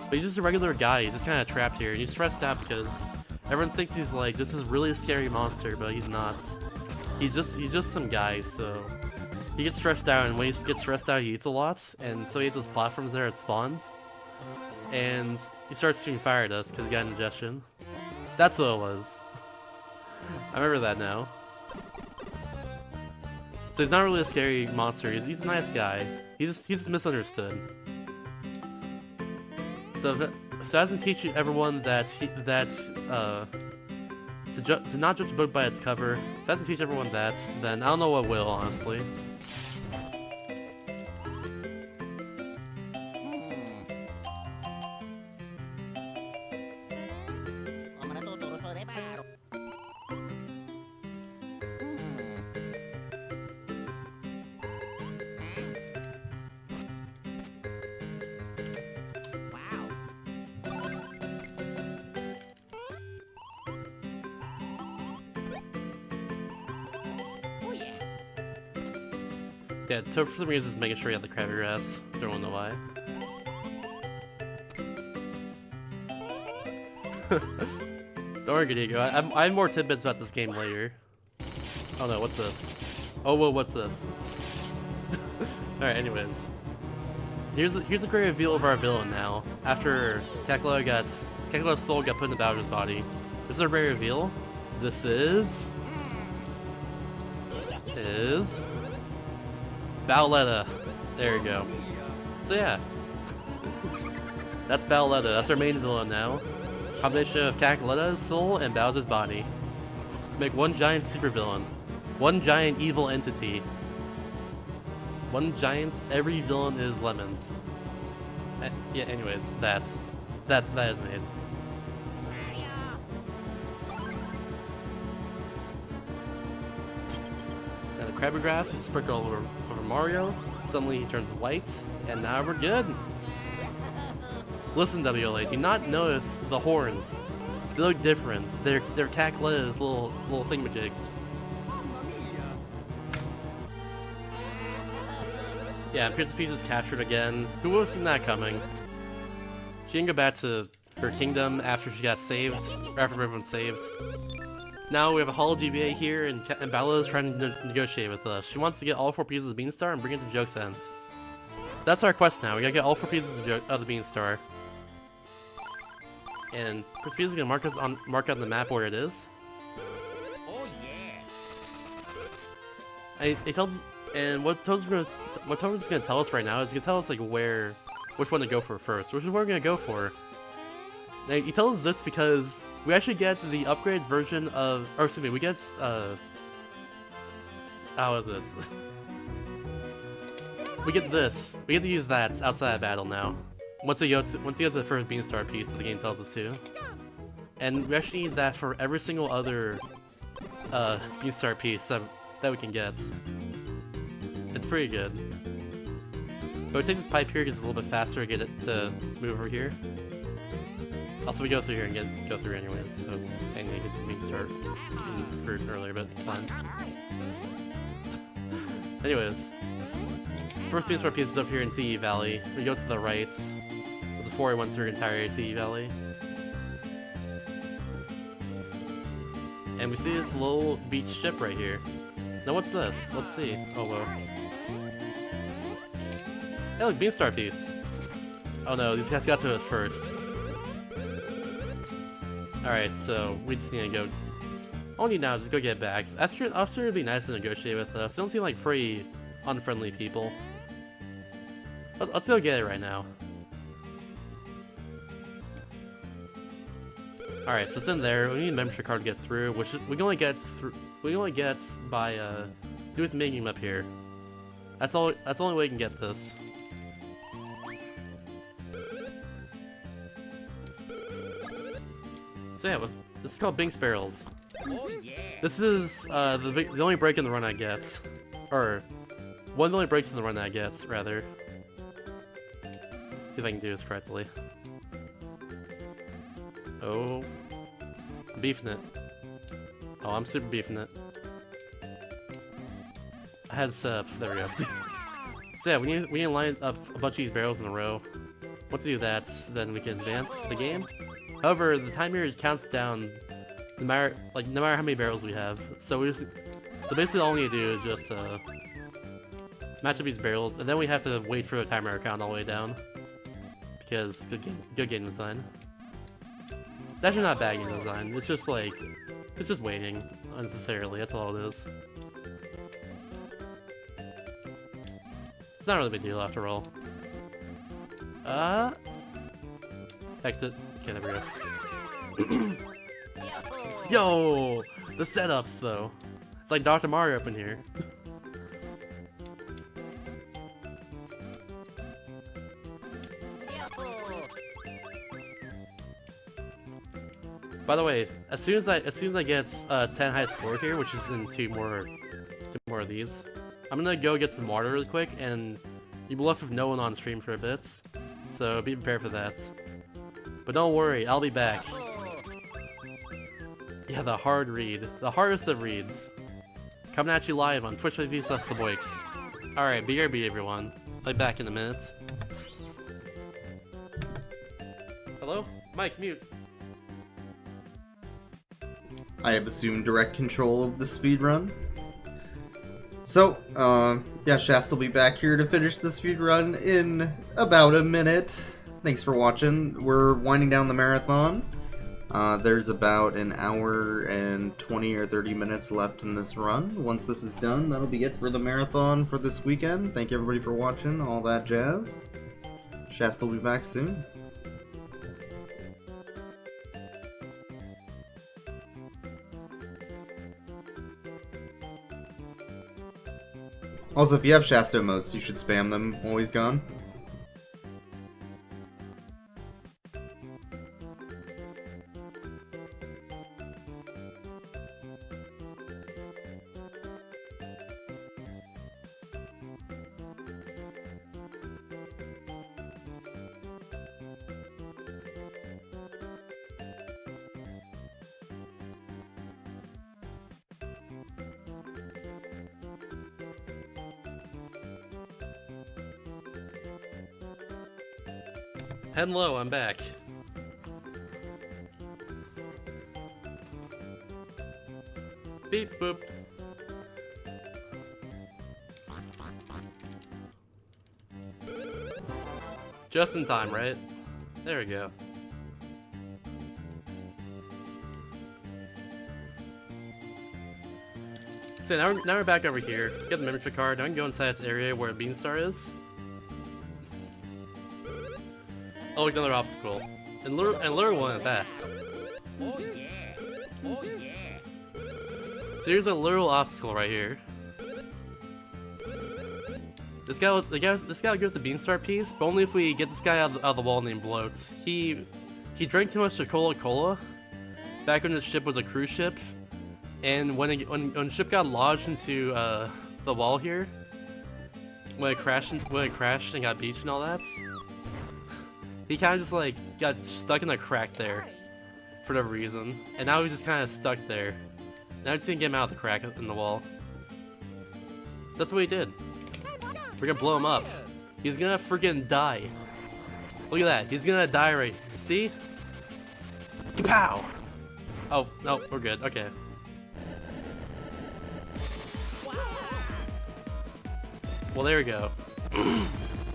Speaker 1: but he's just a regular guy. He's just kind of trapped here, and he's stressed out because everyone thinks he's like, this is really a scary monster, but he's not. He's just some guy, so he gets stressed out, and when he gets stressed out, he eats a lot, and so he has those platforms there at spawns, and he starts shooting fire at us because he got indigestion. That's what it was. I remember that now. So he's not really a scary monster. He's a nice guy. He's misunderstood. So if that doesn't teach everyone to not judge a book by its cover, if that doesn't teach everyone that, then I don't know what will, honestly. Yeah, so for some reason, just making sure you have the crabby grass. Don't know why. Don't worry, Gadigo. I have more tidbits about this game later. Oh no, what's this? Oh whoa, what's this? Alright, anyways. Here's a great reveal of our villain now. After Kakarot's soul got put in the Bowser's body. This is a great reveal. This is Valuethon. There you go. So yeah. That's Valuethon. That's our main villain now. Combination of Kakarot's soul and Bowser's body. Make one giant supervillain. One giant evil entity. One giant, every villain is lemons. Yeah, anyways, that is made. And the crabby grass we sprinkle over Mario. Suddenly he turns white, and now we're good. Listen, WLA, do you not notice the horns? They look different. They're Kakarot's little thingamajigs. Yeah, Princess Peach is captured again. Who would have seen that coming? She didn't go back to her kingdom after she got saved, or after everyone saved. Now we have a Hollow GBA here, and Bella is trying to negotiate with us. She wants to get all 4 pieces of the Beanstar and bring it to Joke's End. That's our quest now. We gotta get all 4 pieces of the Beanstar. And Princess Peach is gonna mark on the map where it is.
Speaker 2: Oh yeah.
Speaker 1: And what Toad's gonna tell us right now is he's gonna tell us like which one to go for first, which is what we're gonna go for. Now, he tells us this because we actually get the upgraded version of, or excuse me, we get how is it? We get this. We get to use that outside of battle now. Once we get to the first Beanstar piece that the game tells us to, and we actually need that for every single other Beanstar piece that we can get. It's pretty good. But we take this pipe here because it's a little bit faster to get it to move over here. Also, we go through here and go through anyways, so I need to start fruit earlier, but it's fine. Anyways, first Beanstar piece is up here in TE Valley. We go to the right before I went through the entire TE Valley. And we see this little beach ship right here. Now what's this? Let's see. Oh whoa. Hey look, Beanstar piece. Oh no, these guys got to it first. Alright, so we just need to go. All we need now is just go get back. After it'd be nice to negotiate with us. They don't seem like pretty unfriendly people. Let's go get it right now. Alright, so it's in there. We need a membership card to get through, which we can only get by doing some making up here. That's the only way we can get this. So yeah, this is called Binks Barrels.
Speaker 2: Oh yeah.
Speaker 1: This is the only break in the run I get, or one of the only breaks in the run I get, rather. See if I can do this correctly. Oh, I'm beefing it. Oh, I'm super beefing it. I had there we go. So yeah, we need to line up a bunch of these barrels in a row. Once we do that, then we can advance the game. However, the timer counts down no matter how many barrels we have. So basically all we need to do is just match up these barrels, and then we have to wait for the timer to count all the way down. Because good game design. It's actually not bad game design. It's just waiting unnecessarily. That's all it is. It's not really a big deal after all. Exit. Okay, there we go. Yo! The setups, though. It's like Dr. Mario up in here. By the way, as soon as I get 10 high score here, which is in two more of these, I'm gonna go get some water really quick, and you'll be left with no one on stream for a bit. So be prepared for that. But don't worry, I'll be back. Yeah, the hard read. The hardest of reads. Coming at you live on Twitch.tv/theboix. Alright, BRB everyone. I'll be back in a minute. Hello? Mike, mute.
Speaker 3: I have assumed direct control of the speedrun. So, yeah, Shasta will be back here to finish the speedrun in about a minute. Thanks for watching. We're winding down the marathon. There's about an hour and 20 or 30 minutes left in this run. Once this is done, that'll be it for the marathon for this weekend. Thank you everybody for watching, all that jazz. Shasta will be back soon. Also, if you have Shasta emotes, you should spam them while he's gone.
Speaker 1: Hello, I'm back. Beep boop. Just in time, right? There we go. So now we're back over here. Get the membership card. Now we can go inside this area where Beanstar is. Oh, look, another obstacle. And lure one at that.
Speaker 2: Oh yeah. Oh yeah.
Speaker 1: So here's a literal obstacle right here. This guy gives the Beanstar piece, but only if we get this guy out of the wall named Bloats. He drank too much Coca-Cola back when the ship was a cruise ship, and when the ship got lodged into the wall here, when it crashed and got beached and all that, he kind of just like got stuck in a crack there for whatever reason, and now he's just kind of stuck there. Now we're just gonna get him out of the crack in the wall. That's what he did. We're gonna blow him up. He's gonna freaking die. Look at that. He's gonna die right here. See? Kapow! Oh, no, we're good. Okay. Well, there we go.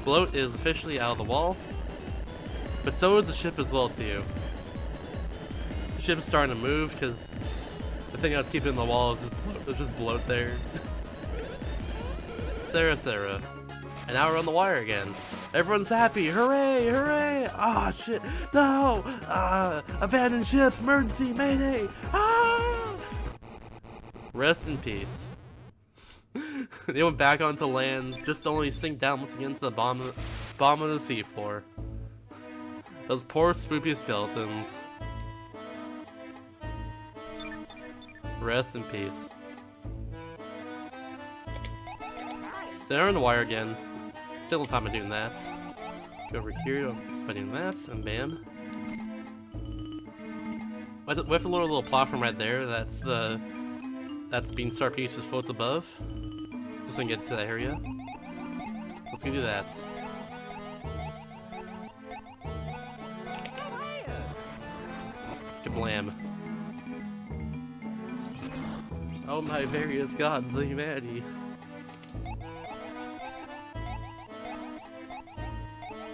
Speaker 1: Bloat is officially out of the wall. But so is the ship as well, too. The ship is starting to move because the thing I was keeping in the wall is just bloat there. Sarah. And now we're on the wire again. Everyone's happy. Hooray, hooray. Ah, shit. No. Abandoned ship. Emergency. Mayday. Ah. Rest in peace. They went back onto land, just to only sink down once again to the bottom of the seafloor. Those poor spoopy skeletons. Rest in peace. So now we're on the wire again. Still time of doing that. Go over here, spending that, and bam. We have a little platform right there. That the Beanstar piece just floats above. Just gonna get to that area. Let's go do that. Kablam. Oh my various gods of humanity.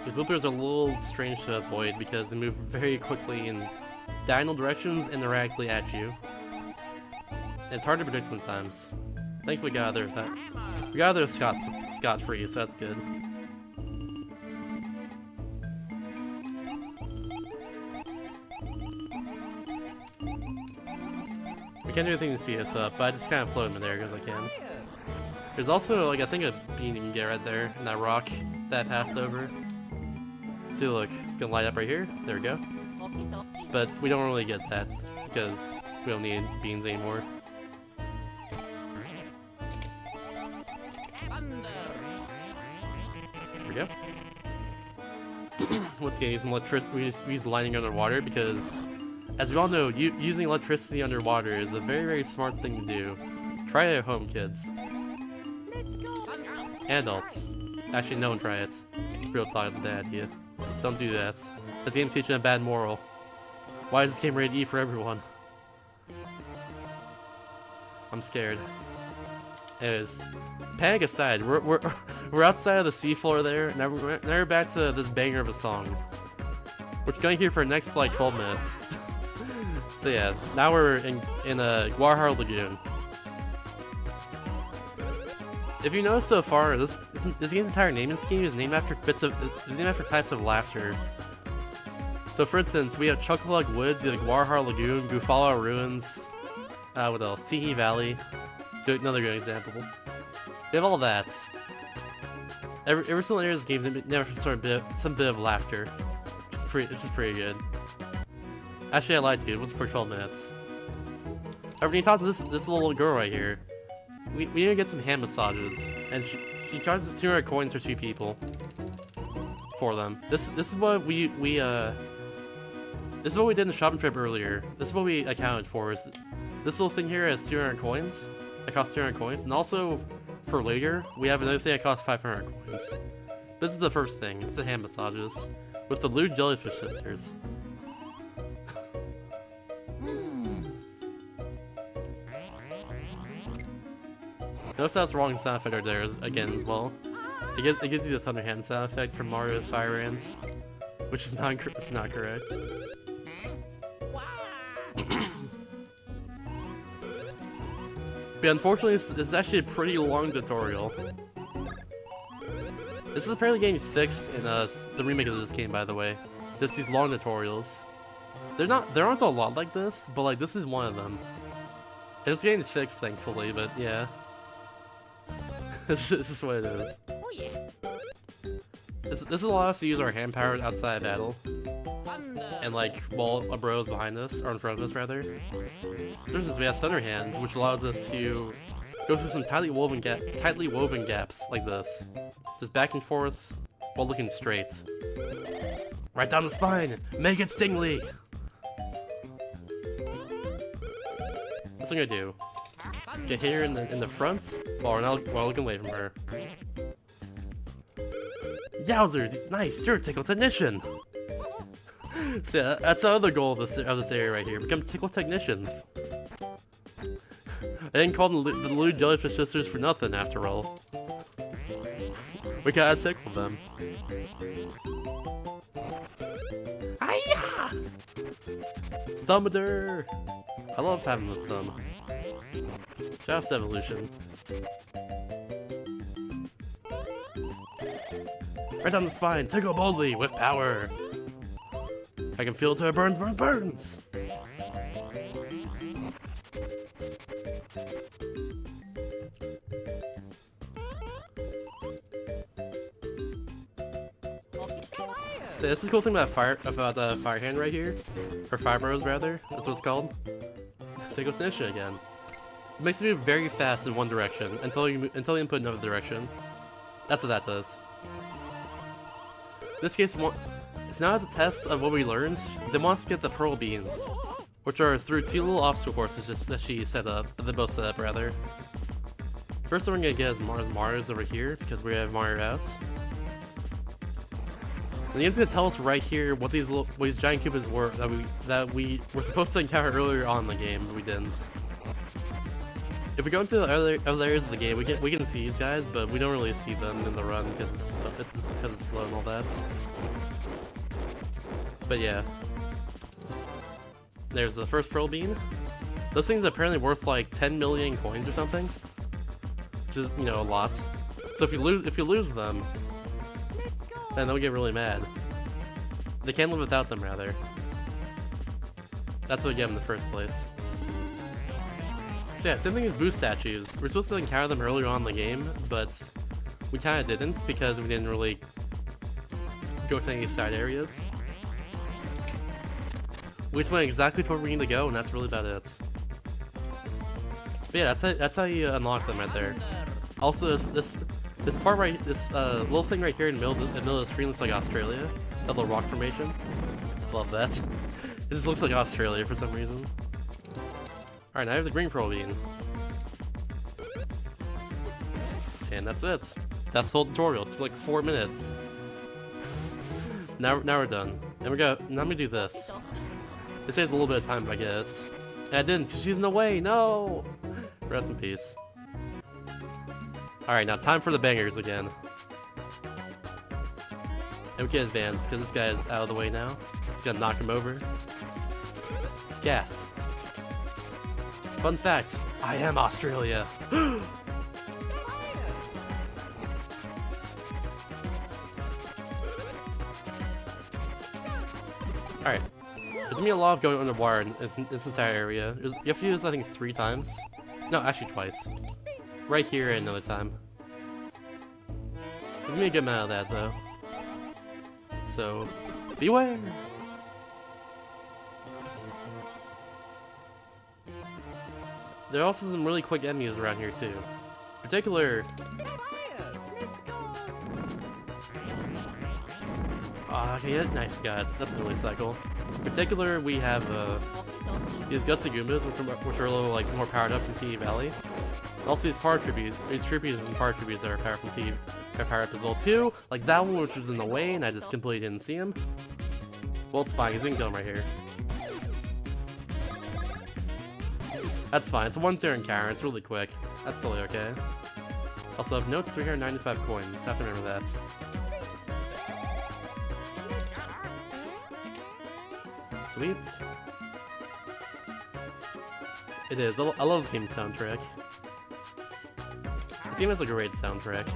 Speaker 1: These loopers are a little strange to avoid because they move very quickly in diagonal directions and erratically at you. And it's hard to predict sometimes. Thankfully, we got out there scot-free, so that's good. We can't do anything to speed us up, but I just kind of float him in there because I can. There's also, like, I think a bean you can get right there in that rock that I passed over. See, look, it's gonna light up right here. There we go. But we don't really get that because we don't need beans anymore. There we go. Once again, using electricity, we use lighting underwater because, as we all know, using electricity underwater is a very, very smart thing to do. Try it at home, kids. And adults. Actually, no one try it. Real talk, the bad idea. Don't do that. This game's teaching a bad moral. Why is this game rated E for everyone? I'm scared. Anyways, panic aside, we're outside of the seafloor there. Now we're back to this banger of a song, which we're gonna hear for the next like 12 minutes. So yeah, now we're in a Guarhar Lagoon. If you notice so far, this game's entire naming scheme is named after types of laughter. So for instance, we have Chuckalug Woods, you have Guarhar Lagoon, Bufalo Ruins, what else? Teehee Valley. Another good example. We have all that. Every single area of this game never some bit of laughter. It's pretty good. Actually, I lied to you. It was for 12 minutes. However, when you talk to this little girl right here, we need to get some hand massages, and she charges 200 coins for 2 people. For them. This is what we this is what we did in the shopping trip earlier. This is what we accounted for. Is this little thing here has 200 coins. It costs 200 coins, and also for later we have another thing that costs 500 coins. This is the first thing. It's the hand massages with the Luigi Jellyfish Sisters. Notice that's the wrong sound effect right there again as well. It gives you the Thunder Hand sound effect from Mario's Fire Hands, which is not correct. But unfortunately, this is actually a pretty long tutorial. This is apparently games fixed in the remake of this game, by the way. Just these long tutorials. There aren't a lot like this, but like this is one of them. And it's getting fixed, thankfully. But yeah, this is what it is.
Speaker 2: Oh yeah.
Speaker 1: This allows us to use our hand powers outside of battle, and like while a bro is behind us or in front of us rather. For instance, we have Thunder Hands, which allows us to go through some tightly woven gaps like this, just back and forth while looking straight. Right down the spine, make it stingly. That's what I'm gonna do. Let's get here in the front while looking away from her. Yowzers, nice, you're a tickle technician. So yeah, that's the other goal of this area right here. Become tickle technicians. I didn't call them the Luigi Jellyfish Sisters for nothing, after all. We gotta tickle them. Hiya! Thumbader! I love having the thumb. Just evolution. Right down the spine, tickle boldly with power. I can feel it till it burns, burns, burns! So this is the cool thing about the fire hand right here, or fire bros rather. That's what it's called. Tickle Technician again. It makes you move very fast in one direction until you input another direction. That's what that does. In this case, it's now as a test of what we learned. They want us to get the pearl beans, which are through 2 little obstacle courses that she set up, that they both set up rather. First one we're gonna get is Mario's over here because we have Mario outs. The game's gonna tell us right here what these giant Koopas were that we were supposed to encounter earlier on in the game, but we didn't. If we go into the other areas of the game, we can see these guys, but we don't really see them in the run because it's slow and all that. But yeah, there's the first pearl bean. Those things are apparently worth like 10 million coins or something, which is, you know, a lot. So if you lose them, then they'll get really mad. They can't live without them, rather. That's what we get in the first place. Yeah, same thing as boost statues. We're supposed to encounter them earlier on in the game, but we kind of didn't because we didn't really go to any side areas. We just went exactly to where we need to go, and that's really about it. But yeah, that's how you unlock them right there. Also, this part right, this little thing right here in the middle of the screen looks like Australia. That little rock formation. Love that. It just looks like Australia for some reason. Alright, now I have the green pearl bean. And that's it. That's the whole tutorial. It's like 4 minutes. Now we're done. And now I'm gonna do this. It saves a little bit of time if I get it. And I didn't, because she's in the way. No! Rest in peace. Alright, now time for the bangers again. And we can advance, because this guy's out of the way now. It's gonna knock him over. Gasp. Fun fact, I am Australia. Alright. There's gonna be a lot of going underwater in this entire area. You have to do this, I think, 3 times. No, actually twice. Right here and another time. There's gonna be a good amount of that, though. So, beware! There are also some really quick enemies around here, too. In particular... okay, yeah, nice gods. That's a really cycle. In particular, we have these Gutsy Goombas, which are a little like more powered up in T Valley. Also, these tributes and power tributes that are powered from T are powered up as well too. Like that one, which was in the way, and I just completely didn't see him. Well, it's fine. He's gonna kill him right here. That's fine. It's a 1-turn encounter. It's really quick. That's totally okay. Also, I've notes 395 coins. Have to remember that. Sweet. It is. I love this game's soundtrack. This game has a great soundtrack.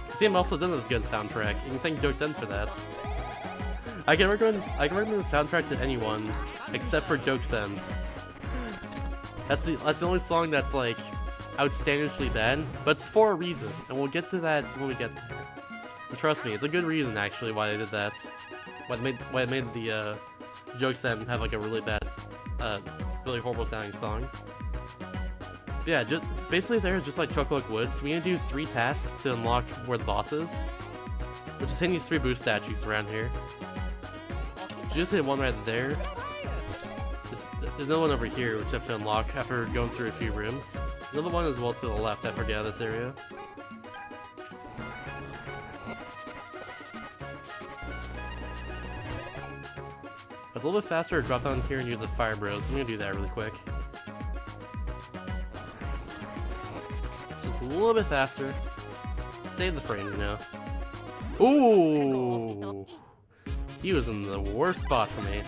Speaker 1: This game also does have a good soundtrack. You can thank Joke's End for that. I can recommend the soundtrack to anyone except for Joke's End. That's the only song that's like outstandishly bad, but it's for a reason, and we'll get to that when we get there. And trust me, it's a good reason actually why they did that. Why it made the Joke's End have like a really bad, really horrible sounding song. But yeah, basically this area is just like Chocolate Woods. We need to do 3 tasks to unlock where the boss is, which is hitting these 3 boost statues around here. You just hit one right there. There's another one over here which I have to unlock after going through a few rooms. Another one as well to the left after I get out of this area. It's a little bit faster to drop down here and use the fire bros, so I'm gonna do that really quick. Just a little bit faster. Save the frames, you know. Ooh! He was in the worst spot for me.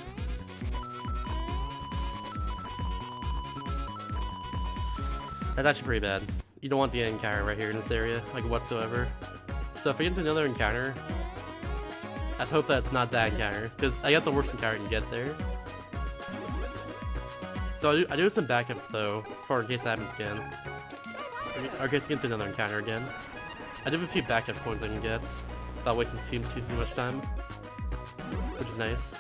Speaker 1: That's actually pretty bad. You don't want the encounter right here in this area, like whatsoever. So if I get into another encounter, let's hope that's not that encounter, because I got the worst encounter I can get there. So I do some backups though, for in case it happens again. Or in case I get into another encounter again. I do have a few backup coins I can get, without wasting too much time. Which is nice.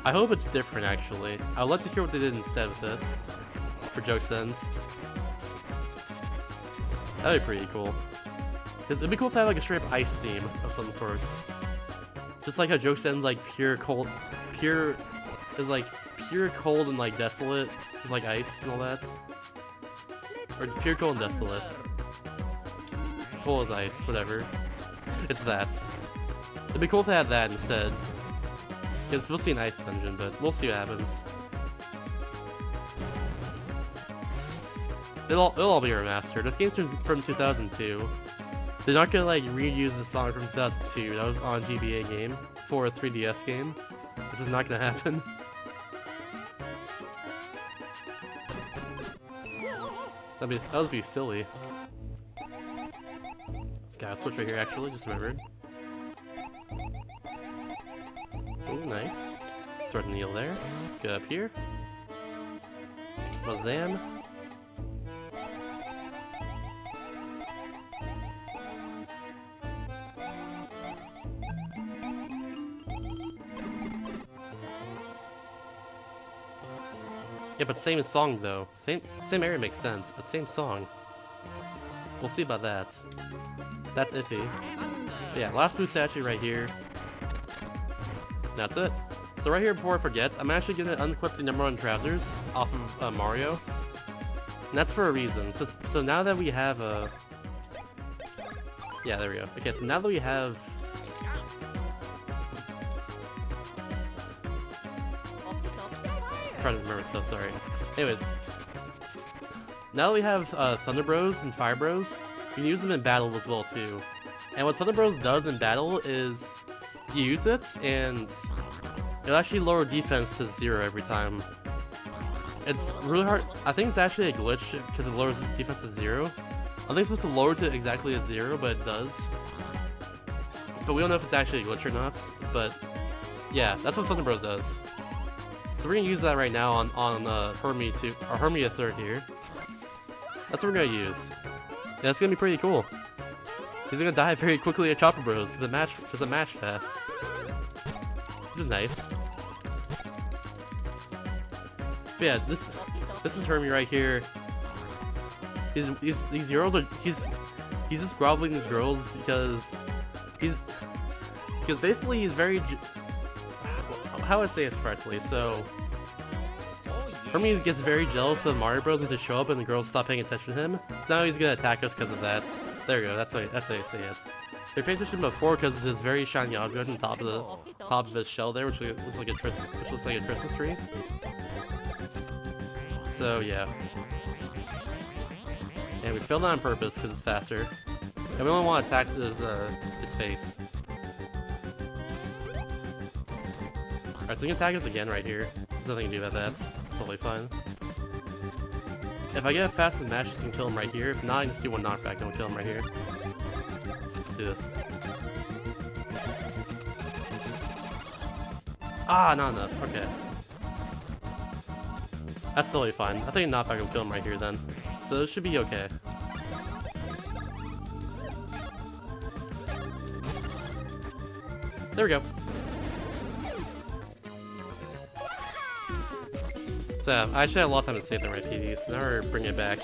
Speaker 1: I hope it's different, actually. I'd love to hear what they did instead with it. For Joke's End. That'd be pretty cool. Because it'd be cool if they had like a straight up ice theme of some sorts. Just like how Joke's End's like pure cold and like desolate. Just like ice and all that. Or just pure cold and desolate. Cold as ice, whatever. It's that. It'd be cool if they had that instead. It's supposed to be an ice dungeon, but we'll see what happens. It'll all be remastered. This game's from 2002. They're not gonna like reuse the song from 2002 that was on a GBA game for a 3DS game. This is not gonna happen. That would be silly. Got a switch right here, actually, just remembered. Ooh, nice. Thread needle there. Get up here. Mazam. Yeah, but same song though. Same area makes sense, but same song. We'll see about that. That's iffy. But yeah, last blue statue right here. That's it. So right here, before I forget, I'm actually gonna unequip the #1 trousers off of Mario. And that's for a reason. So now that we have a... Yeah, there we go. Okay, so now that we have... I'm trying to remember stuff, sorry. Anyways. Now that we have Thunder Bros and Fire Bros, you can use them in battle as well too. And what Thunder Bros does in battle is you use it and it'll actually lower defense to 0 every time. It's really hard. I think it's actually a glitch because it lowers defense to 0. I think it's supposed to lower to exactly a 0, but it does. But we don't know if it's actually a glitch or not. But yeah, that's what Thunder Bros does. So we're gonna use that right now on Hermia 2 or Hermia 3rd here. That's what we're gonna use. And that's gonna be pretty cool. He's gonna die very quickly at Chopper Bros. There's a match fast. Which is nice. But yeah, this is Hermia right here. These girls are he's just groveling these girls because basically he's very how would I say this correctly? So Hermia gets very jealous of Mario Bros when they show up and the girls stop paying attention to him. So now he's gonna attack us because of that. There we go. That's how you say it. They paid attention before because of his very shiny object on top of his shell there, which looks like a Christmas tree. So yeah, and we failed that on purpose because it's faster, and we only want to attack his face. Alright, so he can attack us again right here. There's nothing to do about that. It's totally fine. If I get a fast and mash, just can kill him right here. If not, I can just do one knockback and we'll kill him right here. Let's do this. Ah, not enough. Okay. That's totally fine. I think a knockback will kill him right here then. So this should be okay. There we go. So I actually had a lot of time to save the right TV, so now we're bringing it back.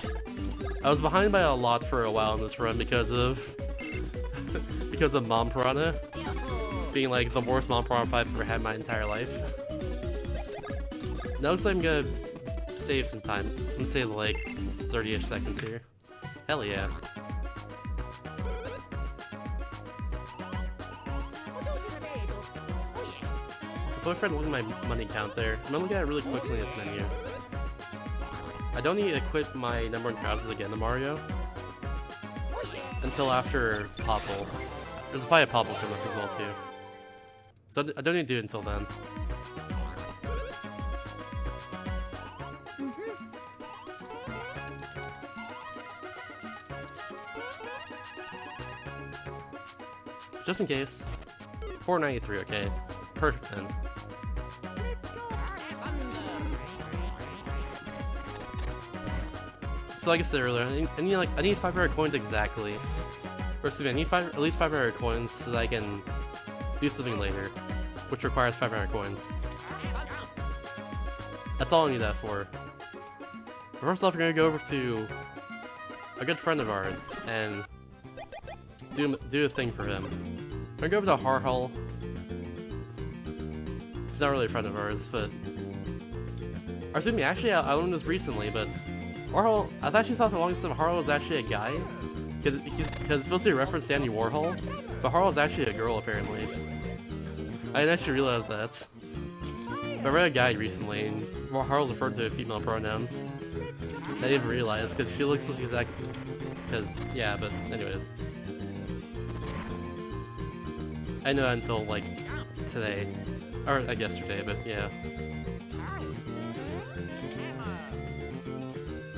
Speaker 1: I was behind by a lot for a while in this run because of Mom Piranha being like the worst Mom Piranha fight I've ever had in my entire life. Now looks like I'm gonna save some time. I'm gonna save like 30-ish seconds here. Hell yeah. So if I look at my money count there, I'm gonna look at it really quickly in this menu. I don't need to equip my #1 trousers again to Mario until after Popple. There's a fight at Popple coming up as well too. So I don't need to do it until then. Just in case. 493, okay. Perfect then. So like I said earlier, I need 500 coins exactly. Or excuse me, I need at least 500 coins so that I can do something later, which requires 500 coins. That's all I need that for. But first off, we're gonna go over to a good friend of ours and do a thing for him. We're gonna go over to Harhal. He's not really a friend of ours, but... Or excuse me, actually I learned this recently, but Warhol, I've actually thought for the longest time Harhal was actually a guy, because it's supposed to be a reference to Andy Warhol, but Harhal is actually a girl apparently. I didn't actually realize that. But I read a guide recently, and Harhal's referred to female pronouns. I didn't even realize, because she looks like exactly... Because, yeah, but anyways. I know until, like, today. Or, like, yesterday, but yeah.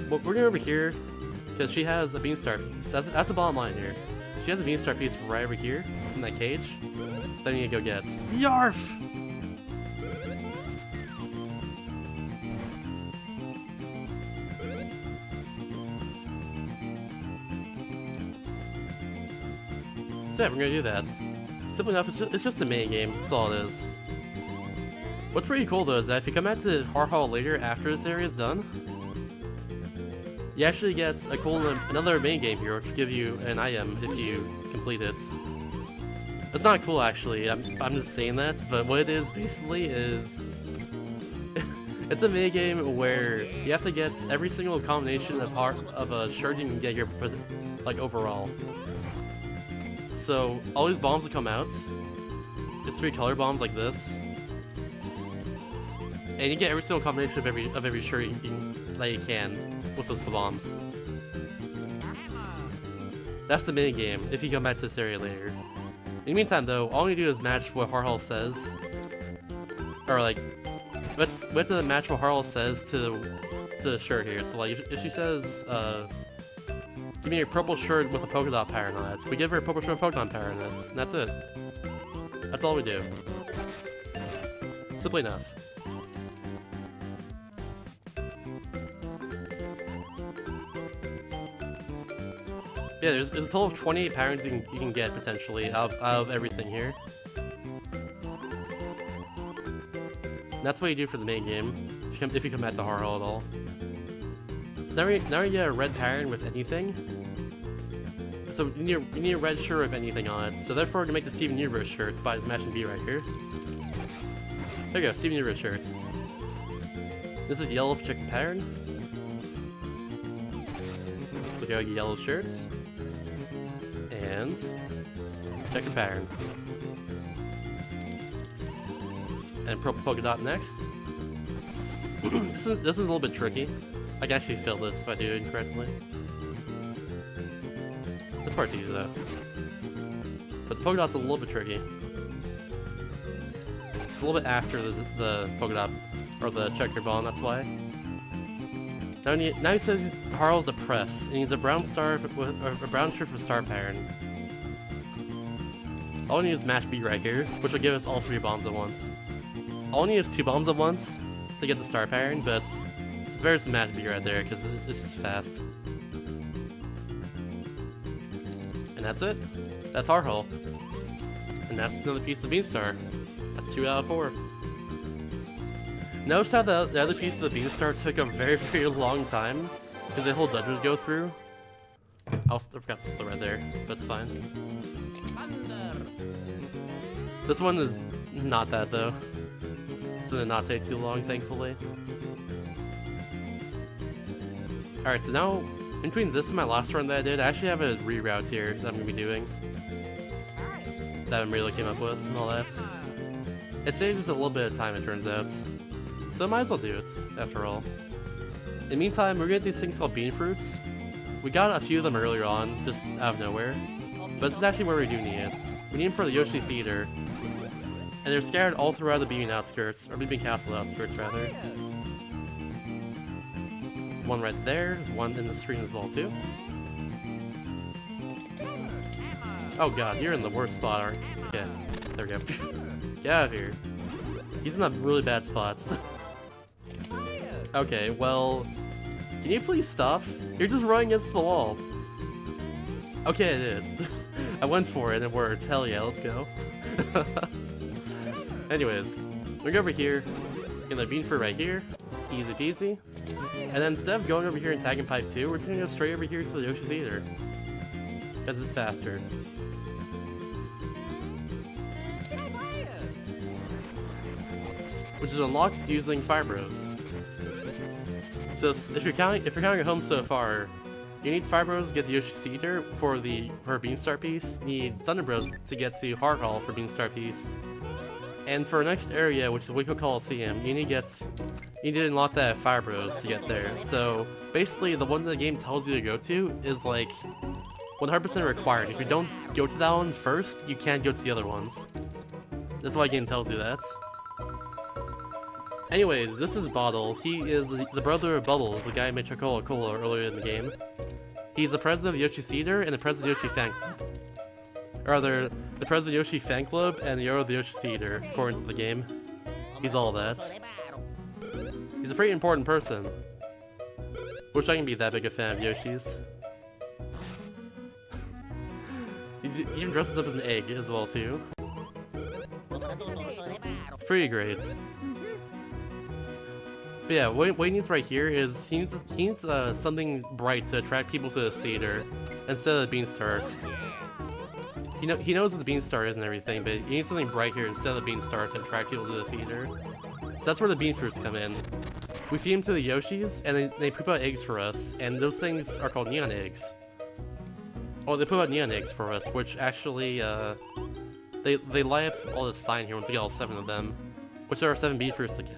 Speaker 1: Well, we're going over here, because she has a Beanstar piece. That's the bottom line here. she has a Beanstar piece right over here in that cage. Then you need to go get. Yarf! So yeah, we're gonna do that. Simple enough, it's just a mini game, that's all it is. What's pretty cool though is that if you come back to Heart Hall later after this area is done, you actually get another mini game here which will give you an item if you complete it. It's not cool actually, I'm just saying that, but what it is basically is it's a mini game where you have to get every single combination of a shirt you can get here, like overall. So all these bombs will come out. It's 3 color bombs like this, and you get every single combination of every shirt that you can with those bombs. That's the mini game. If you come back to this area later. In the meantime, though, all you do is match what Heart Hall says, or like, let's match what Heart Hall says to the shirt here. So like, if she says, give me a purple shirt with a polka dot pattern on it. So we give her a purple shirt with a polka dot pattern on it, and that's it. That's all we do. Simply enough. Yeah, there's a total of 28 patterns you can get potentially out of everything here. And that's what you do for the main game if you come back to Heart Hall at all. So now you get a red pattern with anything. So you need a red shirt with anything on it. So therefore, to make the Steven Universe shirts by this matching B right here. There you go, Steven Universe shirts. This is yellow check the pattern. So we got yellow shirts. And check the pattern. And purple polka dot next. This is a little bit tricky. I can actually fill this if I do it incorrectly. This part's easy though. But the polka dot's a little bit tricky. It's a little bit after the polka dot, or the checker ball, and that's why. Now he says Harl's the press, and he needs a brown star with a brown shirt for star pattern. All we need is match B right here, which will give us all 3 bombs at once. All we need is 2 bombs at once to get the star pattern, but it's better to match B right there because it's just fast. And that's it. That's our hull. And that's another piece of Beanstar. That's 2 out of 4. Notice how the other piece of the Beanstar took a very, very long time because the whole dungeon would go through. I forgot to split right there, but it's fine. This one is not that though. It's gonna not take too long, thankfully. Alright, so now, in between this and my last run that I did, I actually have a reroute here that I'm gonna be doing. That I really came up with and all that. It saves just a little bit of time, it turns out. So I might as well do it, after all. In the meantime, we're gonna do these things called bean fruits. We got a few of them earlier on, just out of nowhere. But this is actually where we do need it. We need them for the Yoshi Theater. And they're scattered all throughout the Bean outskirts, or Bean Castle outskirts, rather. There's one right there, there's one in the screen as well, too. Oh god, you're in the worst spot, aren't you? Okay, there we go. Get out of here. He's in a really bad spots. Okay, well, can you please stop? You're just running against the wall. Okay, it is. I went for it and it worked. Hell yeah, let's go. Anyways, we go over here, get the bean fruit right here, easy peasy. And then instead of going over here and tagging pipe 2, we're just gonna go straight over here to the Yoshi Theater. Because it's faster. Which is unlocked using Fibros. So if you're counting at home so far, you need Fibros to get the Yoshi Theater for her Beanstar piece. You need Thunder Bros to get to Heart Hall for Beanstar piece. And for our next area, which is Waco Coliseum, you need to unlock that Fire Bros to get there. So basically, the one that the game tells you to go to is like 100% required. If you don't go to that one first, you can't go to the other ones. That's why the game tells you that. Anyways, this is Bottle. He is the brother of Bubbles, the guy who made Chocola Cola earlier in the game. He's the president of the Yoshi Theater and the president of the Yoshi Fan Club. the president of the Yoshi fan club and the owner of the Yoshi Theater, according to the game. He's all that. He's a pretty important person. Wish I can be that big a fan of Yoshi's. He even dresses up as an egg as well too. It's pretty great. But yeah, what he needs right here is he needs something bright to attract people to the theater instead of the Beanstar. He knows what the Beanstar is and everything, but he needs something bright here instead of the Beanstar to attract people to the theater. So that's where the bean fruits come in. We feed them to the Yoshis, and they poop out eggs for us, and those things are called neon eggs. Oh, they poop out neon eggs for us, which actually, they light up all this sign here once we get all 7 of them, which there are 7 bean fruits to get.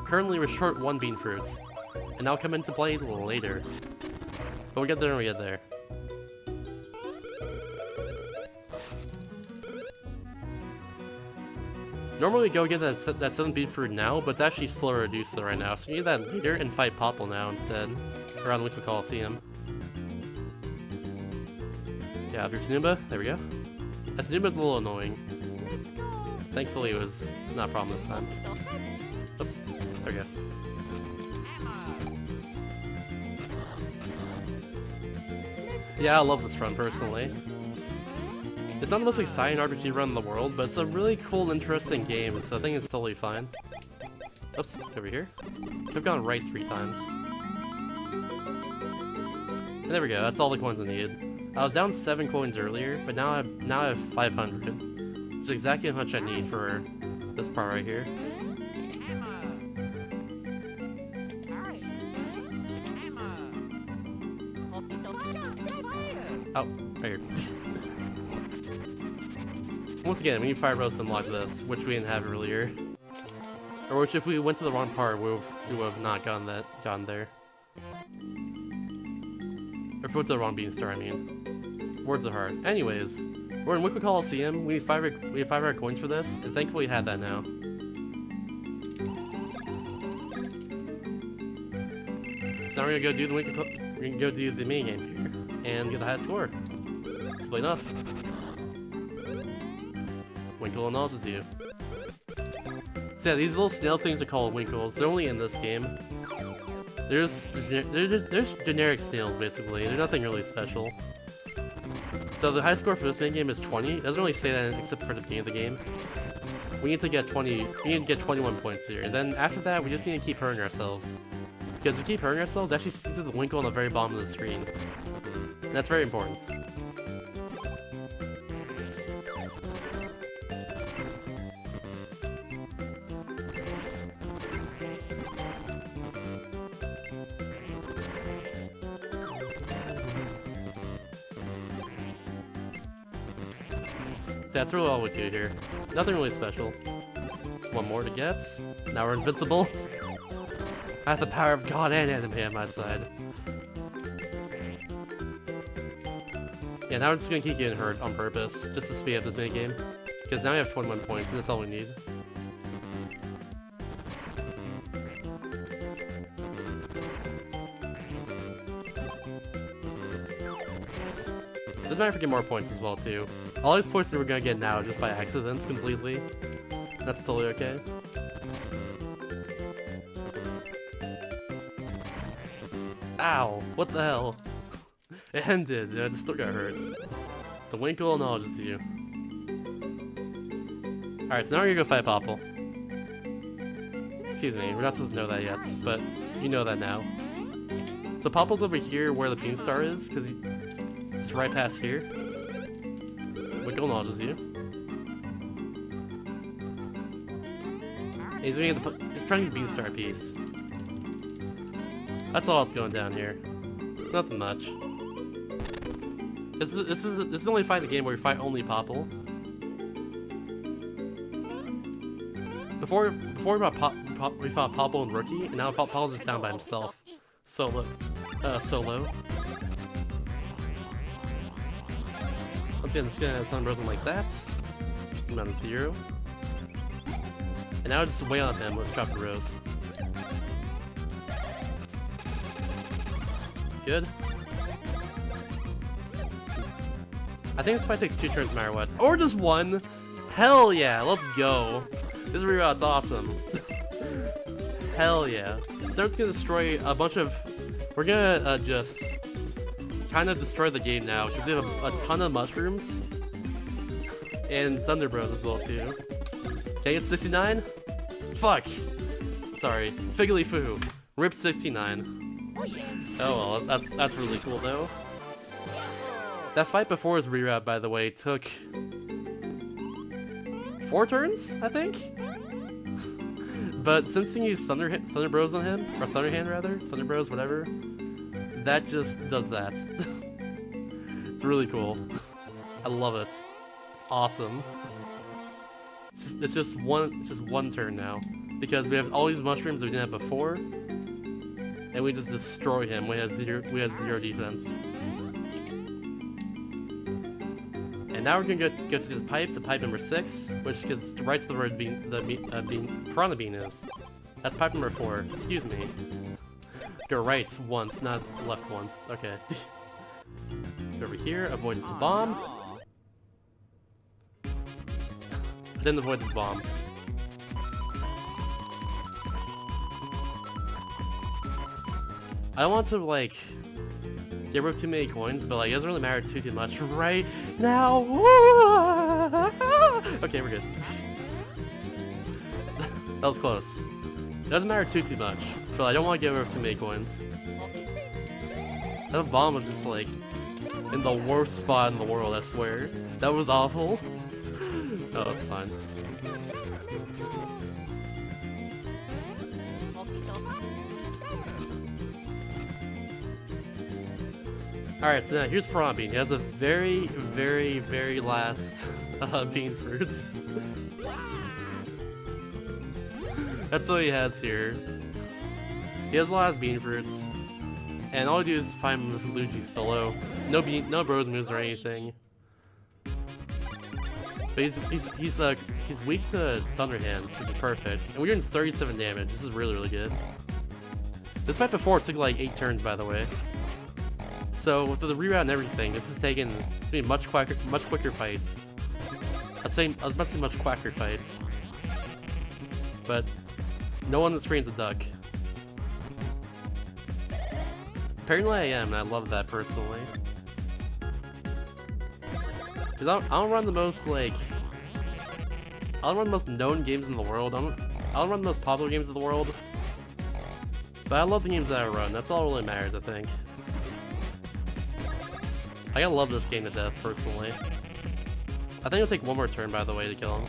Speaker 1: Currently, we're short 1 bean fruits, and that'll come into play later. But we'll get there when we get there. Normally we go get that 7th bean fruit now, but it's actually slower to do so right now, so we need that later and fight Popple now instead, around the Liquid Coliseum. Yeah, after Tanumba, there we go. That Tanumba's a little annoying. Thankfully it was not a problem this time. Oops, there we go. Yeah, I love this run personally. It's not the most exciting RPG run in the world, but it's a really cool, interesting game, so I think it's totally fine. Oops, over here. I've gone right 3 times. And there we go, that's all the coins I needed. I was down 7 coins earlier, but now I have 500. Which is exactly how much I need for this part right here. Oh, right here. Once again, we need Fire Roast to unlock this, which we didn't have earlier. Or which, if we went to the wrong part, we would have not gotten there. Or if we went to the wrong Beanstar, I mean. Words are hard. Anyways, we're in Liquid Coliseum. We need 5 coins for this, and thankfully we have that now. So now we're gonna go do the mini game here and get the highest score. Simply enough. Winkle acknowledges you. So yeah, these little snail things are called winkles. They're only in this game. There's generic snails basically. They're nothing really special. So the high score for this minigame is 20. It doesn't really say that except for the beginning of the game. We need to get 20. We need to get 21 points here, and then after that, we just need to keep hurting ourselves. Because if we keep hurting ourselves, it actually speaks to the winkle on the very bottom of the screen. And that's very important. That's really all we do here. Nothing really special. One more to get. Now we're invincible. I have the power of God and anime on my side. Yeah, now we're just gonna keep getting hurt on purpose, just to speed up this minigame. Because now we have 21 points, and that's all we need. Doesn't matter if we get more points as well, too. All these points that we're gonna get now are just by accidents completely. That's totally okay. Ow! What the hell? It ended, I just still got hurt. The winkle acknowledges you. Alright, so now we're gonna go fight Popple. Excuse me, we're not supposed to know that yet, but you know that now. So Popple's over here where the Beanstar is, because he's right past here. Winkle acknowledges you. He's trying to get Beanstar piece. That's all that's going down here. Nothing much. This is only fight the game where we fight only Popple. Before we fought Popple and Rookie, and now Popple's just down by himself. Solo. Once again, just gonna Thunder Rose him like that. I'm down to 0. And now just wait on him with Chopper Rose. Good. I think this fight takes 2 turns no matter what. Or just 1! Hell yeah, let's go! This rerout's awesome. Hell yeah. So it's gonna destroy a bunch of... We're gonna just kind of destroy the game now, because we have a ton of mushrooms. And Thunder Bros as well too. Can I get 69? Fuck! Sorry. Figgly Foo. Rip 69. Oh well, that's really cool though. That fight before his reroute, by the way, took 4 turns, I think? But since you use Thunder Bros on him, or Thunder Hand rather, Thunder Bros, whatever, that just does that. It's really cool. I love it. It's awesome. It's just one turn now, because we have all these mushrooms that we didn't have before, and we just destroy him. We have zero defense. And now we're gonna go to this pipe, the pipe number 6, which is right to the word Piranha Bean is. That's pipe number 4. Excuse me. Go right once, not left once. Okay. Go over here, avoid the bomb. I didn't avoid the bomb. I don't want to, like, get rid of too many coins, but, like, it doesn't really matter too much right now. Okay, we're good. That was close. It doesn't matter too much, but I don't want to get rid of too many coins. That bomb was just, like, in the worst spot in the world, I swear. That was awful. Oh, it's fine. Alright, so now here's Piranha Bean. He has a very, very, very last bean fruits. That's what he has here. He has the last bean fruits. And all I do is find him with Luigi solo. No bros moves or anything. But he's weak to Thunder Hands, which is perfect. And we're doing 37 damage. This is really, really good. This fight before took like 8 turns, by the way. So with the reroute and everything, this is taking to be much quicker fights. I was about to say much quacker fights, but no one on the screen's a duck. Apparently I am, and I love that personally. Cause I don't run the most I don't run the most known games in the world. I don't run the most popular games in the world. But I love the games that I run. That's all that really matters, I think. I gotta love this game to death, personally. I think it'll take one more turn, by the way, to kill him.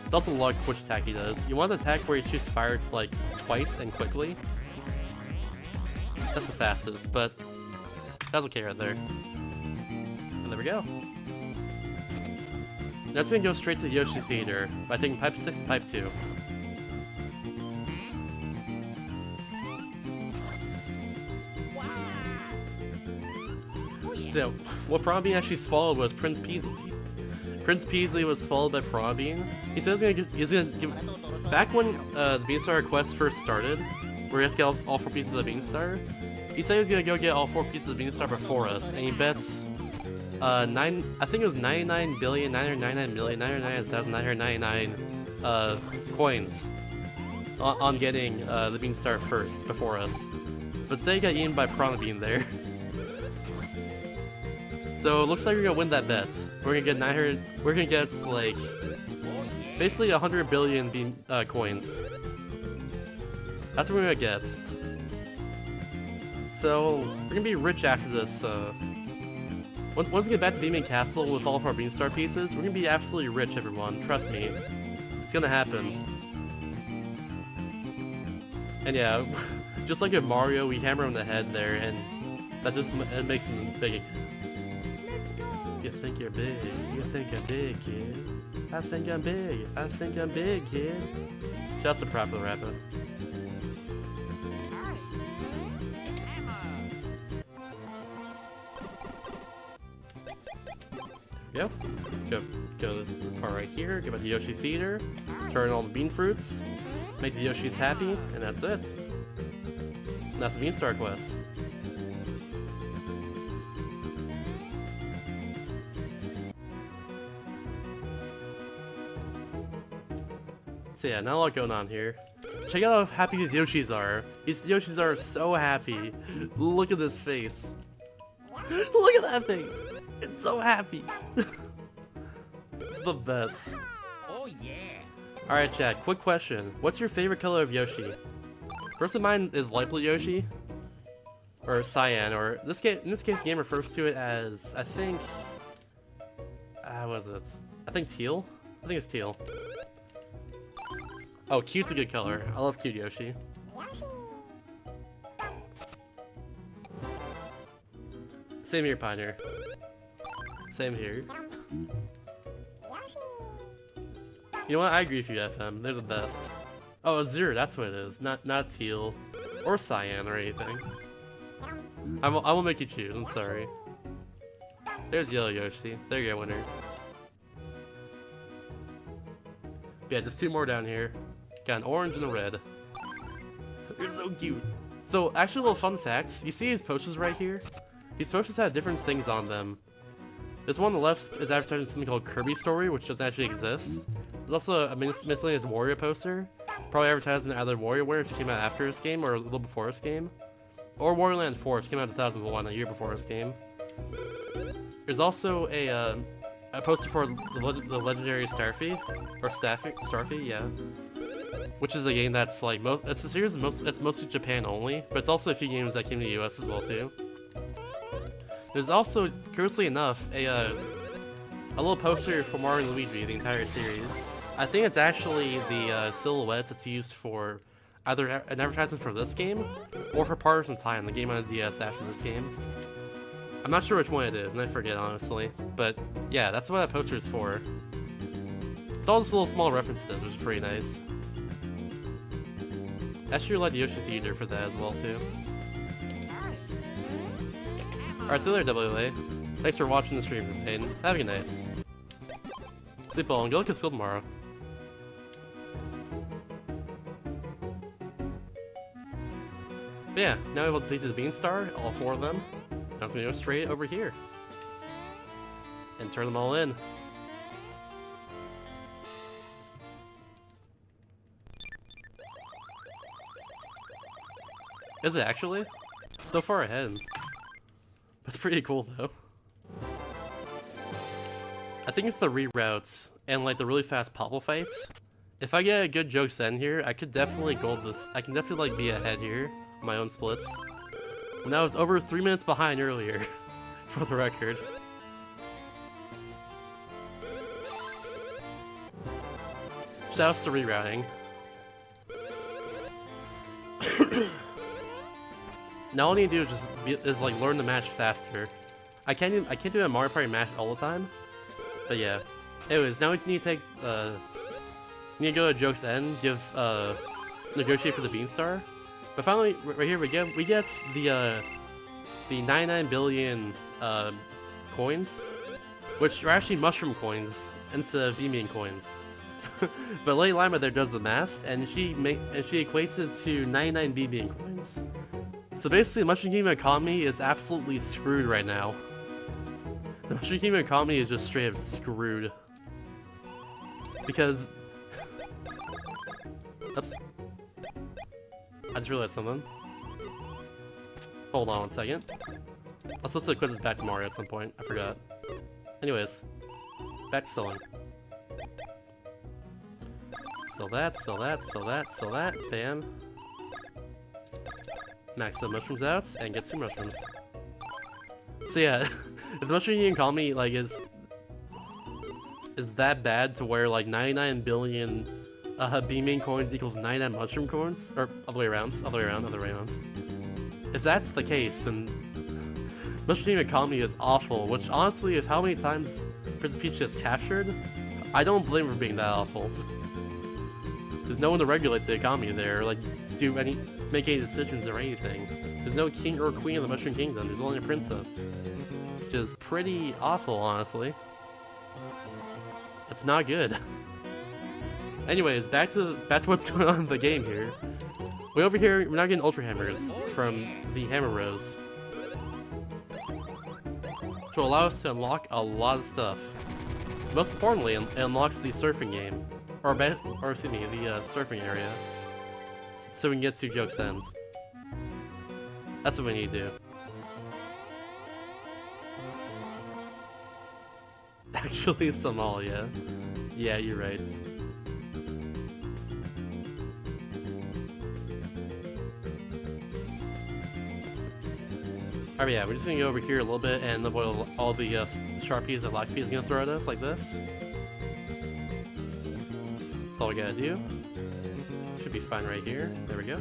Speaker 1: It's also luck which attack he does. You want the attack where he shoots fire, like, twice and quickly. That's the fastest, but that's okay right there. And there we go. Now it's gonna go straight to Yoshi Theater by taking pipe 6 to pipe 2. So, what Piranha Bean actually swallowed was Prince Peasley. Prince Peasley was swallowed by Piranha Bean. He said he's gonna give... Back when the Beanstar quest first started, where he has to get all 4 pieces of the Beanstar, he said he was gonna go get all 4 pieces of the Beanstar before us, and he bets I think it was 99,999,999,999 coins on getting the Beanstar first, before us. But say he got eaten by Piranha Bean there. So it looks like we're gonna win that bet. We're gonna get 900. We're gonna get like basically 100 billion coins. That's what we're gonna get. So we're gonna be rich after this. Once we get back to Beaming Castle with all of our Beanstar pieces, we're gonna be absolutely rich, everyone. Trust me, it's gonna happen. And yeah, just like in Mario, we hammer him in the head there, and that just makes him big. You think you're big. You think I'm big, kid. I think I'm big. I think I'm big, kid. Shouts to Proper Rapper. Yep. Go this part right here. Go back to Yoshi Theater. Turn all the bean fruits. Make the Yoshis happy, and that's it. And that's the Beanstar quest. So yeah, not a lot going on here. Check out how happy these Yoshis are. These Yoshis are so happy. Look at this face. Look at that face. It's so happy. It's the best.
Speaker 2: Oh yeah.
Speaker 1: Alright chat, quick question. What's your favorite color of Yoshi? First of mine is light blue Yoshi. Or cyan, or in this case the game refers to it as, I think... what is it? I think teal? I think it's teal. Oh, cute's a good color. I love cute Yoshi. Same here, Pioneer. Same here. You know what? I agree with you, FM. They're the best. Oh, Azure, that's what it is. Not teal. Or cyan or anything. I will make you choose, I'm sorry. There's yellow Yoshi. There you go, winner. Yeah, just 2 more down here. Got an orange and a red. You're so cute. So, actually, little fun facts. You see these posters right here? These posters have different things on them. This one on the left is advertising something called Kirby Story, which doesn't actually exist. There's also a miscellaneous Wario poster, probably advertising either WarioWare, which came out after this game, or a little before this game. Or Wario Land 4, which came out in 2001, a year before this game. There's also a poster for the legendary Starfy, or Starfy, yeah. Which is a game that's like it's a series it's mostly Japan only, but it's also a few games that came to the US as well too. There's also, curiously enough, a little poster for Mario and Luigi, the entire series. I think it's actually the silhouettes that's used for either an advertisement for this game, or for Partners in Time, the game on the DS after this game. I'm not sure which one it is, and I forget honestly. But yeah, that's what that poster is for. It's all just little small references, which is pretty nice. I should let Yoshi's Eater for that as well too. Alright, see you later, WLA. Thanks for watching the stream, Aiden. Have a good night. Sleep well and go look at school tomorrow. But yeah, now we have all the pieces of Beanstar, all 4 of them. Now I'm gonna go straight over here. And turn them all in. Is it actually? It's so far ahead. That's pretty cool though. I think it's the reroutes and like the really fast popple fights. If I get a good jokes in here, I could definitely gold this. I can definitely like be ahead here on my own splits. When I was over 3 minutes behind earlier, for the record. Shouts to rerouting. Now all I need to do is like learn the match faster. I can't do a Mario Party match all the time, but yeah. Anyways, now we need to take need to go to Joke's End, negotiate for the Beanstar. But finally, right here we get the 99 billion coins, which are actually mushroom coins instead of B-Bean coins. But Lady Lima there does the math, and she equates it to 99 B-Bean coins. So basically, the Mushroom Kingdom economy is absolutely screwed right now. The Mushroom Kingdom economy is just straight up screwed. Because... Oops. I just realized something. Hold on 1 second. I was supposed to equip this back to Mario at some point. I forgot. Anyways. Back to selling. Sell that, sell that, sell that, sell that. Bam. Max the mushrooms out and get 2 mushrooms. So yeah, if the Mushroom Kingdom economy like is that bad to where like 99 billion B-Main coins equals 99 mushroom coins, or other way around. If that's the case, then Mushroom Kingdom economy is awful. Which honestly, with how many times Princess Peach is captured, I don't blame her for being that awful. There's no one to regulate the economy there, or like make any decisions or anything. There's no king or queen of the Mushroom Kingdom. There's only a princess, which is pretty awful, honestly. That's not good. Anyways, back to what's going on in the game here. Way over here, we're now getting Ultra Hammers from the Hammer Rose, which will allow us to unlock a lot of stuff. Most importantly, it unlocks the surfing game. or excuse me, the surfing area, so we can get to Joke's End. That's what we need to do. Actually, Somalia. Yeah, you're right. Alright, yeah, we're just gonna go over here a little bit and avoid all the Sharpies that Lockpee is gonna throw at us, like this. That's all we gotta do. Should be fine right here. There we go.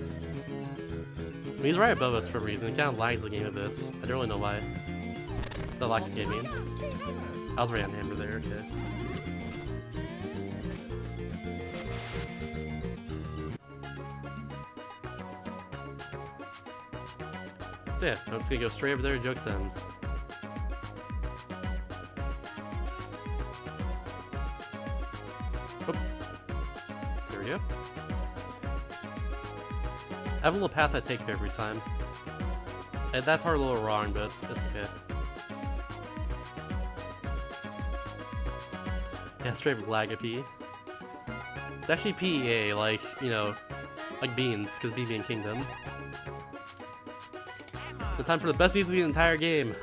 Speaker 1: He's right above us for a reason. It kind of lags the game a bit. I don't really know why. The lack of gaming. I was right on hammer there, okay. So yeah, I'm just gonna go straight over there to Joke's End. Oh. There we go. I have a little path I take every time. And that part a little wrong, but it's okay. Yeah, straight Lagapee. It's actually PEA, like, you know, like beans, because BB Kingdom. The time for the best music in the entire game.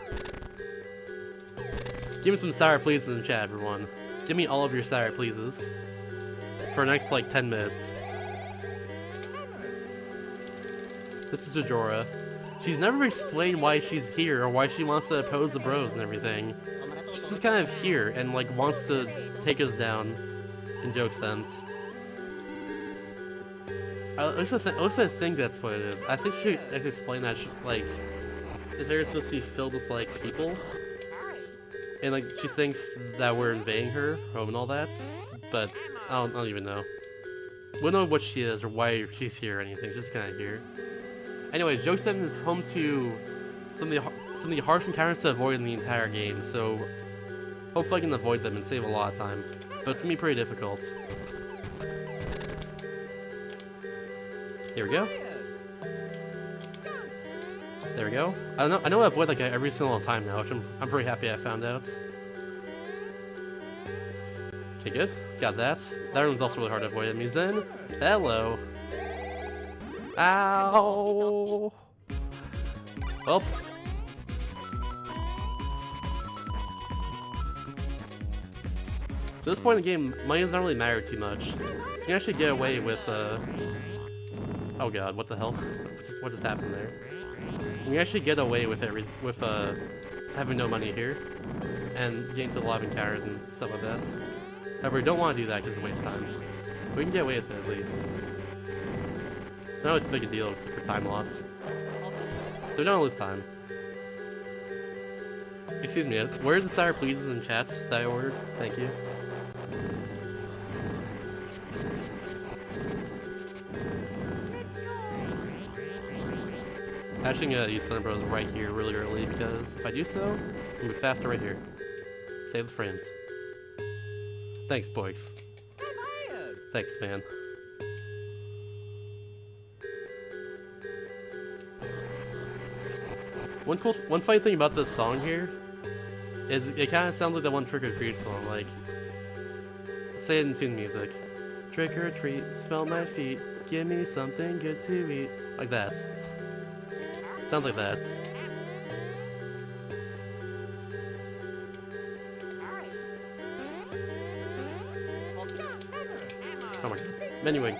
Speaker 1: Give me some sour pleases in the chat, everyone. Give me all of your sour pleases. For the next, like, 10 minutes. This is Jojora. She's never explained why she's here or why she wants to oppose the bros and everything. She's just kind of here and like wants to take us down in Joke's sense. At least I think that's what it is. I think she should explain that, like, this area supposed to be filled with like people, and like she thinks that we're invading her home and all that, but I don't even know. We don't know what she is or why she's here or anything. She's just kind of here. Anyways, Joke's End is home to some of the hardest encounters to avoid in the entire game, so hopefully I can avoid them and save a lot of time. But it's gonna be pretty difficult. Here we go. There we go. I know I avoid like every single time now, which I'm pretty happy I found out. Okay, good. Got that. That room's also really hard to avoid enemies in. Hello. Ow! Well. So at this point in the game, money doesn't really matter too much. So you can actually get away with, oh god, what the hell? What just happened there? You can actually get away with having no money here, and getting to the live encounters and stuff like that. However, we don't want to do that because it's a waste of time. But we can get away with it at least. So now it's a big deal for time loss. So we don't lose time. Excuse me, where's the sour pleases in chats that I ordered? Thank you. Actually, I'm gonna use Thunder Bros right here really early because if I do so, I'll move faster right here. Save the frames. Thanks, boys. Thanks, man. One funny thing about this song here is it kind of sounds like the one Trick or Treat song. Like, say it in tune music. Trick or treat, smell my feet, give me something good to eat. Like that. Sounds like that. Oh my god. Anyway.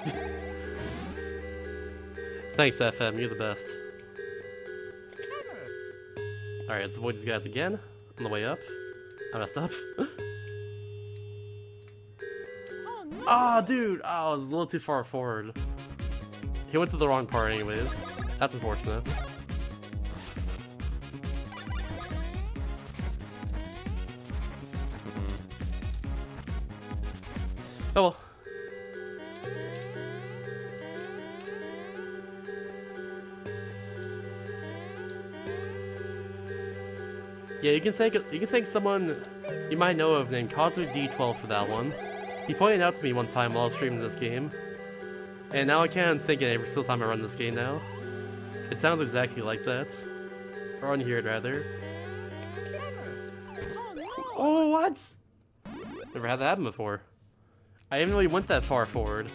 Speaker 1: Thanks, FM. You're the best. Alright, let's avoid these guys again. On the way up. I messed up. Oh, dude! Oh, I was a little too far forward. He went to the wrong part anyways. That's unfortunate. Oh well. Yeah, you can thank someone you might know of named CosmicD12 for that one. He pointed out to me one time while I was streaming this game, and now I can't think of it every single time I run this game now. It sounds exactly like that, or on here rather. Oh, what? Never had that happen before. I didn't really went that far forward.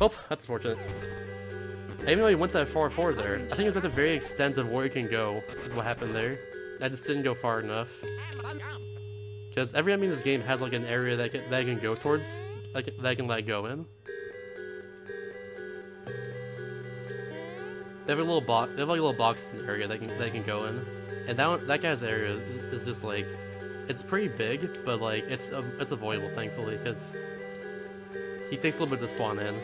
Speaker 1: Oh, that's unfortunate. I didn't really went that far forward there. I think it was at the very extent of where you can go is what happened there. I just didn't go far enough. Because every enemy in this game has like an area that I can go towards, like that I can go in. They have a little box. They have like a little box area that they can go in, and that guy's area is just like, it's pretty big, but like it's avoidable thankfully because he takes a little bit to spawn in.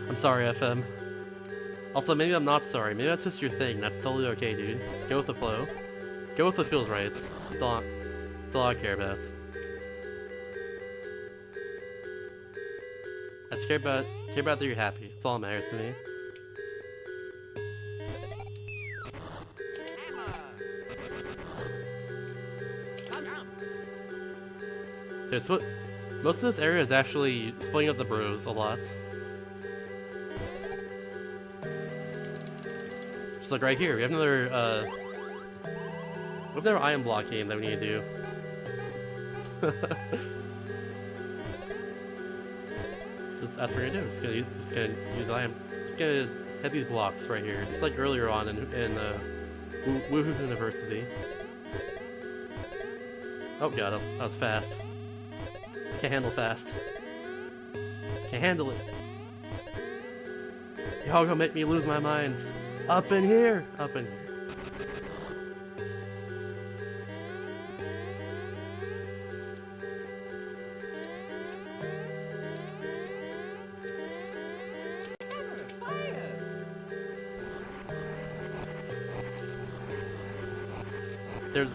Speaker 1: I'm sorry, FM. Also, maybe I'm not sorry. Maybe that's just your thing. That's totally okay, dude. Go with the flow. Go with what feels right. That's all I care about. I just care about that you're happy. That's all that matters to me. So most of this area is actually splitting up the bros a lot. Just like right here, we have another iron block game that we need to do. So that's what we're gonna do. Just gonna use iron. Just gonna hit these blocks right here, just like earlier on in Woohoo University. Oh god, that was fast. Can't handle fast. Can't handle it. Y'all gonna make me lose my minds. Up in here! Up in here.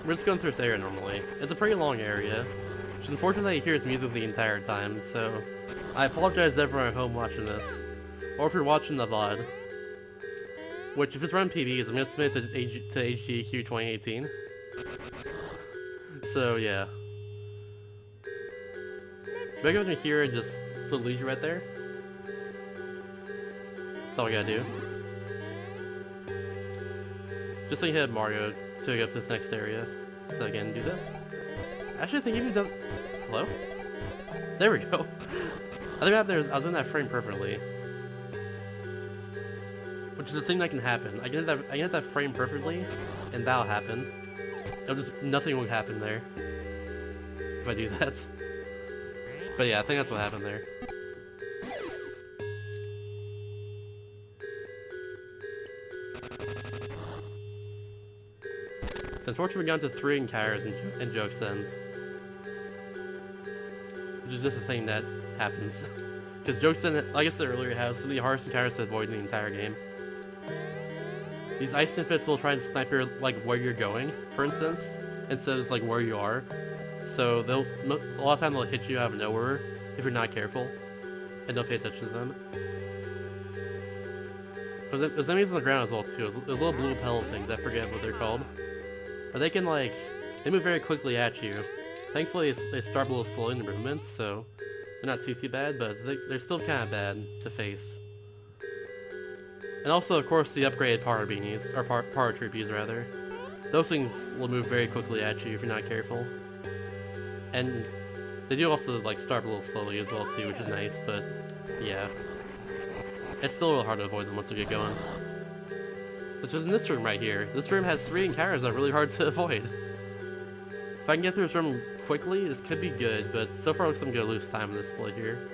Speaker 1: We're just going through this area normally. It's a pretty long area. Which unfortunately hears music the entire time, so I apologize to everyone at home watching this. Or if you're watching the VOD. Which, if it's run PBs, I'm gonna submit it to HDQ 2018. So, yeah. Do I go in here and just put Luigi right there? That's all we gotta do. Just so you have Mario to go up to this next area. So again, do this. Actually, I think you've done... Hello? There we go. I think what happened there is I was in that frame perfectly. Which is the thing that can happen. I get that frame perfectly, and that'll happen. Nothing will happen there. If I do that. But yeah, I think that's what happened there. So unfortunately we got to 3 encounters and jokes ends. Which is just a thing that happens. Because jokes end, like I said earlier, has some of the hardest encounters to avoid in the entire game. These ice infants will try and snipe your, like, where you're going, for instance, instead of just, like, where you are. So a lot of time they'll hit you out of nowhere if you're not careful, and don't pay attention to them. There's enemies on the ground as well too. There's little blue pellet things, I forget what they're called. But they can, like, they move very quickly at you. Thankfully they start a little slow in their movements, so they're not too bad, but they're still kind of bad to face. And also, of course, the upgraded power beanies, or power troopies rather. Those things will move very quickly at you if you're not careful. And they do also, like, start a little slowly as well too, which is nice, but yeah. It's still real hard to avoid them once we get going. Such as in this room right here. This room has 3 encounters that are really hard to avoid. If I can get through this room quickly, this could be good, but so far it looks like I'm gonna lose time in this split here.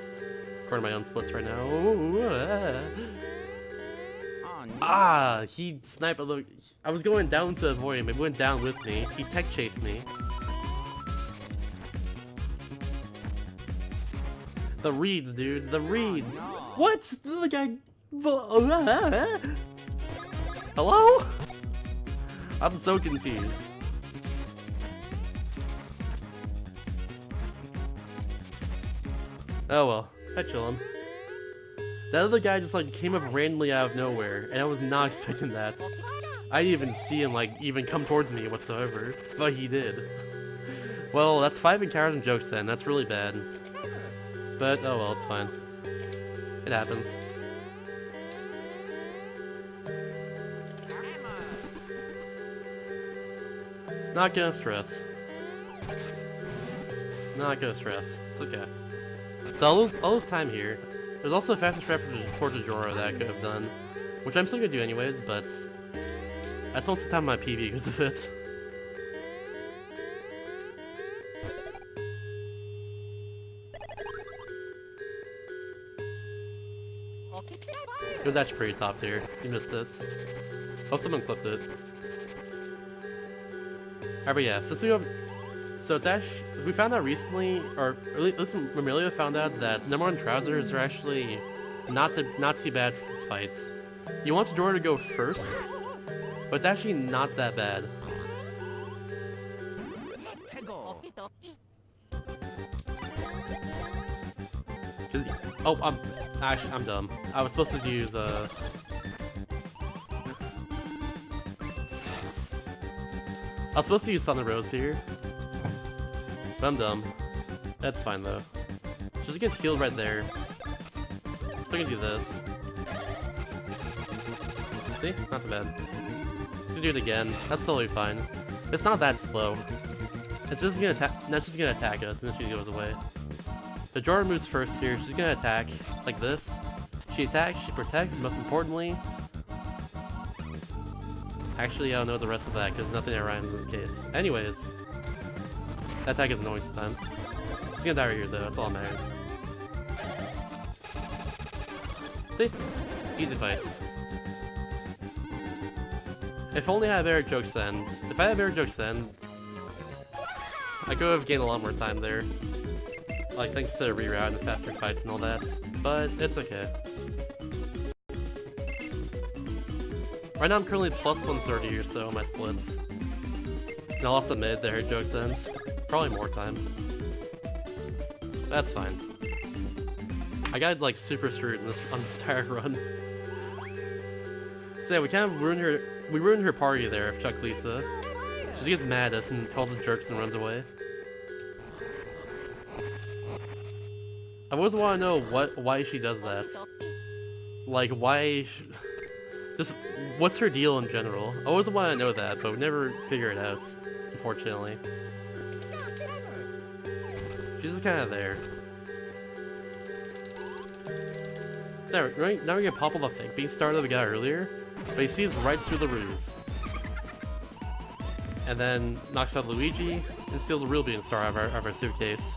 Speaker 1: According to my own splits right now. Ooh, ah, he sniped a little. I was going down to avoid him. It went down with me. He tech chased me. The reeds, dude. The reeds.
Speaker 2: Oh, no.
Speaker 1: What? The guy. Hello? I'm so confused. Oh well. I chill him. That other guy just like came up randomly out of nowhere, and I was not expecting that. I didn't even see him like even come towards me whatsoever, but he did. Well, that's 5 encounters and jokes then. That's really bad. But oh well, it's fine. It happens. Not gonna stress. Not gonna stress. It's okay. So I'll lose time here. There's also a faster strat for Jora that I could have done, which I'm still gonna do anyways, but I just want some time on my PB because of it. It was actually pretty top tier. You missed it. Hope someone clipped it. Alright, but yeah, since we have... So it's actually... We found out recently, or at least Mamilia found out that number 1 trousers are actually not too bad for these fights. You want Jora to go first, but it's actually not that bad. Oh, I'm dumb. I was supposed to use I was supposed to use Thunder Rose here, but I'm dumb. That's fine though. Just gets healed right there. So I can do this. See? Not too bad. Just gonna do it again. That's totally fine. It's not that slow. It's just gonna attack. That's just gonna attack us, and then she goes away. The Jora moves first here. She's gonna attack like this. She attacks, she protects, most importantly. Actually, I don't know the rest of that because nothing that rhymes in this case. Anyways, that attack is annoying sometimes. She's gonna die right here though, that's all that matters. See? Easy fights. If only I had better jokes then. If I had better jokes then, I could have gained a lot more time there. Like, thanks to reroute and faster fights and all that. But, it's okay. Right now I'm currently plus 130 or so on my splits. And I'll also admit that her jokes ends. Probably more time. That's fine. I got, like, super screwed on this entire run. So yeah, we kind of ruined her party there of Chuck Lisa. She gets mad at us and calls us jerks and runs away. I always want to know why she does that. Like, why... Just, what's her deal in general? I always want to know that, but we never figure it out, unfortunately. She's just kind of there. So, right, now we can pop all the fake beast star that we got earlier, but he sees right through the ruse. And then knocks out Luigi, and steals a real beam star out of our suitcase.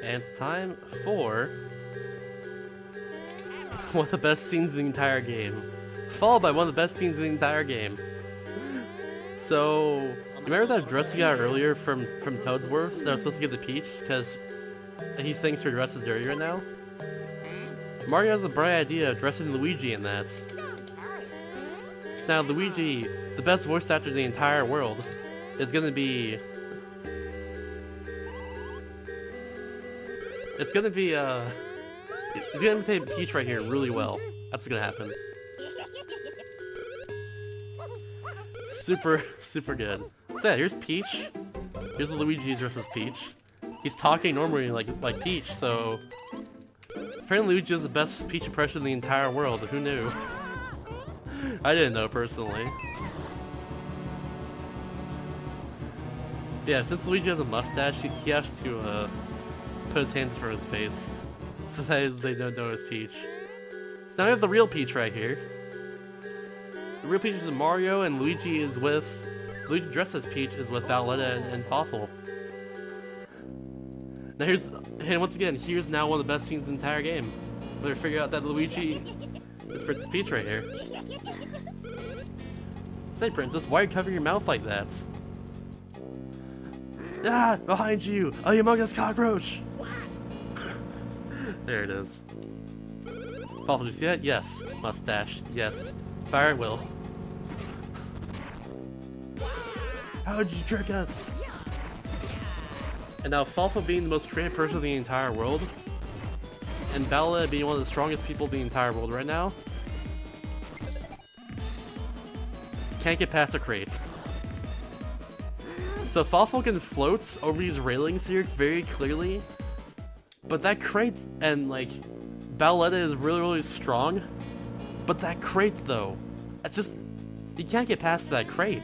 Speaker 1: And it's time for one of the best scenes in the entire game. Followed by one of the best scenes in the entire game. So, remember that dress we got earlier from Toadsworth that I was supposed to give to Peach because he thinks her dress is dirty right now? Mario has a bright idea of dressing Luigi in that. So now Luigi, the best voice actor in the entire world, is gonna be... It's gonna be, he's gonna imitate Peach right here really well. That's gonna happen. Super, super good. So yeah, here's Peach. Here's Luigi dressed as Peach. He's talking normally like Peach, so... Apparently Luigi is the best Peach impression in the entire world. Who knew? I didn't know, personally. Yeah, since Luigi has a mustache, he has to, put his hands for his face so that they don't know it's Peach. So now we have the real Peach right here. The real Peach is with Mario, and Luigi dressed as Peach is with Valuethon and Fawful. Now and once again, here's now one of the best scenes in the entire game. Where they figure out that Luigi is Princess Peach right here. Say, Princess, why are you covering your mouth like that? Ah! Behind you! A Humongous Cockroach! There it is. Fawful, did you see that? Yes. Mustache. Yes. Fire at will. How did you trick us? And now Fawful being the most creative person in the entire world, and Bella being one of the strongest people in the entire world right now, can't get past the crates. So Fawful can float over these railings here very clearly, But that crate and like Balletta is really strong. But that crate though, it's just you can't get past that crate.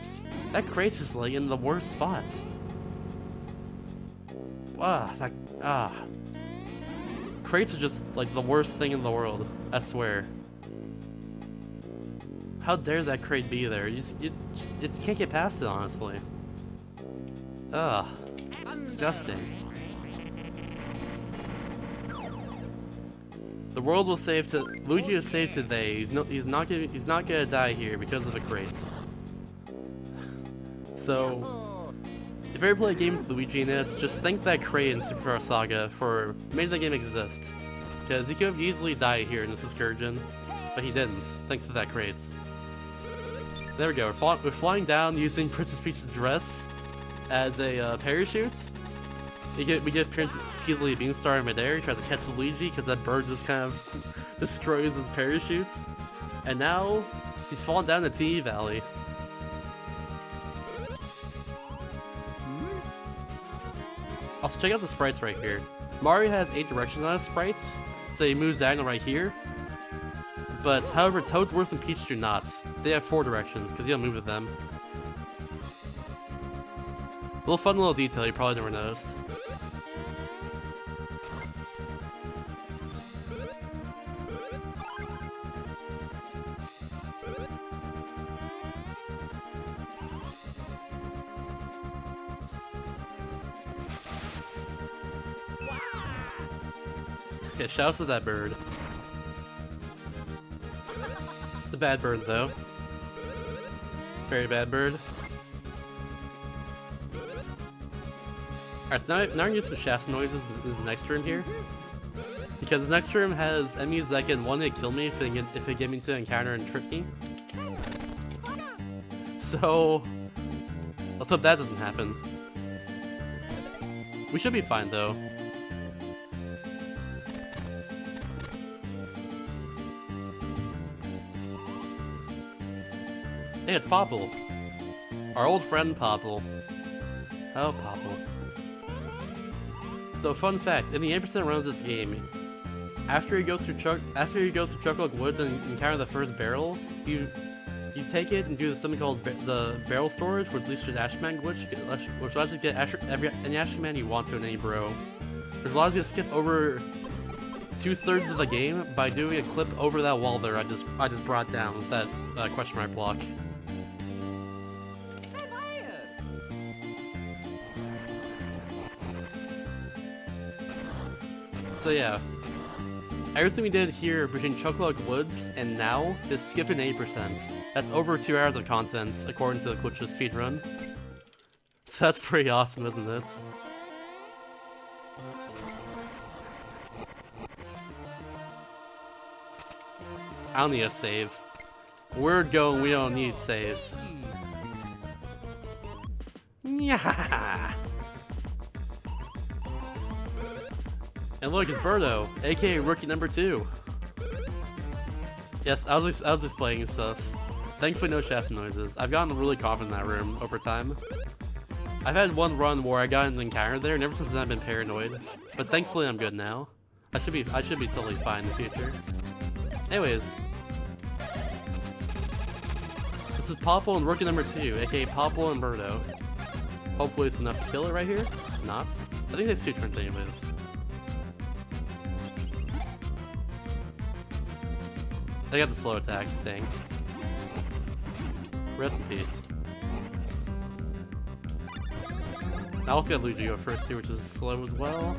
Speaker 1: That crate's just like in the worst spots. Crates are just like the worst thing in the world, I swear. How dare that crate be there? You just can't get past it, honestly. Ugh. Disgusting. The world will save to Luigi is saved today. He's not gonna die here because of the crates. So if you ever play a game with Luigi in it, just thank that crate in Super Mario Saga for making the game exist. Because he could have easily died here in this excursion, but he didn't, thanks to that crate. There we go, we're flying down using Princess Peach's dress as a parachute. We get Princess easily a Beanstar in midair, tries to catch Luigi because that bird just kind of destroys his parachute. And now, he's fallen down the T Valley. Also, check out the sprites right here. Mario has 8 directions on his sprites, so he moves diagonal right here. But, however, Toadsworth and Peach do not. They have 4 directions, because you don't move with them. Little fun little detail you probably never noticed. Yeah, shouts to that bird. It's a bad bird, though. Very bad bird. Alright, so now I'm gonna use some shasta noises in this next room here. Because this next room has enemies that can one-hit kill me if they get me to encounter and trick me. So let's hope that doesn't happen. We should be fine, though. Hey, it's Popple. Our old friend Popple. Oh, Popple. So, fun fact, in the 8% run of this game, after you go through Chocolate Woods and encounter the first barrel, you take it and do something called the barrel storage, which leads to an Ash Command glitch, which allows you to get any Ash Command you want to in any bro. Which allows you to skip over 2/3 of the game by doing a clip over that wall there I just brought down with that question mark block. So yeah, everything we did here between Chocolate Woods and now is skipping 8%. That's over 2 hours of content according to the Glitchless speedrun. So that's pretty awesome, isn't it? I don't need a save. We're going, we don't need saves. Yeah. And look, it's Birdo, aka rookie number 2. Yes, I was just playing and stuff. Thankfully, no shasta noises. I've gotten really confident in that room over time. I've had one run where I got an encounter there, and ever since then I've been paranoid. But thankfully, I'm good now. I should be totally fine in the future. Anyways, this is Popple and rookie number 2, aka Popple and Birdo. Hopefully, it's enough to kill it right here. It's not. I think it takes 2 turns anyways. I got the slow attack thing. Rest in peace. I also got Luigi go first here, which is slow as well.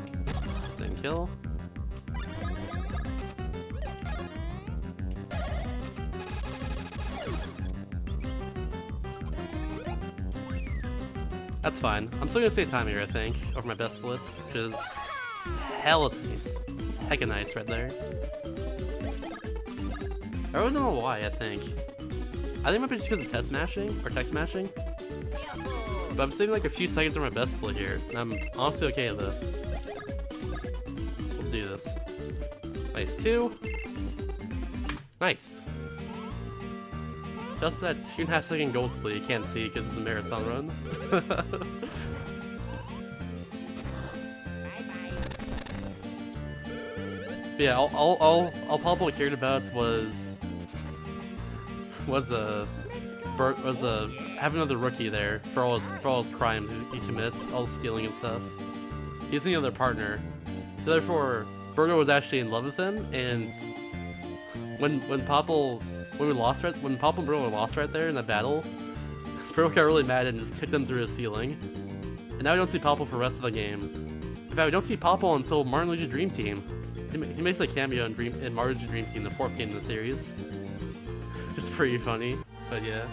Speaker 1: Didn't kill. That's fine. I'm still gonna stay time here, I think, over my best splits, which is hella nice. Hecka nice right there. I don't know why, I think it might be just because of test smashing, or text smashing. But I'm saving like a few seconds on my best split here, and I'm honestly okay with this. Let's do this. Nice 2. Nice. Just that 2.5 second gold split you can't see because it's a marathon run. But yeah, all Pablo cared about was having another rookie there for all his crimes he commits, all the stealing and stuff. He's the other partner, so therefore Birdo was actually in love with him. And when Pablo and Birdo lost right there in that battle, Birdo got really mad and just kicked him through the ceiling. And now we don't see Pablo for the rest of the game. In fact, we don't see Pablo until Mario & Luigi Dream Team. He makes a cameo in Mario & Luigi Dream Team, the 4th game in the series. It's pretty funny, but yeah.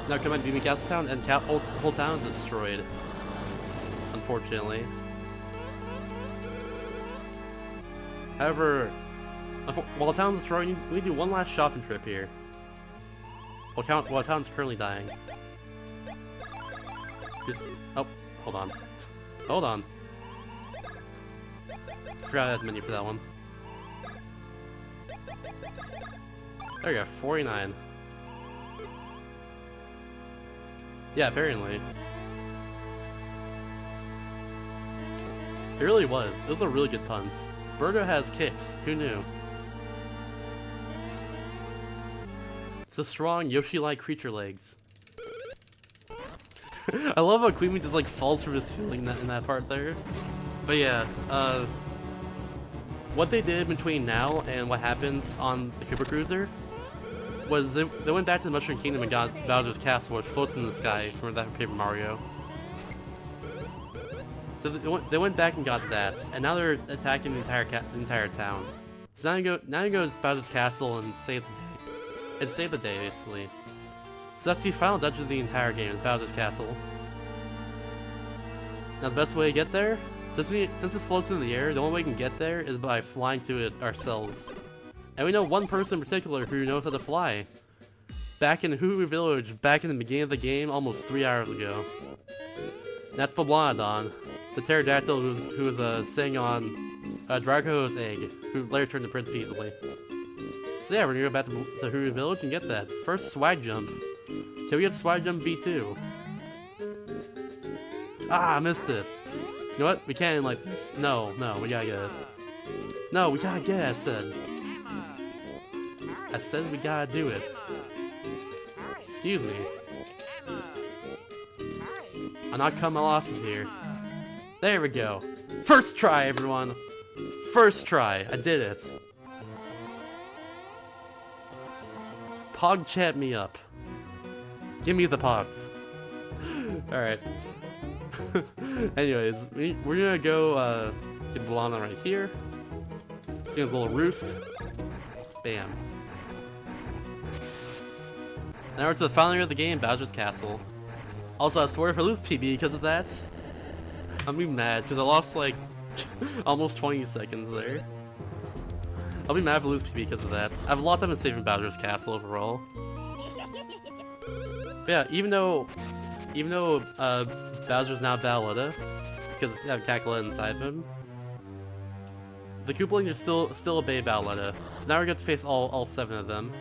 Speaker 1: Now come on, beat me Castle Town, and whole town is destroyed. Unfortunately. However, while the town's destroyed, we need to do one last shopping trip here. While the town's currently dying. Oh, hold on. Hold on. Forgot I had menu for that one. There you go, 49. Yeah, apparently. It really was. It was a really good punt. Birdo has kicks. Who knew? So strong, Yoshi-like creature legs. I love how Queen just like falls from the ceiling in that part there. But yeah, what they did between now and what happens on the Koopa Cruiser was they went back to the Mushroom Kingdom and got Bowser's Castle, which floats in the sky from that from Paper Mario. So they went back and got that, and now they're attacking the entire town. So now you go to Bowser's Castle and save the day basically. So that's the final dungeon of the entire game, is Bowser's Castle. Now the best way to get there, since it floats in the air, the only way we can get there is by flying to it ourselves. And we know one person in particular who knows how to fly. Back in Huru Village, back in the beginning of the game, almost 3 hours ago. That's Valuethon, the pterodactyl who was sitting on Draco's egg, who later turned to Prince Peasley. So yeah, we're gonna go back to Huru Village and get that. First, Swag Jump. Can we get Swag Jump V2? Ah, I missed it. You know what? We can't end like this. No, we gotta get it. No, we gotta get it, I said. I said we gotta do it. Excuse me. I'm not cutting my losses here. There we go. First try, everyone. First try. I did it. Pog chat me up. Give me the pogs. Alright. Anyways, we're gonna go get Blana right here. See his little roost. Bam. Now we're to the final year of the game, Bowser's Castle. Also, I swear if I lose PB because of that, I'm gonna be mad because I lost like almost 20 seconds there. I'll be mad if I lose PB because of that. I have a lot of time in saving Bowser's Castle overall. But yeah, even though Bowser's now Bowletta, because I have Kakaletta inside of him, the Koopalings are still obey Bowletta. So now we're going to face all 7 of them.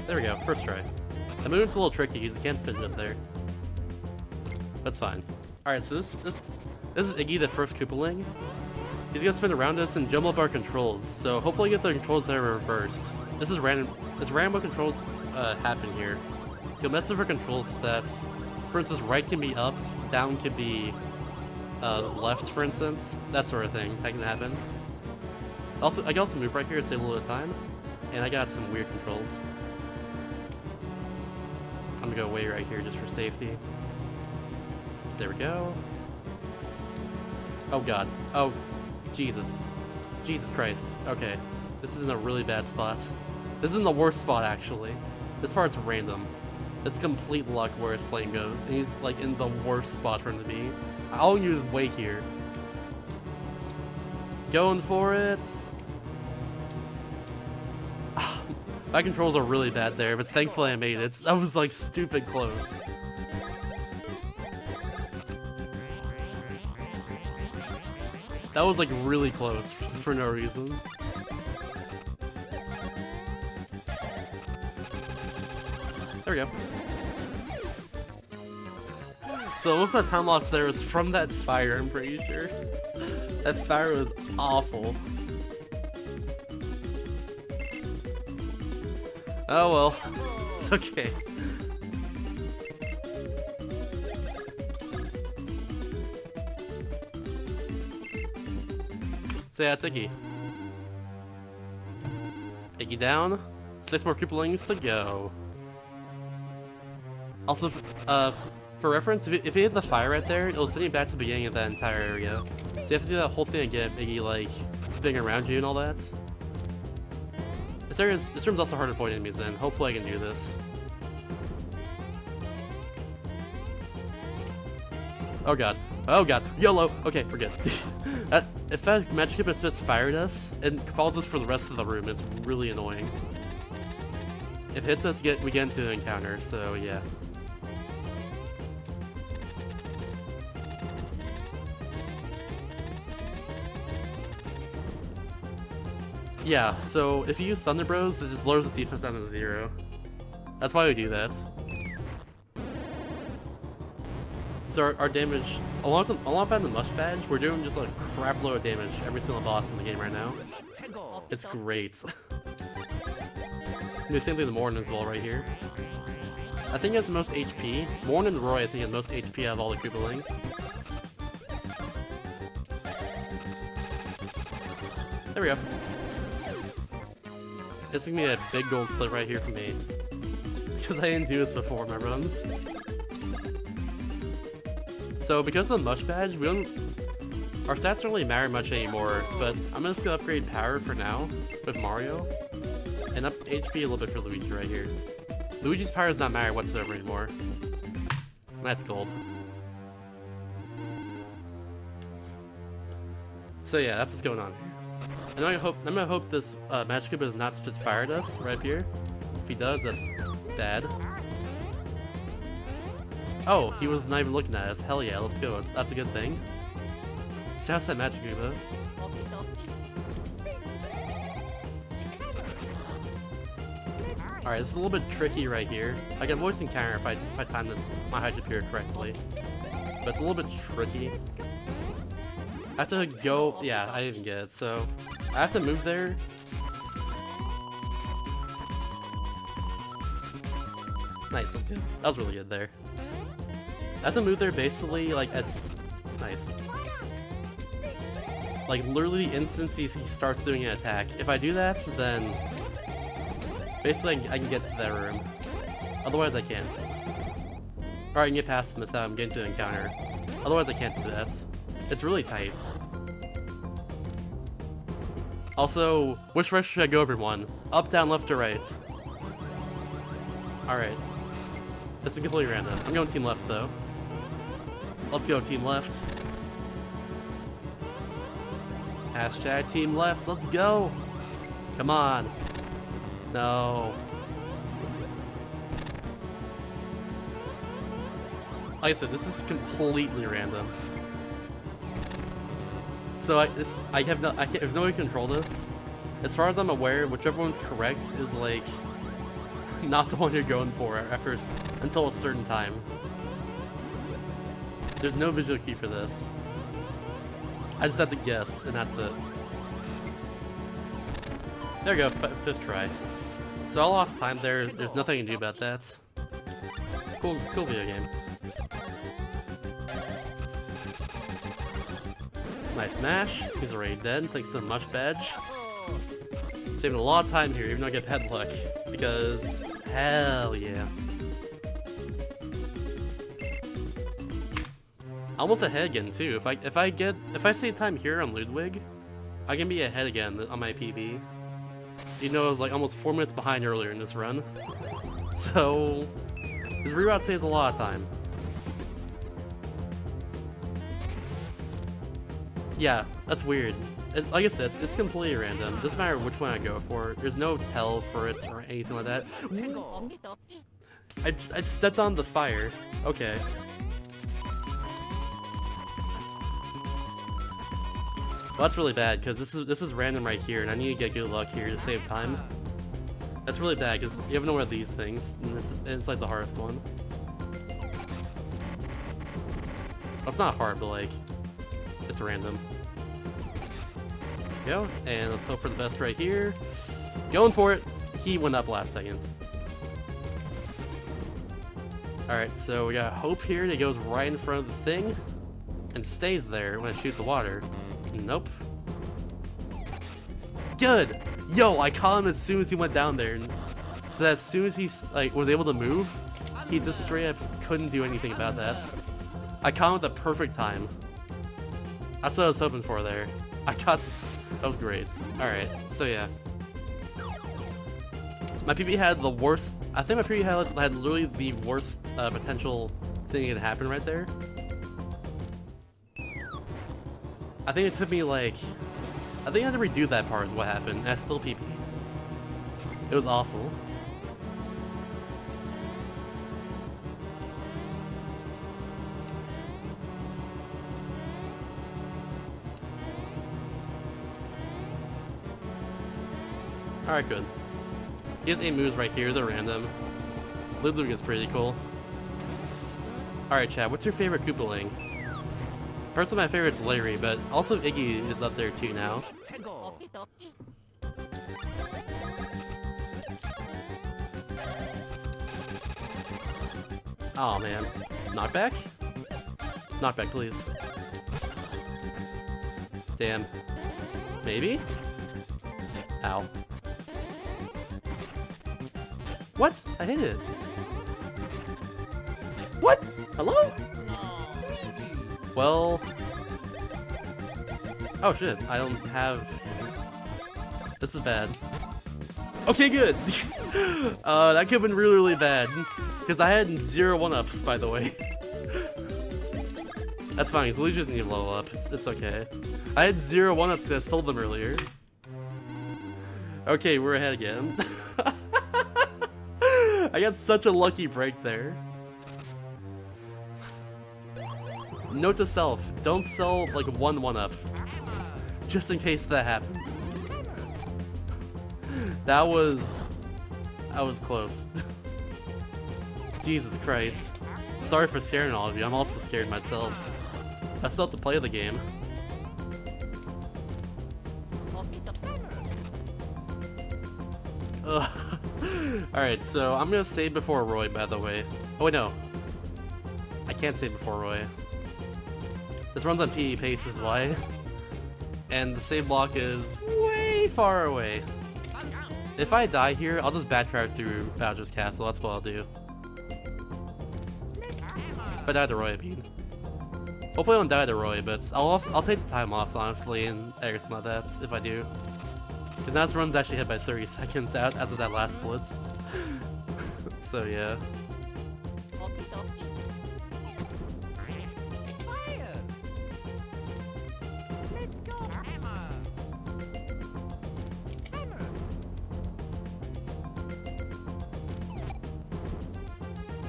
Speaker 1: There we go, first try. The movement's a little tricky because you can't spin it up there. That's fine. Alright, so this is Iggy, the first Koopaling. He's gonna spin around us and jumble up our controls, so hopefully get the controls that are reversed. This is random. As random controls happen here. You'll mess with our control stats. For instance, right can be up, down can be left, for instance. That sort of thing. That can happen. Also, I can also move right here to save a little time, and I got some weird controls. I'm gonna go away right here just for safety. There we go. Oh god. Oh, Jesus. Jesus Christ. Okay. This is in a really bad spot. This is in the worst spot, actually. This part's random. It's complete luck where his flame goes, and he's like in the worst spot for him to be. All you do is wait here. Going for it. My controls are really bad there, but thankfully I made it. I was like stupid close. That was like really close for no reason. There we go. So most of the time loss there was from that fire, I'm pretty sure. That fire was awful. Oh well, it's okay. So yeah, it's Iggy. Iggy down. 6 more Koopalings to go. Also, for reference, if you hit the fire right there, it'll send you back to the beginning of that entire area. So you have to do that whole thing again, Iggy, like, spinning around you and all that. This room's also hard to avoid enemies in. Hopefully I can do this. Oh god. Oh god. YOLO! Okay, we're good. If that magic Koopa spits fire at us, it follows us for the rest of the room. It's really annoying. If it hits us, we get into an encounter, so yeah. Yeah, so if you use Thunder Bros, it just lowers the defense down to 0. That's why we do that. So our damage, along with the Mush Badge, we're doing just like a crap load of damage every single boss in the game right now. It's great. Do the same thing with Morn as well right here. I think he has the most HP. Morn and Roy, I think, have the most HP out of all the Koopalings. There we go. This is gonna be a big gold split right here for me. Because I didn't do this before in my runs. So because of the Mush Badge, our stats don't really matter much anymore, but I'm just gonna upgrade power for now with Mario. And up HP a little bit for Luigi right here. Luigi's power does not matter whatsoever anymore. That's gold. So yeah, that's what's going on here. And I'm gonna hope this Magic Koopa does not spit fire at us right up here. If he does, that's bad. Oh, he was not even looking at us. Hell yeah, let's go. That's a good thing. Shout out to that Magic Koopa. Alright, this is a little bit tricky right here. I can voice encounter if I time my high jump here correctly. But it's a little bit tricky. I have to go, yeah, I didn't get it, so I have to move there. Nice, that's good. That was really good there. I have to move there basically like as nice. Like literally the instant he starts doing an attack. If I do that, then basically I can get to that room. Otherwise I can't. Or I can get past him without getting to an encounter. Otherwise I can't do that. It's really tight. Also, which direction should I go, everyone? Up, down, left, or right? Alright. This is completely random. I'm going team left, though. Let's go, team left. Hashtag team left, let's go! Come on. No. Like I said, this is completely random. So there's no way to control this. As far as I'm aware, whichever one's correct is like not the one you're going for at first until a certain time. There's no visual key for this. I just have to guess, and that's it. There we go, 5th try. So I lost time there. There's nothing I can do about that. Cool video game. Nice mash. He's already dead thanks to the Mush Badge. Saving a lot of time here, even though I get bad luck. Because, hell yeah. Almost ahead again too. If I save time here on Ludwig, I can be ahead again on my PB. You know, I was like almost 4 minutes behind earlier in this run. So, this reroute saves a lot of time. Yeah, that's weird. Like I said, it's completely random. It doesn't matter which one I go for. There's no tell for it or anything like that. I stepped on the fire. Okay. Well, that's really bad because this is random right here, and I need to get good luck here to save time. That's really bad because you have no one of these things, and it's like the hardest one. Well, it's not hard, but like, it's random. Go, and let's hope for the best right here. Going for it. He went up last second. Alright, so we got hope here that goes right in front of the thing and stays there when I shoot the water. Nope. Good! Yo, I caught him as soon as he went down there. So that as soon as he like was able to move, he just straight up couldn't do anything about that. I caught him at the perfect time. That's what I was hoping for there. That was great. Alright, so yeah. My PB had the worst. I think my PB had literally the worst potential thing that could happen right there. I think it took me like. I think I had to redo that part is what happened, and I still PB. It was awful. Alright, good. He has 8 moves right here, they're random. Luigi is pretty cool. Alright, Chad, what's your favorite Koopaling? Personally, my favorite's Larry, but also Iggy is up there too now. Oh man. Knockback? Knockback, please. Damn. Maybe? Ow. What? I hit it. What? Hello? Well... Oh shit, I don't have... This is bad. Okay, good! That could've been really, really bad. Because I had 0 1-ups, by the way. That's fine, because Luigi doesn't need to level up. It's okay. I had 0 1-ups because I sold them earlier. Okay, we're ahead again. I got such a lucky break there. Note to self, don't sell like 1 1-up. Just in case that happens. That was close. Jesus Christ. Sorry for scaring all of you, I'm also scared myself. I still have to play the game. Alright, so I'm gonna save before Roy, by the way. Oh wait, no. I can't save before Roy. This runs on PE pace is why. And the save block is way far away. If I die here, I'll just backtrack through Bowser's Castle, that's what I'll do. If I die to Roy, I mean. Hopefully I don't die to Roy, but I'll take the time loss, honestly, and everything like that, if I do. Because now this run's actually hit by 30 seconds out as of that last split. So yeah.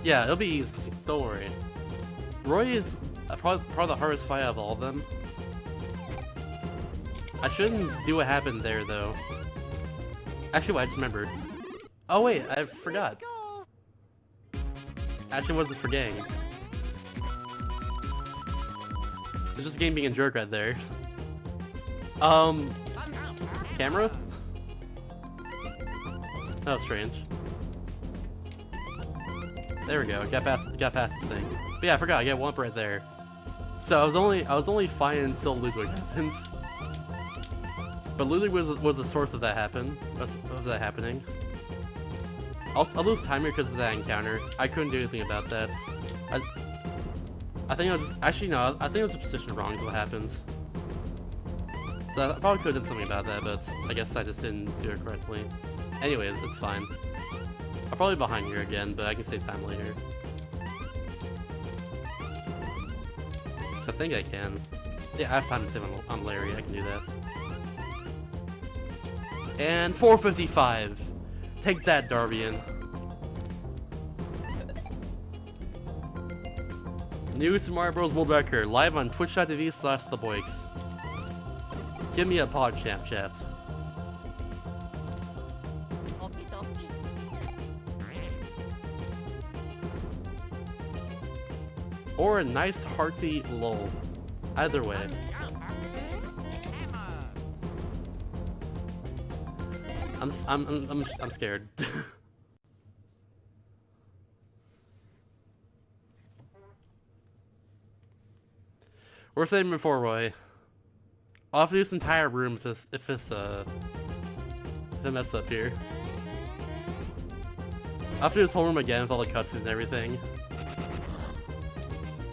Speaker 1: Yeah, it'll be easy. Don't worry. Roy is probably the hardest fight out of all of them. I shouldn't do what happened there, though. Actually, what I just remembered. Oh wait, I forgot. Actually, wasn't forgetting. It's just game being a jerk right there. Camera? That was strange. There we go. Got past the thing. But yeah, I forgot. I got 1 up right there. So I was only fine until Ludwig happened. But Ludwig was the source of that happening. I'll lose timer because of that encounter. I couldn't do anything about that. I think I was actually no. I think it was a position wrong is what happens. So I probably could have done something about that, but I guess I just didn't do it correctly. Anyways, it's fine. I'm probably behind here again, but I can save time later. So I think I can. Yeah, I have time to save on Larry. I can do that. And 455. Take that, Darbian. New Super Mario Bros. World Record live on twitch.tv/theboiks. Give me a pod champ, chat. or a nice hearty lull. Either way. I'm scared. We're saving before Roy. I'll have to do this entire room if it messed up here. I'll have to do this whole room again with all the cutscenes and everything.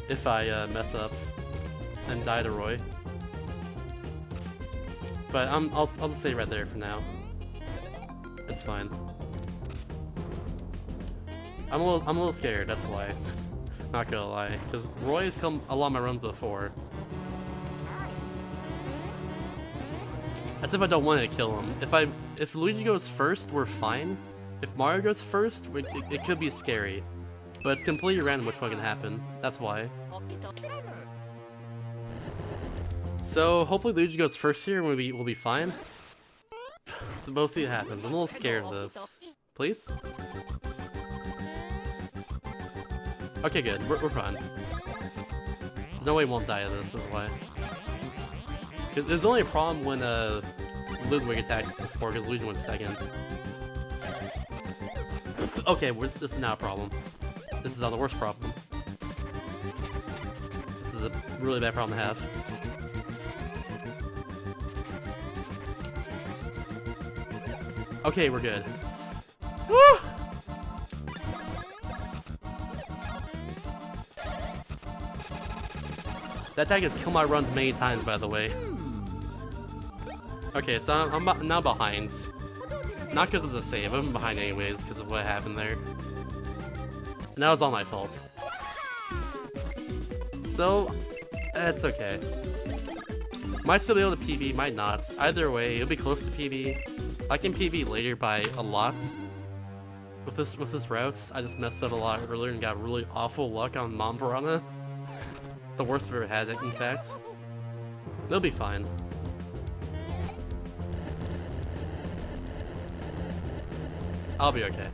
Speaker 1: If I mess up and die to Roy. But I'll just stay right there for now. It's fine. I'm a little scared, that's why. Not gonna lie. Because Roy has come along my runs before. That's if I don't want to kill him. If Luigi goes first, we're fine. If Mario goes first, it could be scary. But it's completely random which one can happen. That's why. So hopefully Luigi goes first here and we'll be fine. So we'll see what happens. I'm a little scared of this. Please? Okay, good. We're fine. No way he won't die of this, is why. There's only a problem when Ludwig attacks before, because Luigi went second. Okay, this is not a problem. This is not the worst problem. This is a really bad problem to have. Okay, we're good. Woo! That tag has killed my runs many times, by the way. Okay, so I'm now behind. Not because it's a save, I'm behind anyways because of what happened there. And that was all my fault. So, it's okay. Might still be able to PB, might not. Either way, it'll be close to PB. I can PB later by a lot. With this route, I just messed up a lot earlier and got really awful luck on Mom Piranha. The worst I've ever had, in fact. They'll be fine. I'll be okay.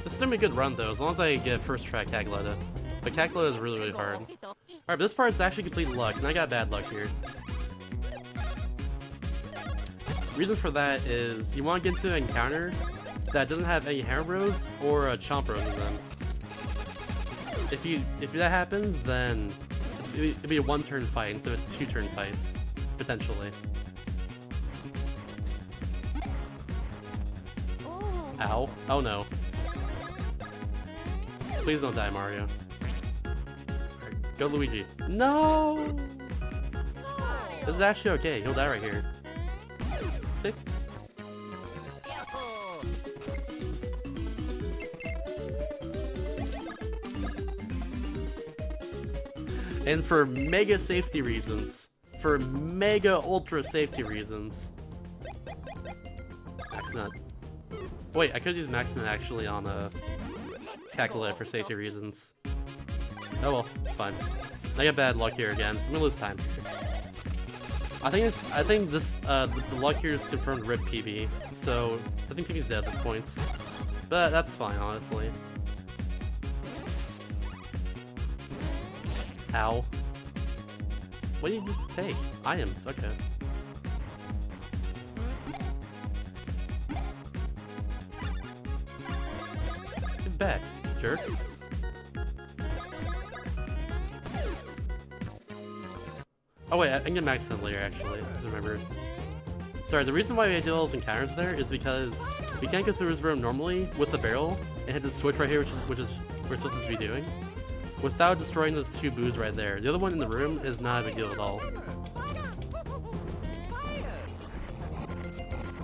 Speaker 1: This is gonna be a good run though, as long as I get first try Cagletta. But Cagletta is really hard. Alright, but this part's actually complete luck, and I got bad luck here. Reason for that is you want to get into an encounter that doesn't have any Hammer Bros or Chompers in them. If that happens, then it'd be a one-turn fight instead of two-turn fights, potentially. Ow. Oh no. Please don't die, Mario. Right, go Luigi. No! This is actually okay, he'll die right here. See? And for mega safety reasons, for mega ultra safety reasons, Max Nut. Wait, I could use Max Nut actually on a Cagletta for safety reasons. Oh well, it's fine. I got bad luck here again, so I'm gonna lose time. I think the luck here is confirmed RIP PB, so I think PB's dead at this point. But that's fine, honestly. Ow. What do you just take? Items, okay. Get back, jerk. Oh wait, I can get Max Nut later actually, I just remembered. Sorry, the reason why we did all those encounters there is because we can't go through this room normally with the barrel and hit the switch right here, which is what we're supposed to be doing, without destroying those two boos right there. The other one in the room is not a big deal at all.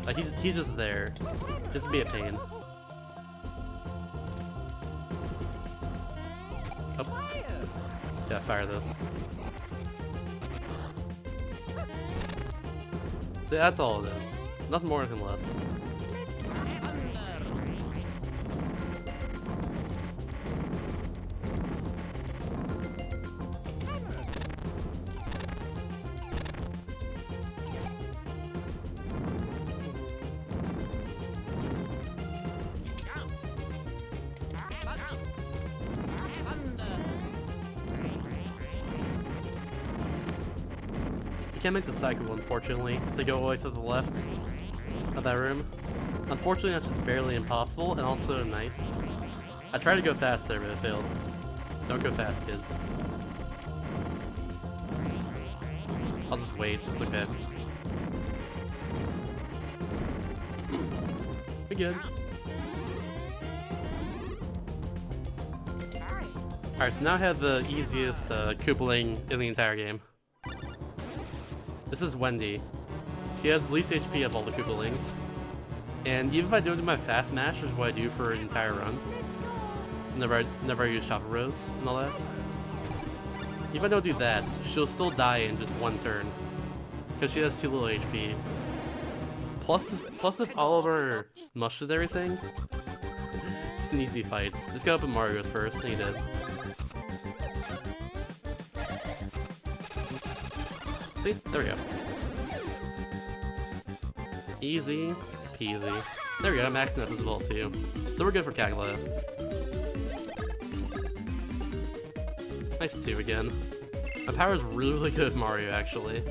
Speaker 1: Like, he's just there. Just to be a pain. Oops. Yeah, fire this. See, that's all it is. Nothing more, nothing less. You can't make the cycle, unfortunately, to go all the way to the left of that room. Unfortunately, that's just barely impossible, and also nice. I tried to go fast there, but it failed. Don't go fast, kids. I'll just wait, it's okay. We're good. Alright, so now I have the easiest Koopaling in the entire game. This is Wendy. She has the least HP of all the Koopalings. And even if I don't do my fast mash, which is what I do for an entire run, never use Chopper Rose and all that. If I don't do that, she'll still die in just one turn. Because she has too little HP. Plus if all of her mushes and everything, it's an easy fight. Just go up with Mario's first, and he did. See? There we go. Easy peasy. There we go, maxing this as well too. So we're good for Kagla. Nice 2 again. My power's really good with Mario, actually.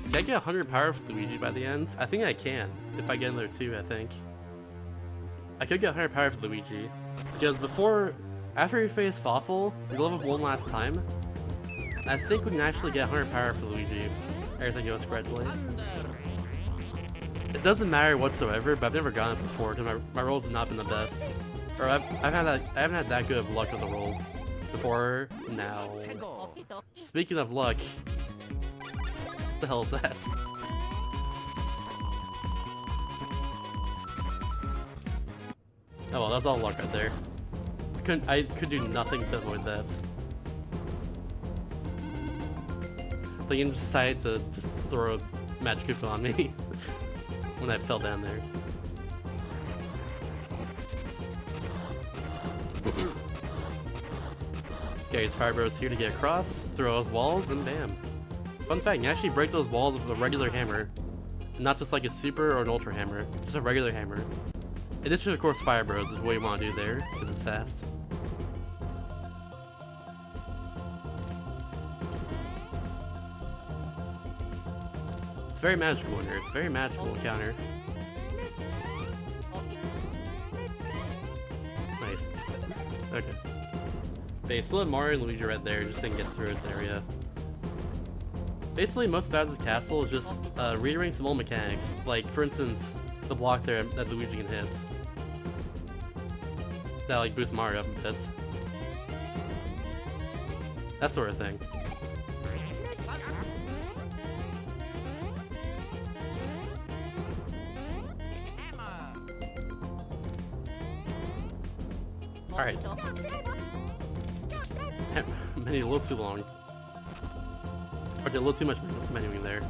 Speaker 1: Can I get 100 power with Luigi by the end? I think I can, if I get in there too, I think. I could get 100 power for Luigi. Because after we face Fawful, we leveled 1 last time. I think we can actually get 100 power for Luigi if everything goes correctly. It doesn't matter whatsoever, but I've never gotten it before because my rolls have not been the best. Or I haven't had that good of luck with the rolls before now. Speaking of luck, what the hell is that? Oh well, that's all luck right there. I could do nothing to avoid that. The game decided to just throw a magic Koopa on me when I fell down there. Okay, his Fire Bro's here to get across, throw those walls, and bam. Fun fact, you can actually break those walls with a regular hammer. Not just like a super or an ultra hammer, just a regular hammer. In addition, of course, Fire Bros is what you want to do there, because it's fast. It's very magical in here. It's a very magical encounter. Nice. Okay. They split Mario and Luigi right there just so they can get through this area. Basically, most of Bowser's Castle is just reiterating some old mechanics. Like, for instance, the block there that Luigi can hit. That like boosts Mario up a bit. That sort of thing. Alright. Many a little too long. Or did a little too much menuing there.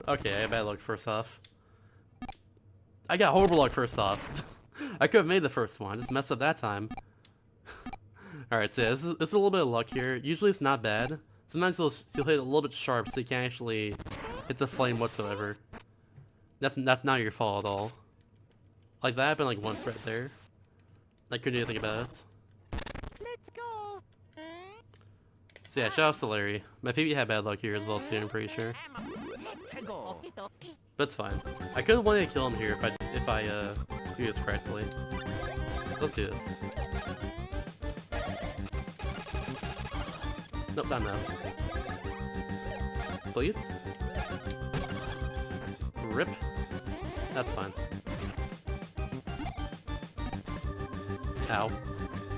Speaker 1: Okay, I had bad luck first off. I got horrible luck first off. I could have made the first one, just messed up that time. Alright, so yeah, this is a little bit of luck here. Usually it's not bad. Sometimes you'll hit it a little bit sharp so you can't actually hit the flame whatsoever. That's not your fault at all. Like that happened like once right there. I couldn't do anything about it. So yeah, shout out to Larry. My PB had bad luck here as well too, I'm pretty sure. But it's fine. I could have wanted to kill him here if I do this correctly. Let's do this. Nope, not enough. Please? Rip. That's fine. Ow.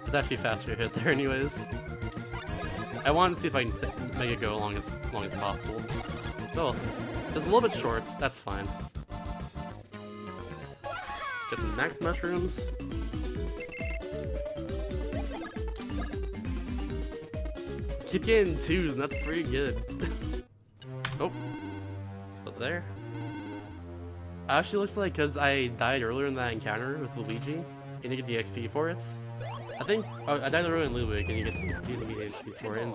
Speaker 1: It's actually faster to hit there anyways. I wanted to see if I can make it go as long as possible. Oh, it's a little bit short, that's fine. Get some max mushrooms. Keep getting 2s, and that's pretty good. Oh, split there. Actually looks like because I died earlier in that encounter with Luigi, and you get the XP for it. I think I died earlier in Luigi, and you get the XP for it. And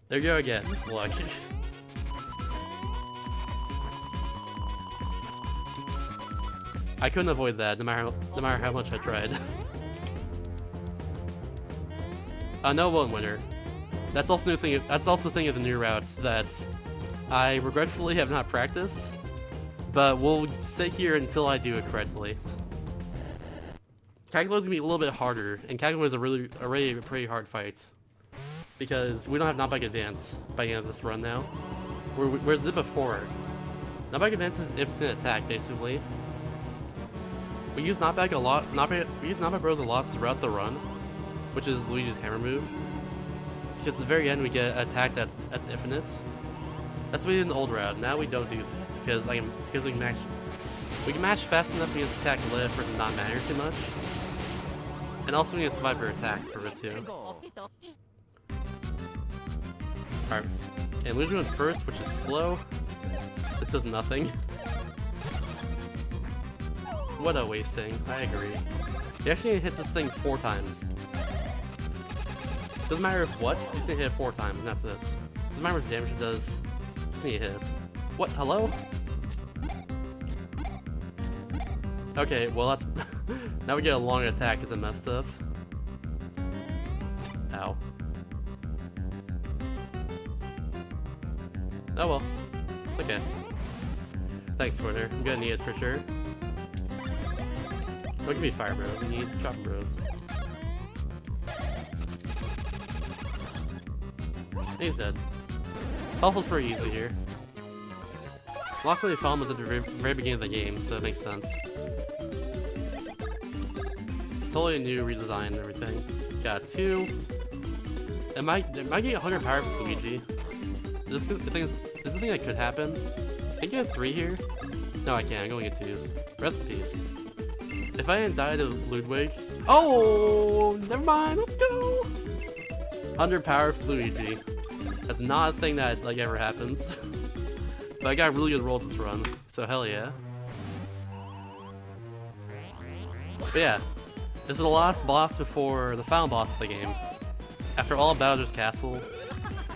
Speaker 1: there you go again. It's luck. I couldn't avoid that no matter how much I tried. No one winner. That's also new thing. That's also the thing of the new routes that I regretfully have not practiced, but we'll sit here until I do it correctly. Calcula's gonna be a little bit harder, and Calcula is already a pretty hard fight because we don't have knockback advance by the end of this run now. Whereas it before, knockback advance is infinite attack basically. We use knockback a lot. We use knockback bros a lot throughout the run, which is Luigi's hammer move. Because at the very end we get an attack that's infinite. That's what we did in the old route. Now we don't do this because we can match fast enough against attack lit for it to not matter too much. And also we need to survive her attacks for it too. Alright. And Luigi went first, which is slow. This does nothing. What a wasting. I agree. You actually need to hit this thing 4 times. Doesn't matter if what, you just need to hit it 4 times, and that's it. Doesn't matter what damage it does, you just need to hit it. What? Hello? Okay, well that's... now we get a long attack because it messed up. Ow. Oh well. It's okay. Thanks, Twitter. I'm gonna need it for sure. Don't give me fire bros, I need chop bros. He's dead. Health was pretty easy here. Luckily the film was at the very beginning of the game, so it makes sense. It's totally a new redesign and everything. Got 2. Am I getting 100 power for Luigi? Is this the thing that could happen? Can I get a 3 here? No, I can't. I'm going to get 2s. Rest in peace. If I didn't die to Ludwig... Oh! Never mind. Let's go! 100 power for Luigi. That's not a thing that like ever happens. But I got really good rolls this run, so hell yeah. But yeah, this is the last boss before the final boss of the game. After all of Bowser's Castle,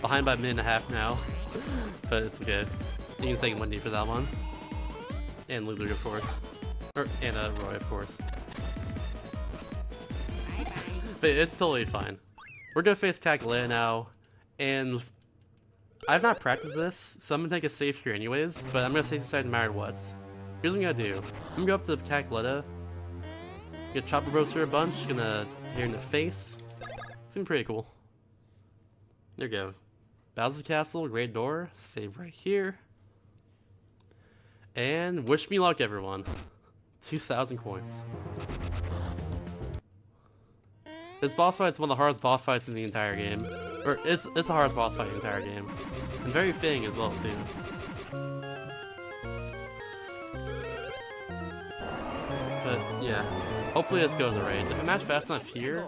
Speaker 1: behind by a minute and a half now. But it's okay. You can thank Wendy for that one. And Ludwig, of course. And Roy, of course. But it's totally fine. We're gonna face Caglea now, and I've not practiced this, so I'm gonna take a safe here anyways, but I'm gonna safe aside no matter what. Here's what I'm gonna do. I'm gonna go up to Caglea, gonna chopper bros her a bunch, gonna hit her in the face. It's gonna be pretty cool. There we go. Bowser's Castle, Great Door, save right here. And wish me luck, everyone. 2,000 coins. This boss fight is one of the hardest boss fights in the entire game. Or, it's the hardest boss fight in the entire game. And very fitting as well, too. But, yeah. Hopefully this goes alright. If I match fast enough here,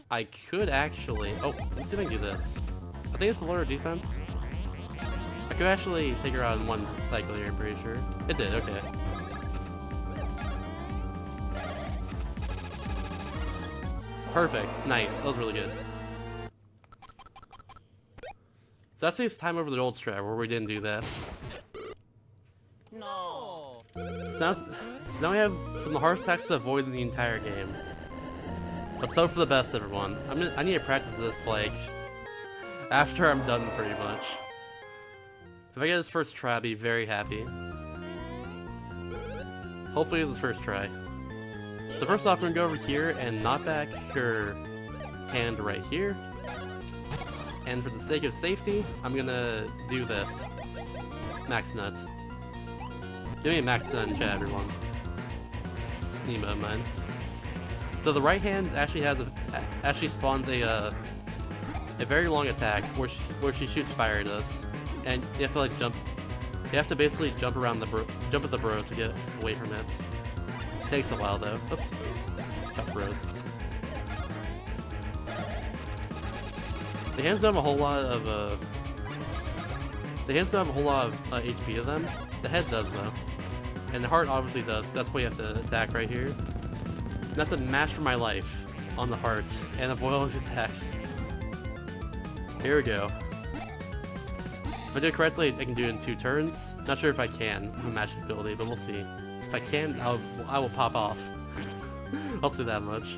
Speaker 1: I could actually... Oh, let's see if I can do this. I think it's a lower defense. I could actually take her out in one cycle here, I'm pretty sure. It did, okay. Perfect. Nice. That was really good. So that saves time over the old strat where we didn't do that.
Speaker 2: No.
Speaker 1: So now we have some of the hardest attacks to avoid in the entire game. Let's hope for the best, everyone. I need to practice this, like, after I'm done, pretty much. If I get this first try, I'll be very happy. Hopefully it's the first try. So first off, we're gonna go over here and knock back her hand right here. And for the sake of safety, I'm gonna do this. Max Nut. Give me a Max Nut in chat, everyone. Team of mine. So the right hand actually spawns a very long attack where she shoots fire at us, and you have to like jump. You have to basically jump around jump at the bros to get away from it. Takes a while though. Oops. Chop bros. The hands don't have a whole lot of HP to them. The head does though, and the heart obviously does. That's why you have to attack right here. And that's a match for my life on the heart and avoid all these attacks. Here we go. If I do it correctly, I can do it in 2 turns. Not sure if I can with a matching ability, but we'll see. If I can, I will pop off. I'll say that much.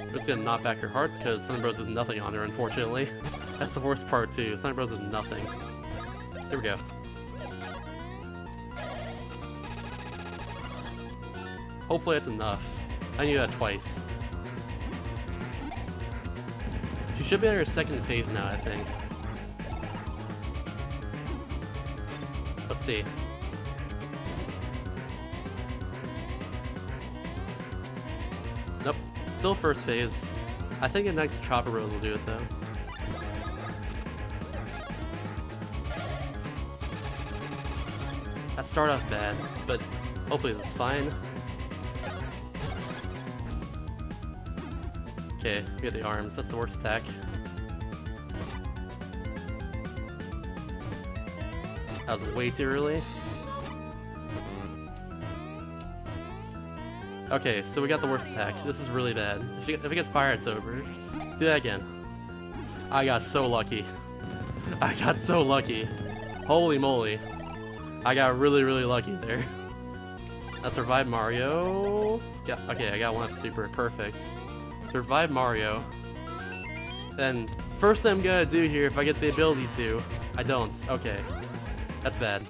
Speaker 1: I'm just gonna knock back her heart because Thunder Bros is nothing on her, unfortunately. That's the worst part too. Thunder Bros is nothing. Here we go. Hopefully that's enough. I knew that twice. She should be in her second phase now, I think. Let's see. Nope. Still first phase. I think the next Chopper Rose will do it though. That started off bad, but hopefully this is fine. Okay, we get the arms. That's the worst attack. That was way too early. Okay, so we got the worst attack. This is really bad. If we get fire, it's over. Do that again. I got so lucky. I got so lucky. Holy moly. I got really, really lucky there. Let's revive Mario. Yeah, okay, I got one up super. Perfect. Revive Mario. And first thing I'm gonna do here, if I get the ability to, I don't. Okay. That's bad.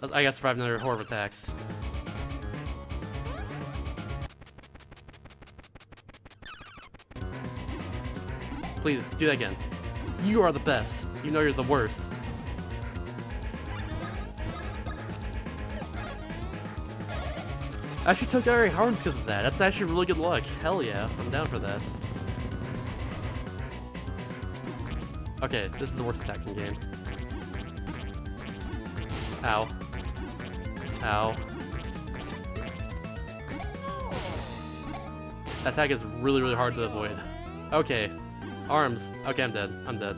Speaker 1: I got to survive another horde of attacks. Please, do that again. You are the best. You know you're the worst. I actually took Harry Harms because of that. That's actually really good luck. Hell yeah, I'm down for that. Okay, this is the worst attack in the game. Ow. Ow. That attack is really, really hard to avoid. Okay. Arms. Okay, I'm dead. I'm dead.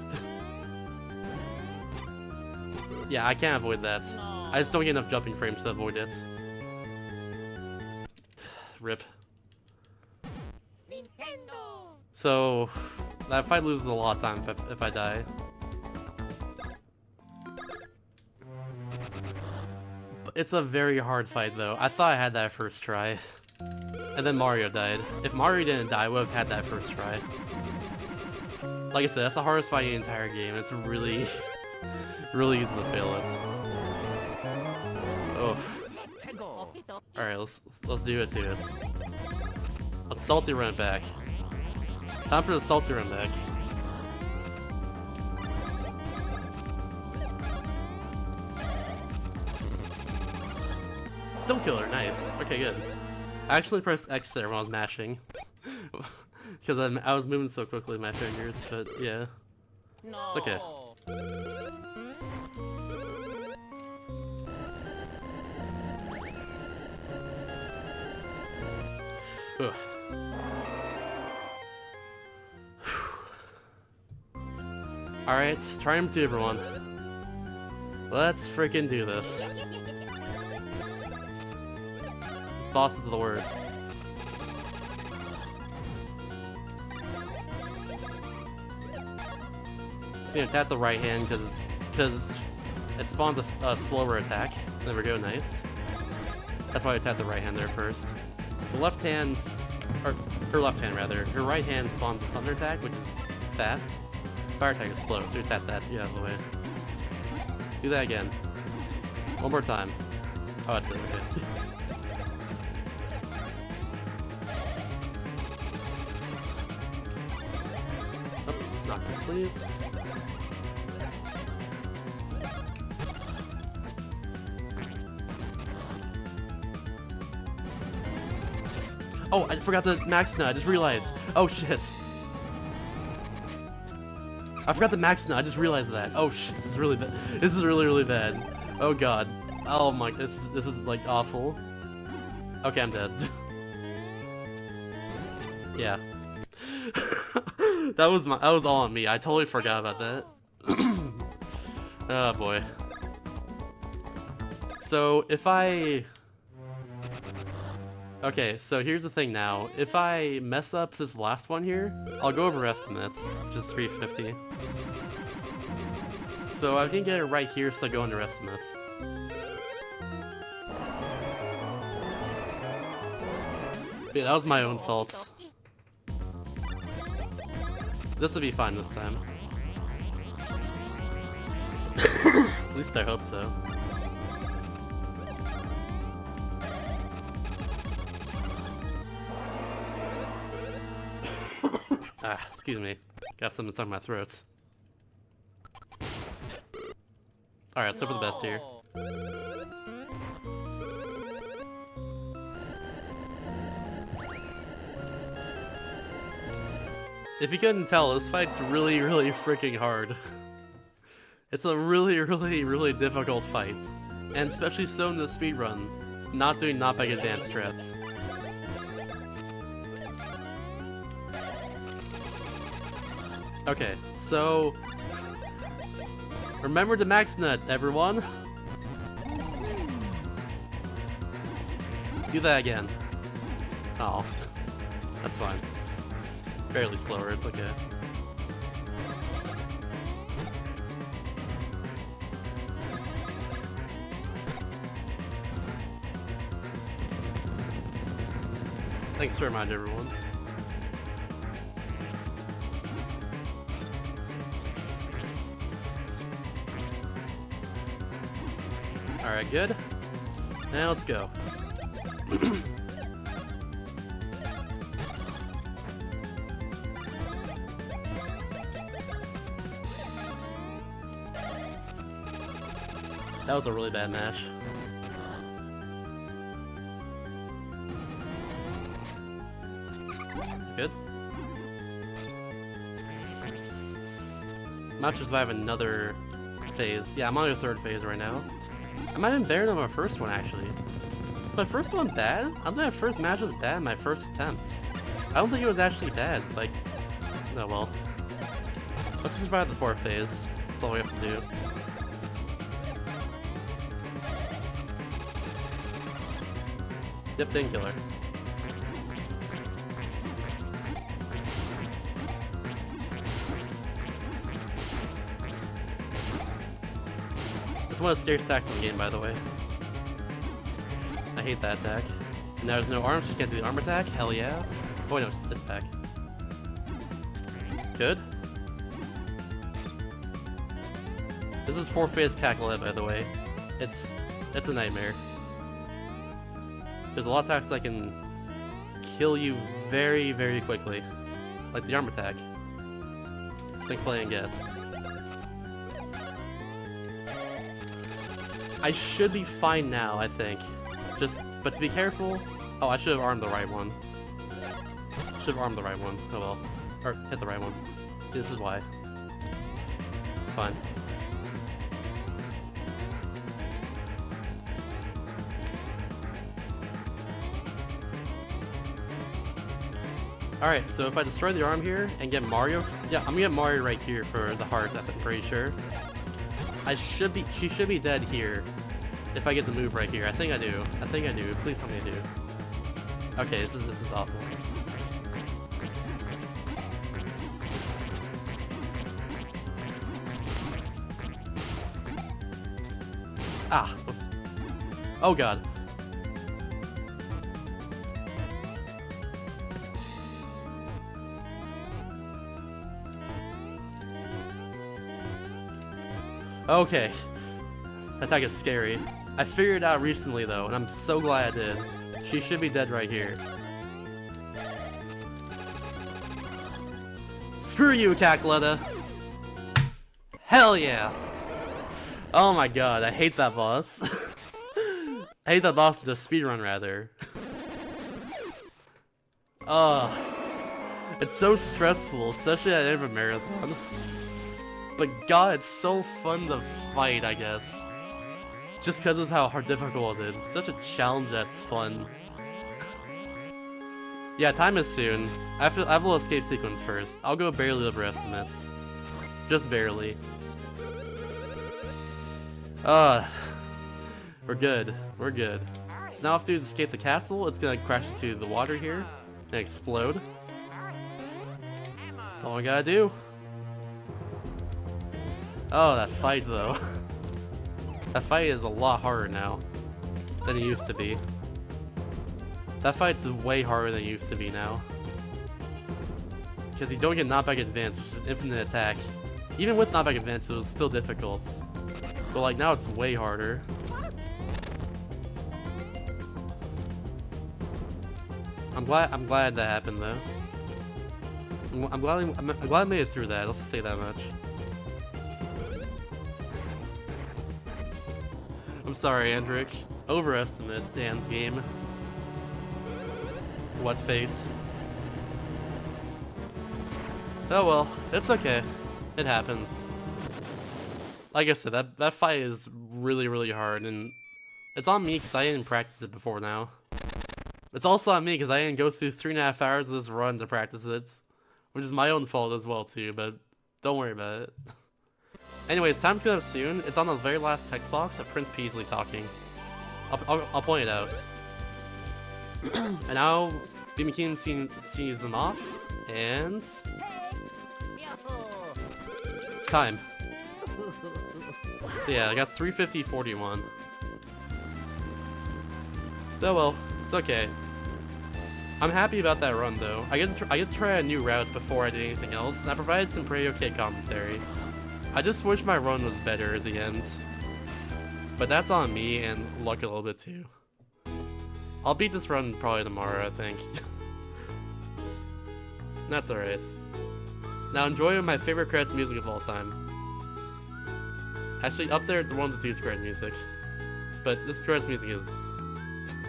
Speaker 1: Yeah, I can't avoid that. I just don't get enough jumping frames to avoid it. Rip.
Speaker 2: Nintendo.
Speaker 1: So, that fight loses a lot of time if I die. But it's a very hard fight though. I thought I had that first try. And then Mario died. If Mario didn't die, I would have had that first try. Like I said, that's the hardest fight in the entire game. It's really, really easy to fail it. Oh. Alright, let's do it to it. Let's salty run it back. Time for the salty run back. Still killer, nice. Okay, good. I actually pressed X there when I was mashing. Because I was moving so quickly with my fingers, but yeah. It's okay. Ugh. Alright, Triumph 2 everyone. Let's freaking do this. This boss is the worst. It's gonna attack the right hand because it spawns a slower attack. There we go, nice. That's why I attacked the right hand there first. The left hand's, or her left hand rather, her right hand spawns a thunder attack, which is fast. Fire attack is slow, so you attack that to get out of the way. Do that again. One more time. Oh, that's it, okay. Oh, knock it, please. Oh, I forgot the max nut, I just realized. Oh shit. I forgot the max nut, I just realized that. Oh shit, this is really bad. This is really, really bad. Oh god. Oh my, this is like awful. Okay, I'm dead. Yeah. that was all on me. I totally forgot about that. Oh boy. So if I... Okay, so here's the thing now. If I mess up this last one here, I'll go over estimates, which is 350. So I can get it right here, so I go under estimates. Yeah, that was my own fault. This will be fine this time. At least I hope so. Excuse me. Got something stuck in my throat. Alright, let's hope for the best here. If you couldn't tell, this fight's really freaking hard. It's a really difficult fight. And especially so in the speedrun, not doing knockback advanced strats. Okay, so remember the max nut, everyone. Do that again. Oh, that's fine. Barely slower, it's okay. Thanks for reminding everyone. Alright, good. Now let's go. That was a really bad mash. Good. I'm about to survive another phase. Yeah, I'm on the third phase right now. I might have been better than my first one, actually. Was my first one bad? I don't think my first match was bad, my first attempt. I don't think it was actually bad, like... Oh well. Let's survive the fourth phase. That's all we have to do. Yep, didn't kill her. It's one of the scariest attacks in the game, by the way. I hate that attack. And there's no arms, she can't do the arm attack? Hell yeah. Oh wait, no, it's back. Good. This is 4th phase Cacklehead, by the way. It's a nightmare. There's a lot of attacks that can kill you very quickly. Like the arm attack. I think Flaying gets. I should be fine now, I think. But to be careful... Oh, I should have armed the right one. Should have armed the right one. Oh well. Or hit the right one. This is why. It's fine. Alright, so if I destroy the arm here and get Mario... Yeah, I'm gonna get Mario right here for the heart, I'm pretty sure. She should be dead here if I get the move right here. I think I do. I think I do. Please tell me I do. Okay, this is awful. Ah! Oops. Oh god. Okay. That attack is scary. I figured it out recently though, and I'm so glad I did. She should be dead right here. Screw you, Cackletta! Hell yeah! Oh my god, I hate that boss. I hate that boss in the speedrun, rather. Ugh. It's so stressful, especially at the end of a marathon. But god, it's so fun to fight, I guess. Just because of how difficult it is. It's such a challenge that's fun. Yeah, time is soon. I have a little escape sequence first. I'll go barely over estimates. Just barely. We're good. We're good. So now after we escape the castle, it's gonna crash into the water here and explode. That's all I gotta do. Oh, that fight though. That fight is a lot harder now than it used to be. That fight's way harder than it used to be now. Because you don't get knockback advance, which is infinite attack. Even with knockback advance, it was still difficult. But like now it's way harder. I'm glad that happened though. I'm glad I made it through that. Let's just say that much. I'm sorry, Andric. Overestimates Dan's game. What face? Oh well, it's okay. It happens. Like I said, that fight is really hard, and it's on me because I didn't practice it before now. It's also on me because I didn't go through 3.5 hours of this run to practice it, which is my own fault as well too, but don't worry about it. Anyways, time's getting up soon. It's on the very last text box of Prince Peasley talking. I'll point it out. And now, B. McKean sees them off, and... time. So yeah, I got 350.41. Oh well, it's okay. I'm happy about that run though. I get to try a new route before I did anything else, and I provided some pretty okay commentary. I just wish my run was better at the end. But that's on me and luck a little bit too. I'll beat this run probably tomorrow, I think. That's alright. Now enjoy my favorite credits music of all time. Actually, up there are the ones with these credit music. But this credits music is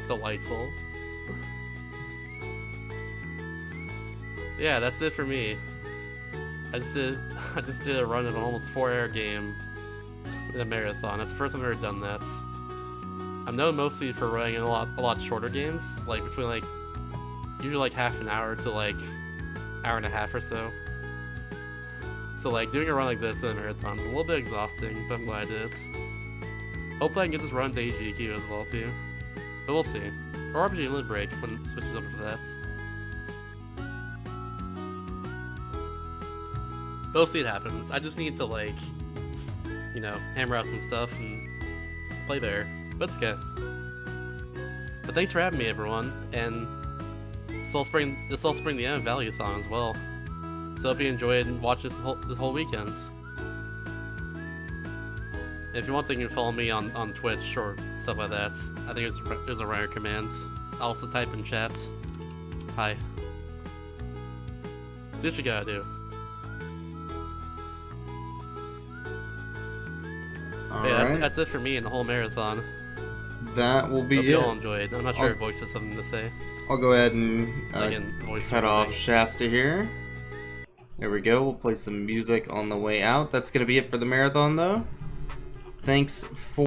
Speaker 1: delightful. Yeah, that's it for me. I just did a run of an almost 4-hour game in a marathon. That's the first time I've ever done that. I'm known mostly for running in a lot shorter games, like between like usually like half an hour to like hour and a half or so. So like doing a run like this in a marathon is a little bit exhausting, but I'm glad I did it. Hopefully I can get this run to AGQ as well too, but we'll see. Or RPG Limit Break when it switches over for that. We'll see it happens. I just need to like, you know, hammer out some stuff and play better. But it's okay. But thanks for having me, everyone. And this will spring the end of Valuethon as well. So hope you enjoyed and watch this whole weekend. And if you want to, you can follow me on Twitch or stuff like that. I think there's a rare commands. I'll also type in chat. Hi. Do what you gotta do. Yeah, that's it for me in the whole marathon.
Speaker 3: That will be
Speaker 1: Hope
Speaker 3: it.
Speaker 1: you all enjoyed. I'm not sure if Voice has something to say.
Speaker 3: I'll go ahead and cut off Shasta here. There we go. We'll play some music on the way out. That's going to be it for the marathon, though. Thanks for...